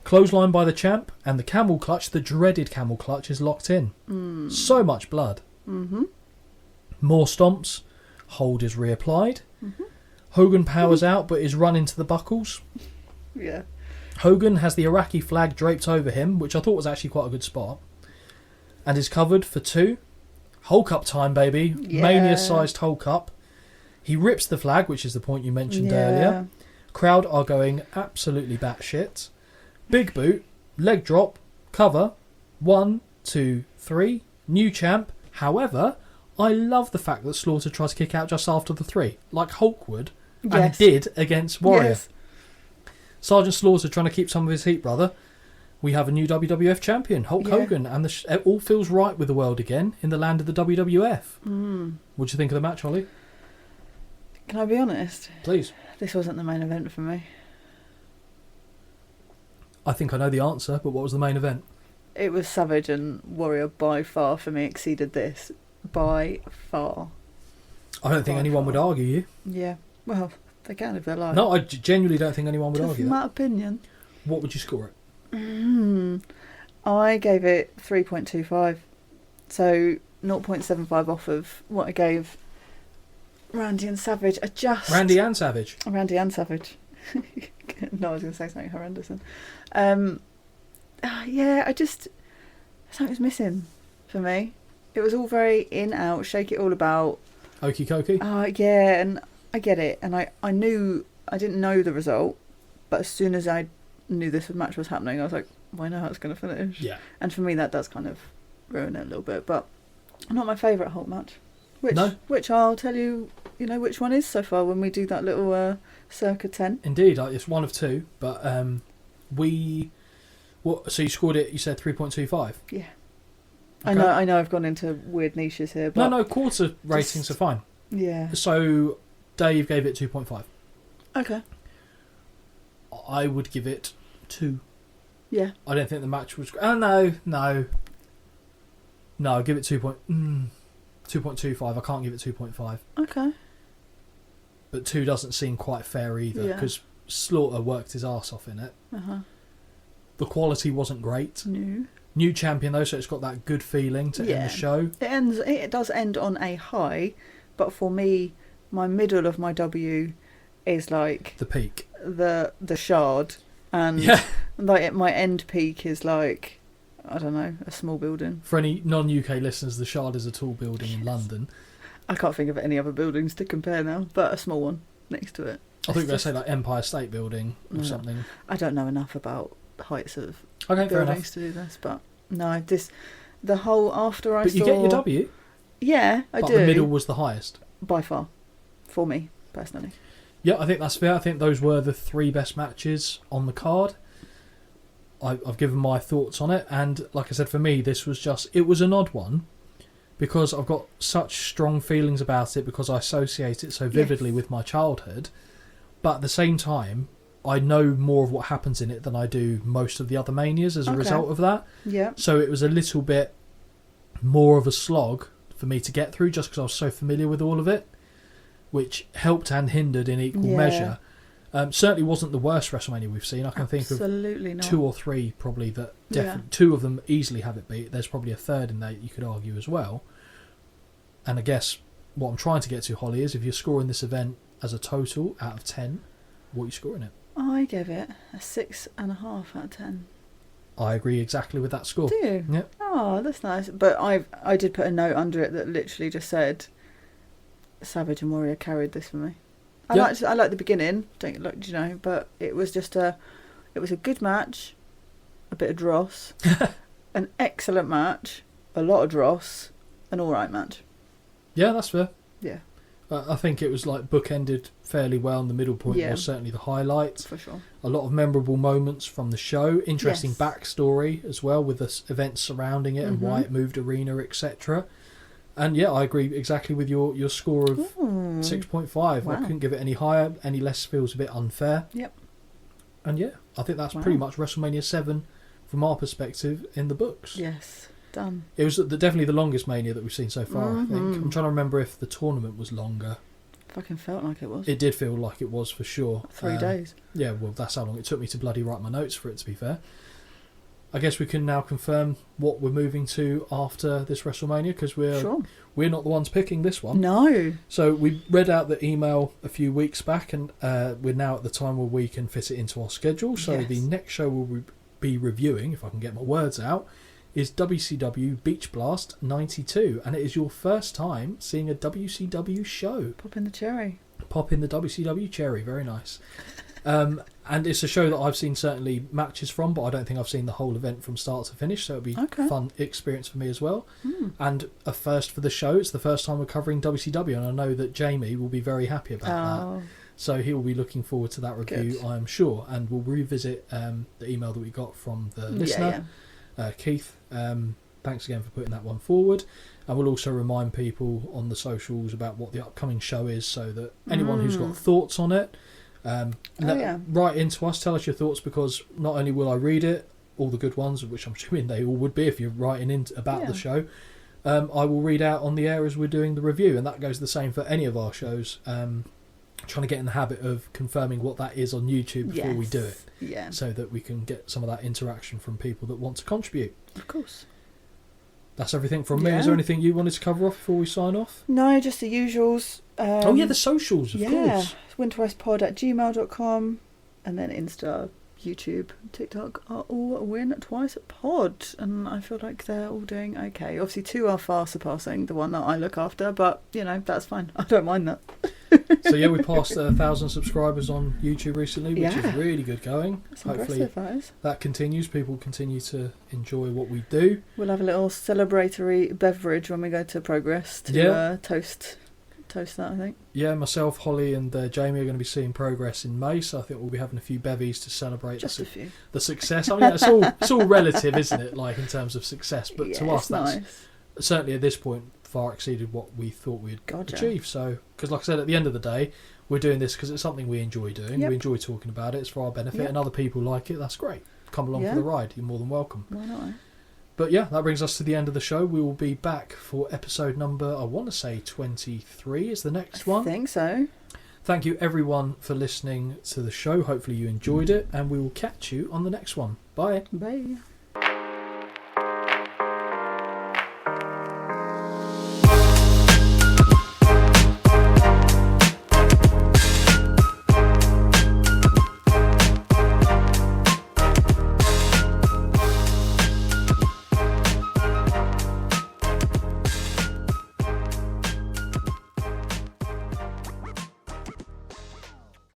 Clothesline by the champ, and the camel clutch, the dreaded camel clutch, is locked in. Mm. So much blood. Mm-hmm. More stomps. Hold is reapplied. Mm-hmm. Hogan powers out, but is run into the buckles. Yeah. Hogan has the Iraqi flag draped over him, which I thought was actually quite a good spot, and is covered for 2. Hulk up time, baby. Yeah. Mania-sized Hulk up. He rips the flag, which is the point you mentioned earlier. Crowd are going absolutely batshit. Big boot, leg drop, cover. 1, 2, 3. New champ. However, I love the fact that Slaughter tries to kick out just after the 3, like Hulk would, and did against Warrior. Yes. Sergeant Slaughter trying to keep some of his heat, brother. We have a new WWF champion, Hulk Hogan, and it all feels right with the world again in the land of the WWF. Mm. What do you think of the match, Holly? Can I be honest? Please. This wasn't the main event for me. I think I know the answer, but what was the main event? It was Savage, and Warrior by far for me exceeded this. By far. I don't think anyone would argue you. Yeah. Well, they can if they like. No, I genuinely don't think anyone would argue that. that. Opinion. What would you score it? I gave it 3.25. So 0.75 off of what I gave Randy and Savage. Randy and Savage. No, I was going to say something horrendous. Something was missing for me. It was all very in, out, shake it all about. Okie dokie. Yeah, and I get it. And I knew, I didn't know the result, but as soon as I knew this match was happening, I was like, well, I know how it's going to finish. Yeah. And for me, that does kind of ruin it a little bit. But not my favourite Hulk match. Which I'll tell you, which one is so far when we do that little circa 10. Indeed, it's one of 2, but so you scored it, you said 3.25? Yeah. Okay. I know I've gone into weird niches here, but... No, quarter ratings are fine. Yeah. So, Dave gave it 2.5. Okay. I would give it 2. Yeah. I don't think the match was... Oh, no. No, I'll give it 2.25. I can't give it 2.5. Okay. But 2 doesn't seem quite fair either, because Slaughter worked his arse off in it. Uh-huh. The quality wasn't great. No. New champion though, so it's got that good feeling to end the show. It does end on a high, but for me, my middle of my W is like the peak, the shard, and like my end peak is like, I don't know, a small building. For any non-UK listeners, the Shard is a tall building in London. I can't think of any other buildings to compare now, but a small one next to it. I think we're going to say like Empire State Building or something. I don't know enough about heights of buildings to do this, but no, the whole after I But saw... you get your W? Yeah, I do. But the middle was the highest? By far, for me, personally. Yeah, I think that's fair. I think those were the 3 best matches on the card. I've given my thoughts on it, and like I said, for me, this was it was an odd one, because I've got such strong feelings about it because I associate it so vividly with my childhood, but at the same time, I know more of what happens in it than I do most of the other Manias as a result of that. Yeah. So it was a little bit more of a slog for me to get through, just because I was so familiar with all of it, which helped and hindered in equal measure. Certainly wasn't the worst WrestleMania we've seen. I can think of 2 or 3 probably that definitely 2 of them easily have it beat. There's probably a third in there you could argue as well. And I guess what I'm trying to get to, Holly, is if you're scoring this event as a total out of 10, what are you scoring it? I give it a 6.5 out of 10. I agree exactly with that score. Do you? Yeah. Oh, that's nice. But I did put a note under it that literally just said Savage and Warrior carried this for me. I liked the beginning, but it was just it was a good match, a bit of dross, an excellent match, a lot of dross, an alright match. Yeah, that's fair. Yeah. I think it was like bookended fairly well, and the middle point was certainly the highlight. For sure. A lot of memorable moments from the show, interesting backstory as well with the events surrounding it and why it moved arena, etc. And yeah, I agree exactly with your score of 6.5. Wow. I couldn't give it any higher, any less feels a bit unfair. Yep. And yeah, I think that's pretty much WrestleMania 7 from our perspective in the books. Yes, done. It was definitely the longest Mania that we've seen so far, I think. I'm trying to remember if the tournament was longer. Fucking felt like it was. It did feel like it was for sure. 3 days. Yeah, well, that's how long it took me to bloody write my notes for it, to be fair. I guess we can now confirm what we're moving to after this WrestleMania, because we're not the ones picking this one. No. So we read out the email a few weeks back, and we're now at the time where we can fit it into our schedule. So the next show we'll be reviewing, if I can get my words out, is WCW Beach Blast 92, and it is your first time seeing a WCW show. Pop in the cherry. Pop in the WCW cherry, very nice. And it's a show that I've seen certainly matches from, but I don't think I've seen the whole event from start to finish, so it'll be a fun experience for me as well. And a first for the show. It's the first time we're covering WCW, and I know that Jamie will be very happy about that. So he will be looking forward to that review, I am sure. And we'll revisit the email that we got from the listener, Keith. Thanks again for putting that one forward. And we'll also remind people on the socials about what the upcoming show is, so that anyone who's got thoughts on it, write into us, tell us your thoughts, because not only will I read it, all the good ones, which I'm assuming they all would be if you're writing in about the show, I will read out on the air as we're doing the review, and that goes the same for any of our shows. Trying to get in the habit of confirming what that is on YouTube before we do it, so that we can get some of that interaction from people that want to contribute. Of course. That's everything from me. Is there anything you wanted to cover off before we sign off? No, just the usuals. The socials, of course. winterwestpod@gmail.com, and then Insta, YouTube, TikTok are all Win Twice Pod, and I feel like they're all doing okay. Obviously 2 are far surpassing the one that I look after, but that's fine. I don't mind that. So we passed 1,000 subscribers on YouTube recently, which is really good going. That's hopefully impressive, that continues. People continue to enjoy what we do. We'll have a little celebratory beverage when we go to Progress to toast that, I think. Yeah, myself, Holly and Jamie are going to be seeing Progress in May, so I think we'll be having a few bevies to celebrate the success. I mean, it's all relative, isn't it, like in terms of success, but to us that's nice. Certainly at this point far exceeded what we thought we'd achieve. So, because like I said, at the end of the day, we're doing this because it's something we enjoy doing. We enjoy talking about it. It's for our benefit, and other people like it. That's great. Come along for the ride. You're more than welcome. Why not? But yeah, that brings us to the end of the show. We will be back for episode number, I want to say 23 is the next one. I think so. Thank you everyone for listening to the show. Hopefully you enjoyed it, and we will catch you on the next one. Bye. Bye.